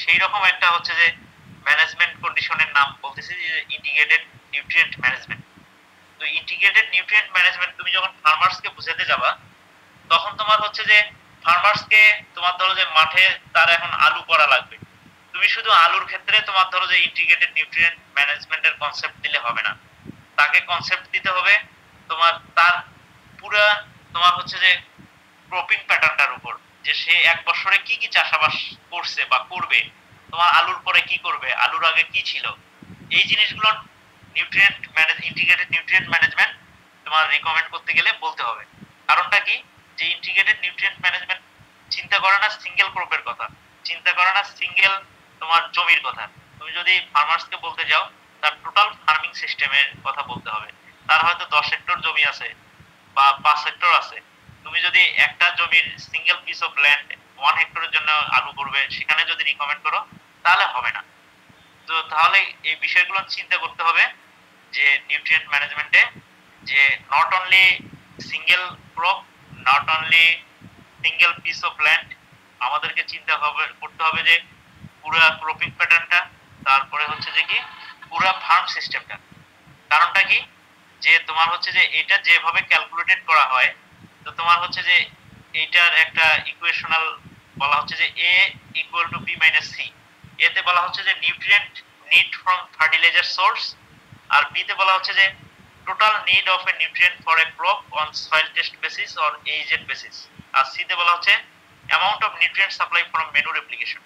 সেই রকম একটা হচ্ছে যে ম্যানেজমেন্ট কন্ডিশনের নাম বলতেছি যে ইন্টিগ্রেটেড নিউট্রিয়েন্ট ম্যানেজমেন্ট। তো ইন্টিগ্রেটেড নিউট্রিয়েন্ট ম্যানেজমেন্ট তুমি যখন ফার্মার্সকে বুঝাতে যাবা, তখন তোমার হচ্ছে যে ফার্মার্সকে তোমার ধরো যে মাঠে তার এখন আলু করা লাগবে, তুমি শুধু আলুর ক্ষেত্রে তোমার ধরো যে ইন্টিগ্রেটেড নিউট্রিয়েন্ট ম্যানেজমেন্টের কনসেপ্ট দিলে হবে না, তাকে কনসেপ্ট দিতে হবে তোমার তার পুরা তোমার হচ্ছে যে ক্রপিং প্যাটার্নটার উপর, যে সে এক বছরে কি কি চাষাবাস করছে বা করবে, তোমার আলুর পরে কি করবে, আলুর আগে কি ছিল, এই জিনিসগুলো নিউট্রিয়েন্ট ইন্টিগ্রেটেড নিউট্রিয়েন্ট ম্যানেজমেন্ট তোমার রিকমেন্ড করতে গেলে বলতে হবে। কারণটা কি, যে ইন্টিগ্রেটেড নিউট্রিয়েন্ট ম্যানেজমেন্ট চিন্তা করে না সিঙ্গেল ক্রপের কথা, চিন্তা করে না সিঙ্গেল তোমার জমির কথা। তুমি যদি ফার্মার্সকে বলতে যাও, তার টোটাল ফার্মিং সিস্টেমের কথা বলতে হবে। তার হয়তো 10 হেক্টর জমি আছে বা 5 হেক্টর আছে, তুমি যদি একটা জমির সিঙ্গেল পিস অফ ল্যান্ড 1 হেক্টরের জন্য আলু করবে সেখানে যদি রিকমেন্ড করো, তাহলে হবে না। তো তাহলে এই বিষয়গুলো চিন্তা করতে হবে যে নিউট্রিয়েন্ট ম্যানেজমেন্টে, যে not only single crop, not only single piece of land, আমাদেরকে চিন্তা করতে হবে যে পুরা ক্রপিং প্যাটার্নটা, তারপরে হচ্ছে যে কি পুরা ফার্ম সিস্টেমটা। কারণটা কি, যে তোমার হচ্ছে যে এটা যেভাবে ক্যালকুলেটেড করা হয়, তো তোমার হচ্ছে যে এইটার একটা ইকুয়েশনাল বলা হচ্ছে যে a equal to b minus c। এতে বলা হচ্ছে যে nutrient need from fertilizer source, আর b তে বলা হচ্ছে যে total need of a nutrient for a crop on soil test basis or AEZ basis, আর c তে বলা হচ্ছে amount of nutrient supply from manure application.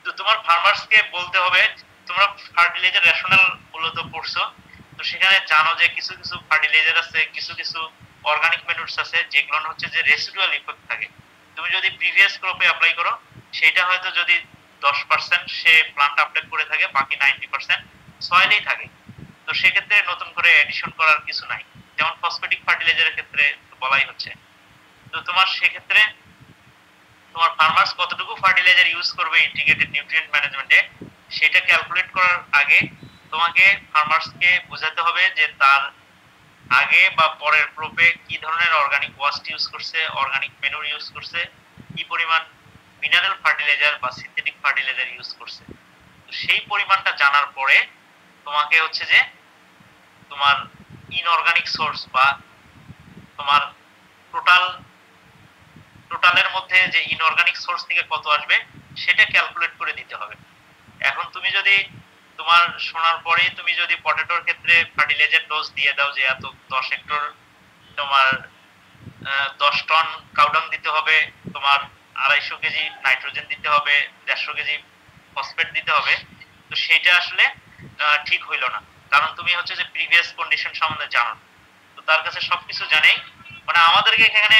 তো তোমার ফার্মার্সকে বলতে হবে, তোমরা ফার্টিলাইজার রেশনাল মূলত পড়ছো, তো সেখানে জানো যে কিছু কিছু ফার্টিলাইজার আছে, কিছু কিছু অর্গানিক ম্যানুরস আছে যেগুলো হচ্ছে যে রেসিডুয়াল ইফেক্ট থাকে। তুমি যদি প্রিভিয়াস ক্রপে অ্যাপ্লাই করো, সেটা হয়তো যদি 10% সে প্লান্ট আপডেট করে থাকে, বাকি 90% সয়েলেই থাকে। তো সেক্ষেত্রে নতুন করে এডিশন করার কিছু নাই, যেমন ফসফেটিক ফার্টিলাইজারের ক্ষেত্রে বলাই হচ্ছে। তো তোমার সেক্ষেত্রে তোমার ফার্মার্স কতটুকু ফার্টিলাইজার ইউজ করবে ইন্টিগ্রেটেড নিউট্রিয়েন্ট ম্যানেজমেন্টে, সেটা ক্যালকুলেট করার আগে তোমাকে ফার্মার্সকে বোঝাতে হবে যে তার আগে বা পরের ক্রপে কি ধরনের অর্গানিক ওয়াস্ট ইউজ করছে, অর্গানিক ম্যানুর ইউজ করছে, কি পরিমাণ মিনারেল ফার্টিলাইজার বা সিনথেটিক ফার্টিলাইজার ইউজ করছে। তো সেই পরিমাণটা জানার পরে তোমাকে হচ্ছে যে তোমার ইনঅর্গানিক সোর্স বা তোমার টোটালের মধ্যে যে ইনঅর্গানিক সোর্স থেকে কত আসবে সেটা ক্যালকুলেট করে দিতে হবে। এখন তুমি যদি তোমার শোনার পরে তুমি যদি পটেটোর ক্ষেত্রে ফার্টিলাইজার ডোজ দিয়ে দাও যে এত 10 হেক্টর তোমার 10 টন কাউডাং দিতে হবে, তোমার 250 কেজি নাইট্রোজেন দিতে হবে, 150 কেজি ফসফেট দিতে হবে, তো সেটা আসলে ঠিক হইল না। কারণ তুমি হচ্ছে যে প্রিভিয়াস কন্ডিশন সম্বন্ধে জানো, তো তার কাছে সবকিছু জানেই, মানে আমাদেরকে এখানে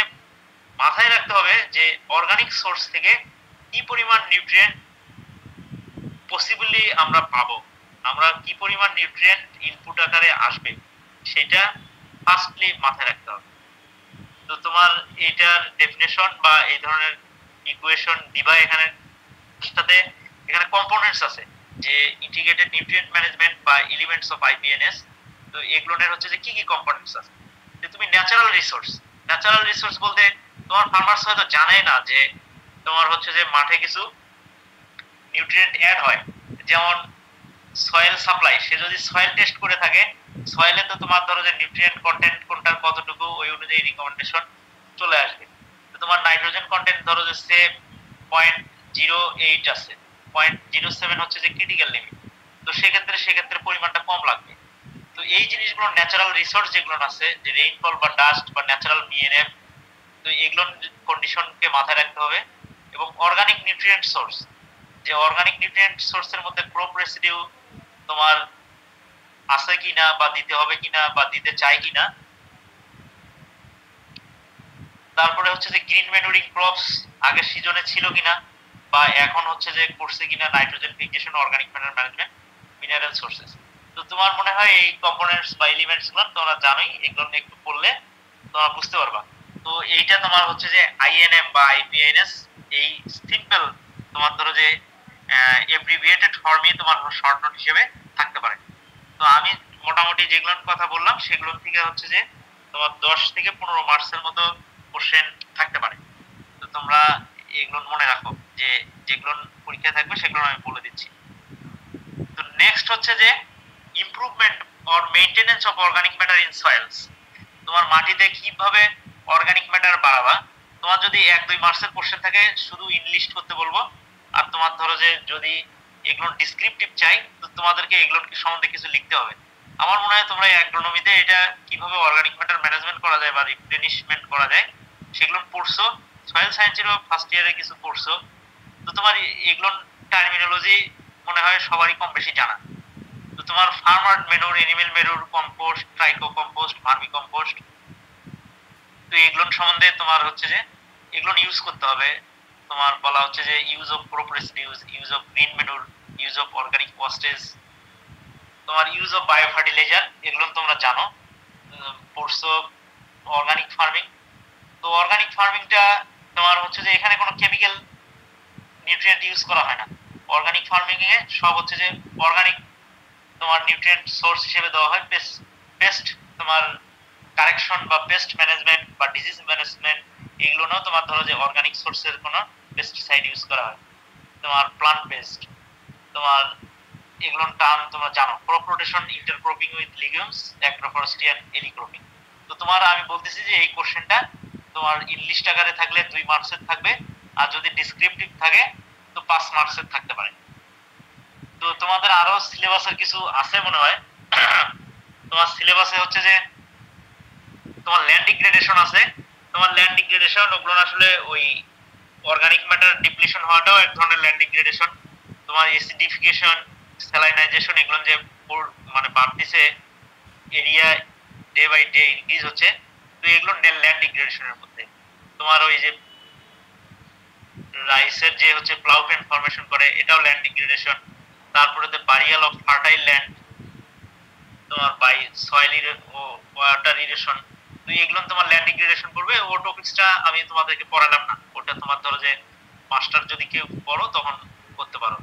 মাথায় রাখতে হবে যে অর্গানিক সোর্স থেকে কি পরিমাণ নিউট্রিয়েন্ট পসিবলি আমরা পাবো, আমরা কি পরিমাণ নিউট্রিয়েন্ট ইনপুট আকারে আসবে, সেটা ফার্স্টলি মাথায় রাখতে হবে। তো তো তোমার এটার ডেফিনেশন বা এই ধরনের ইকুয়েশন দিবা এখানে, সাথে এখানে কম্পোনেন্টস আছে যে ইন্টিগ্রেটেড নিউট্রিয়েন্ট ম্যানেজমেন্ট বা এলিমেন্টস অফ আইপিএনএস। তো এগুলোর হচ্ছে যে কি কি কম্পোনেন্টস আছে, যে তুমি ন্যাচারাল রিসোর্স বলতে তোমার ফার্মার্স হয়তো জানে না যে তোমার হচ্ছে যে মাঠে কিছু নিউট্রিয়েন্ট অ্যাড হয়, যেমন সয়েল সাপ্লাই। সে যদি সয়েল টেস্ট করে থাকে, সয়েলে তো তোমার ধরো যে নিউট্রিয়েন্ট কন্টেন্ট কোনটার কতটুকু ওই অনুযায়ী রিকমেন্ডেশন চলে আসবে। তো তোমার নাইট্রোজেন কন্টেন্ট ধরো যে সে 0.08 আছে, 0.07 হচ্ছে যে ক্রিটিক্যাল লিমিট, তো সেক্ষেত্রে পরিমাণটা কম লাগবে। তো এই জিনিসগুলো ন্যাচারাল রিসোর্স যেগুলো আছে, যে রেইনফল বা ডাস্ট বা ন্যাচারাল বিএনএফ, তো এগুলোর কন্ডিশনকে মাথায় রাখতে হবে। এবং অর্গানিক নিউট্রিয়েন্ট সোর্স, যে অর্গানিক নিউট্রিয়েন্ট সোর্সের মধ্যে ক্রপ রেসিডিউ তোমার আছে কিনা বা দিতে হবে কিনা বা দিতে চাই কিনা। তারপরে হচ্ছে যে গ্রিন ম্যানুরিং ক্রপস আগের সিজনে ছিল কিনা বা এখন হচ্ছে যে করছে কিনা, nitrogen fixation, organic matter management, mineral sources. তো তোমার মনে হয় এই কম্পোনেন্টস বা এলিমেন্টস গুলো তোমরা জানোই, এগুলো একটু পড়লে তোমরা বুঝতে পারবা। তো এইটা তোমার হচ্ছে যে আইএনএম বা আইপিএনএস, এই সিম্পল তোমার ধরো যে এব্রিভিয়েটেড ফর্মে তোমার শর্ট নোট হিসেবে থাকতে পারে। তো আমি মোটামুটি যেগুলোর কথা বললাম সেগুলো থেকে হচ্ছে যে তোমার 10 থেকে 15 মার্কসের মতো কোশ্চেন থাকতে পারে। তো তোমরা এগুলো মনে রাখো, যে যেগুলো পরীক্ষা থাকবে সেগুলো আমি বলে দিচ্ছি। তো নেক্সট হচ্ছে যে improvement or maintenance of organic matter in soil's. তোমার মাটিতে কিভাবে অর্গানিক ম্যাটার বাড়াবা। তোমার যদি 1-2 মার্কসের কোশ্চেন থাকে শুধু ইনলিস্ট করতে বলবো, আর তোমার ধরো যে যদি এগুলো ডিসক্রিপটিভ চাই তো তোমাদেরকে এগুলোর সম্বন্ধে কিছু লিখতে হবে। আমার মনে হয় তোমরা অ্যাগ্রোনমিতে এটা কিভাবে অর্গানিক ম্যাটার ম্যানেজমেন্ট করা যায় বা রিপ্লেনিশমেন্ট করা যায় সেগুলো পড়ছো, সয়েল সায়েন্সেরও ফার্স্ট ইয়ারে কিছু পড়ছো। তো তোমার এগুলো টার্মিনোলজি মনে হয় সবারই কম বেশি জানা। তো তোমার farmer ম্যানুর, animal ম্যানুর, compost, tricho compost, vermi compost, তো এগুলো সম্বন্ধে তোমার হচ্ছে যে এগুলো ইউজ করতে হবে। তোমার বলা হচ্ছে যে use of crop residues, use of green ম্যানুর, use of organic wastage, তোমার ইউজ অফ বায়ো ফার্টিলাইজার, এগুলো তোমরা জানো পড়ছো। অর্গানিক ফার্মিং, তো অর্গানিক ফার্মিংটা তোমার হচ্ছে যে এখানে কোনো কেমিক্যাল নিউট্রিয়েন্ট ইউজ করা হয় না। অর্গানিক ফার্মিং এ সব হচ্ছে যে অর্গানিক তোমার নিউট্রিয়েন্ট সোর্স হিসেবে দেওয়া হয় পেস্ট তোমার কারেকশন বা পেস্ট ম্যানেজমেন্ট বা ডিজিজ ম্যানেজমেন্ট, এগুলো নাও তোমার ধরো যে অর্গানিক সোর্সের কোনো পেস্টিসাইড ইউজ করা হয়। তোমার প্লান্ট বেসড, তোমার এগুলোর টার্ম তোমরা জানো, crop rotation, intercropping with legumes, agroforestry and alley cropping. তো তোমার আমি বলতেছি যে এই কোশ্চেনটা তোমার ইংলিশ আকারে থাকলে 2 মার্কসের থাকবে, আর যদি ডিসক্রিপটিভ থাকে তো 5 মার্কসের থাকতে পারে। তো তোমাদের আরো সিলেবাসের কিছু আছে মনে হয়। তোমার সিলেবাসে হচ্ছে যে তোমার ল্যান্ড ডিগ্রেডেশন আছে। তোমার ল্যান্ড ডিগ্রেডেশন ওগুলো আসলে ওই অর্গানিক ম্যাটার ডিপ্লিশন হওয়াটাও এক ধরনের ল্যান্ড ডিগ্রেডেশন। তোমার এসিডিফিকেশন, স্যালাইনাইজেশন, এগুলো যে মানে বাড়তিছে, area day by day increase হচ্ছে, তো এগুলো ল্যান্ড ডিগ্রেডেশনের মধ্যে। তোমার ওই যে রাইসের যে হচ্ছে প্লাউপেন ফর্মেশন করে, এটাও ল্যান্ড ডিগ্রেডেশন। তারপরে তো বারিয়াল অফ ফার্টাইল ল্যান্ড, তোমার বাই সয়েল ও ওয়াটার ইরেশন, তো এগুলো তোমার ল্যান্ড ডিগ্রেডেশন করবে। ও টপিকসটা আমি তোমাদেরকে পড়ালাম না, ওটা তোমার ধরো যে মাস্টার যদি কেউ পড়ো তখন করতে পারো।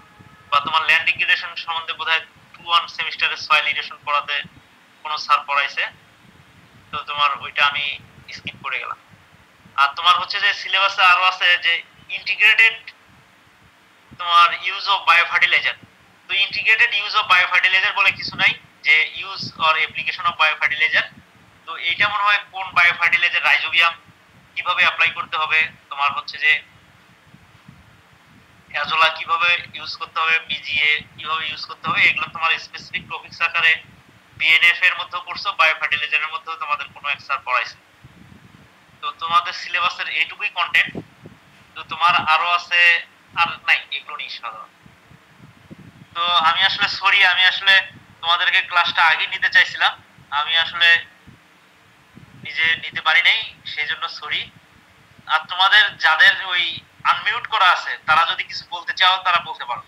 বা তোমার ল্যান্ড ডিগ্রেডেশন সম্বন্ধে বোধহয় 2-1 সেমিস্টারে সয়েল ইরেশন পড়াতে কোনো স্যার পড়াইছে, তো তোমার ওইটা আমি স্কিপ করে গেলাম। আর তোমার হচ্ছে যে সিলেবাসে আরো আছে যে ইন্টিগ্রেটেড তোমার ইউজ অফ বায়ো ফার্টিলাইজার। তো integrated use of bio fertiliser বলে কিছু নাই, যে use or application of bio fertiliser. তো এইটা মনে হয় কোন বায়ো ফার্টিলাইজার, রাইজোবিয়াম কিভাবে অ্যাপ্লাই করতে হবে, তোমার হচ্ছে যে অ্যাজোলা কিভাবে ইউজ করতে হবে, বিজিএ কিভাবে ইউজ করতে হবে, এগুলো তোমার স্পেসিফিক টপিকস আকারে বিএনএফ এর মধ্যে পড়ছো, বায়ো ফার্টিলাইজারের মধ্যেও তোমাদের কোনো এক স্যার পড়াইছে। তো তোমাদের সিলেবাসের এইটুকুই কন্টেন্ট। তো তোমার আরো আছে, আর নাই, এগুলো নিয়ে সাধারণ। তো আমি আসলে সরি, আমি আসলে তোমাদেরকে ক্লাসটা আগে নিতে চাইছিলাম, আমি আসলে নিজে নিতে পারি নাই, সেই জন্য সরি। আর তোমাদের যাদের ওই আনমিউট করা আছে তারা যদি কিছু বলতে চাও তারা বলতে পারো।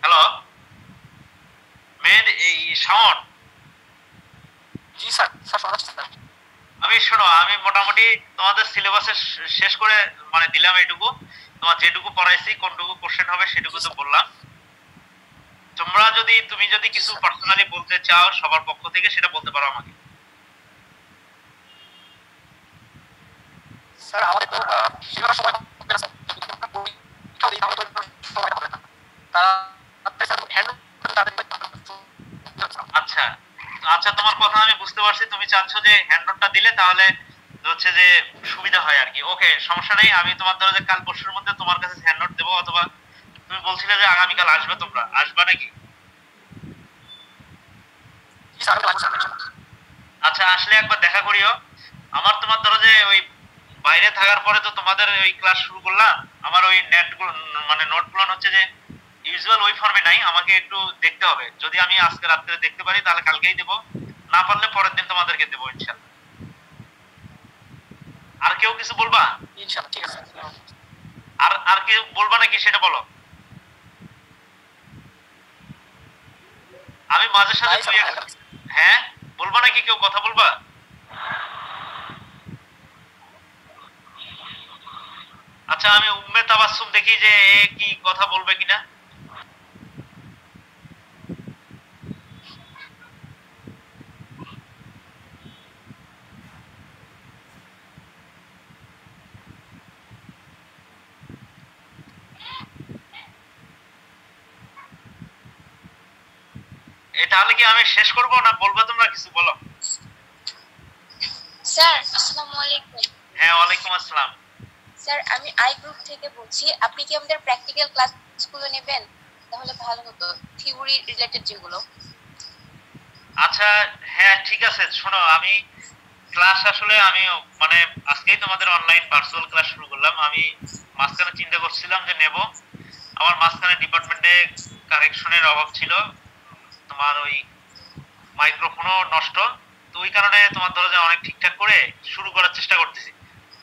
হ্যালো। শাওন, জি স্যার, স্যার শোনা যাচ্ছে স্যার। আমি শোনো, আমি মোটামুটি তোমাদের সিলেবাসে শেষ করে মানে দিলাম এইটুকু। তোমার যেটুকু পড়াইছি, কোনটুকু কোশ্চেন হবে সেটুকু তো বললাম। তুমি যদি কিছু পার্সোনালি বলতে চাও সবার পক্ষ থেকে, সেটা বলতে পারো আমাকে। স্যার আমাদের তো সিলেবাস সময় হবে না স্যার, যদি আমরা পরীক্ষা দিই তাহলে তো সময় হবে না। তারা স্যার হ্যান্ড আচ্ছা আচ্ছা, তোমার কথা আমি বুঝতে পারছি। তুমি চাচ্ছ যে হ্যান্ড নোটটা দিলে তাহলে হচ্ছে যে সুবিধা হয় আর কি। ওকে, সমস্যা নেই। আমি তোমার ধরো যে কাল পরশুর মধ্যে তোমার কাছে হ্যান্ড নোট দেবো, অথবা তুমি বলছিলে যে আগামীকাল আসবে, তোমরা আসবা নাকি? জি স্যার, আমি লাগছে স্যার। আচ্ছা, আসলে একবার দেখা করিও। আমার তোমার ধরো যে ওই বাইরে থাকার পরে তো তোমাদের ওই ক্লাস শুরু করলাম, আমার ওই নেটগুলো মানে নোটগুলো হচ্ছে যে ইউজুয়াল ওই ফর্মে নাই, আমাকে একটু দেখতে হবে। যদি আমি আজকে রাত্রে দেখতে পারি তাহলে কালকেই দেবো, না পারলে পরের দিন তোমাদেরকে দেবো ইনশাআল্লাহ। আর কেউ কিছু বলবা? ইনশাআল্লাহ, ঠিক আছে। আর আর কেউ বলবা নাকি সেটা বলো। আমি মাঝে সাঝে হ্যাঁ বলবা নাকি, কেউ কথা বলবা? আচ্ছা, আমি উম্মে তাবাসসুম দেখি যে এ কি কথা বলবে কিনা। তাহলে কি আমি শেষ করব, না বলবা তোমরা কিছু? বলো। স্যার আসসালামু আলাইকুম। হ্যাঁ, ওয়ালাইকুম আসসালাম। স্যার আমি আই গ্রুপ থেকে বলছি, আপনি কি আমাদের প্র্যাকটিক্যাল ক্লাসগুলো নেবেন? তাহলে ভালো হতো, থিওরি রিলেটেড যেগুলো। আচ্ছা, হ্যাঁ ঠিক আছে। শোনো, আমি ক্লাস আসলে আমি মানে আজকেই তোমাদের অনলাইন ভার্চুয়াল ক্লাস শুরু করলাম। আমি মাঝখানে চিন্তা করছিলাম যে নেব, আমার মাঝখানে ডিপার্টমেন্টে কারেকশনের অভাব ছিল, তোমার ওই মাইক্রোফোনও নষ্ট। তো ওই কারণে তোমার ধরো যে অনেক ঠিকঠাক করে শুরু করার চেষ্টা করতেছি।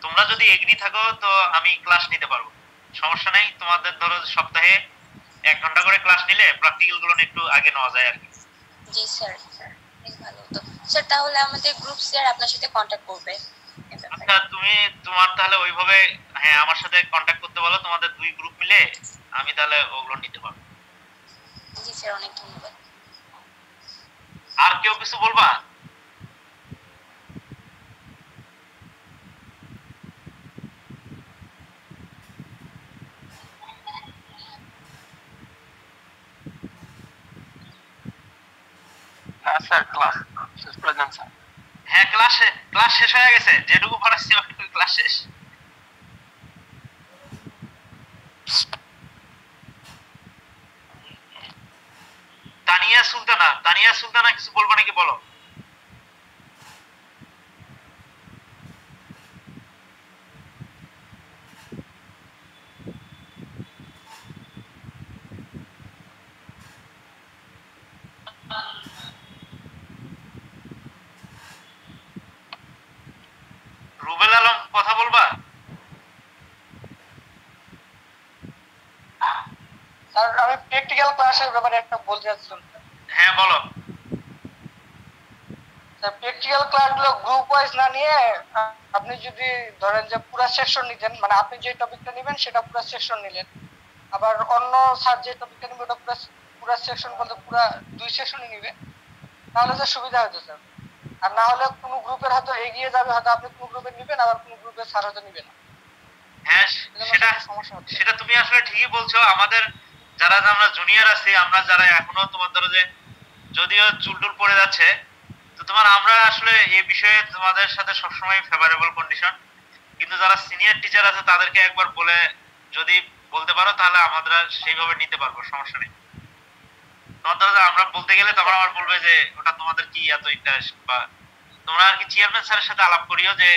তোমরা যদি এগ্রি থাকো তো আমি ক্লাস নিতে পারবো, সমস্যা নেই। তোমাদের ধরো সপ্তাহে 1 ঘন্টা করে ক্লাস নিলে প্র্যাকটিক্যাল গুলো একটু আগে নেওয়া যায় আর কি। জি স্যার, অনেক ভালো হতো স্যার। তাহলে আমাদের গ্রুপ স্যার আপনার সাথে কন্ট্যাক্ট করবে। আচ্ছা, তুমি তোমার তাহলে ওইভাবে হ্যাঁ আমার সাথে কন্ট্যাক্ট করতে বলো, তোমাদের 2 গ্রুপ মিলে আমি তাহলে ওগুলো নিতে পারবো। জি স্যার, অনেক ধন্যবাদ। আর কেউ কিছু বলবা? না স্যার, ক্লাস শেষ করে দেন স্যার। হ্যাঁ, ক্লাস শেষ হয়ে গেছে, যেটুকু পড়াচ্ছি ওইটুকু ক্লাস শেষ। তানিয়া সুলতানা কিছু বলবো নাকি, বলো। রুবেল আলম কথা বলবা? স্যার আমি প্র্যাকটিক্যাল ক্লাসের ব্যাপারে একটা বলতে চাচ্ছিলাম। হ্যাঁ বলো। স্যার প্র্যাকটিক্যাল ক্লাসগুলো গ্রুপ ওয়াইজ না নিয়ে আপনি যদি ধরেন যে পুরো সেকশন নিতেন, মানে আপনি যে টপিকটা নেবেন সেটা পুরো সেকশন নিলেন, আবার অন্য স্যার যে টপিকটা নেবে ওটা পুরো সেকশন বলতে পুরো 2 সেকশনই নিবে, তাহলে যে সুবিধা হতো স্যার। আর না হলে কোনো গ্রুপের হয়তো এগিয়ে যাবে, হয়তো আপনি কোনো গ্রুপে নেবেন আবার কোনো গ্রুপের স্যার হয়তো নেবে না। হ্যাঁ, সেটা সমস্যা হচ্ছে। সেটা তুমি আসলে ঠিকই বলছো। আমাদের যারা আমরা জুনিয়র আছি, আমরা যারা এখনো তোমার ধরো যে যদিও চুলটুল পড়ে যাচ্ছে, তো তোমার আমরা আসলে এই বিষয়ে তোমাদের সাথে সবসময় ফেভারেবল কন্ডিশন। কিন্তু যারা সিনিয়র টিচার আছে তাদেরকে একবার বলে যদি বলতে পারো তাহলে আমরা সেইভাবে নিতে পারবো, সমস্যা নেই। তোমার ধরো যে আমরা বলতে গেলে তখন আমার বলবে যে ওটা তোমাদের কি এত ইন্টারেস্ট, বা তোমরা আর কি চেয়ারম্যান স্যারের সাথে আলাপ করিও যে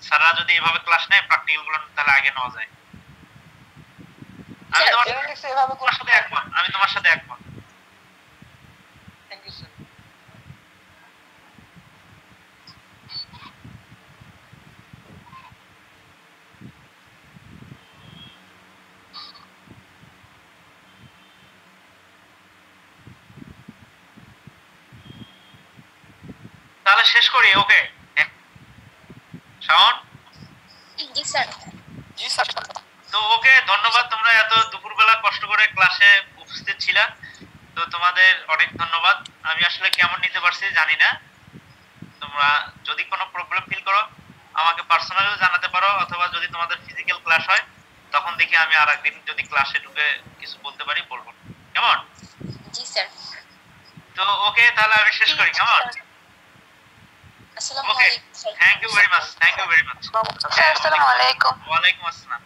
স্যাররা যদি এভাবে ক্লাস নেয় প্র্যাকটিক্যাল গুলো তাহলে আগে নেওয়া যায়। আমি তোমার সাথে একমত। Thank you sir. শেষ করি। ওকে শাওন? জি স্যার। জি স্যার। তো ওকে, ধন্যবাদ, তোমরা এত দুপুরবেলা কষ্ট করে ক্লাসে উপস্থিত ছিলা। তো তোমাদের অনেক ধন্যবাদ। আমি আসলে কেমন নিতে পারছি জানি না। তোমরা যদি কোনো প্রবলেম ফিল করো আমাকে পার্সোনালিও জানাতে পারো, অথবা যদি তোমাদের ফিজিক্যাল ক্লাস হয় তখন দেখি আমি আরেকদিন যদি ক্লাসে ঢুকে কিছু বলতে পারি বলবো। কেমন? জি স্যার। তো ওকে, তাহলে আমি শেষ করি। কেমন? আসসালামু ওকে, আলাইকুম sir. Thank you very much, thank you very much. Sir আসসালামু আলাইকুম। ওয়ালাইকুম আসসালাম।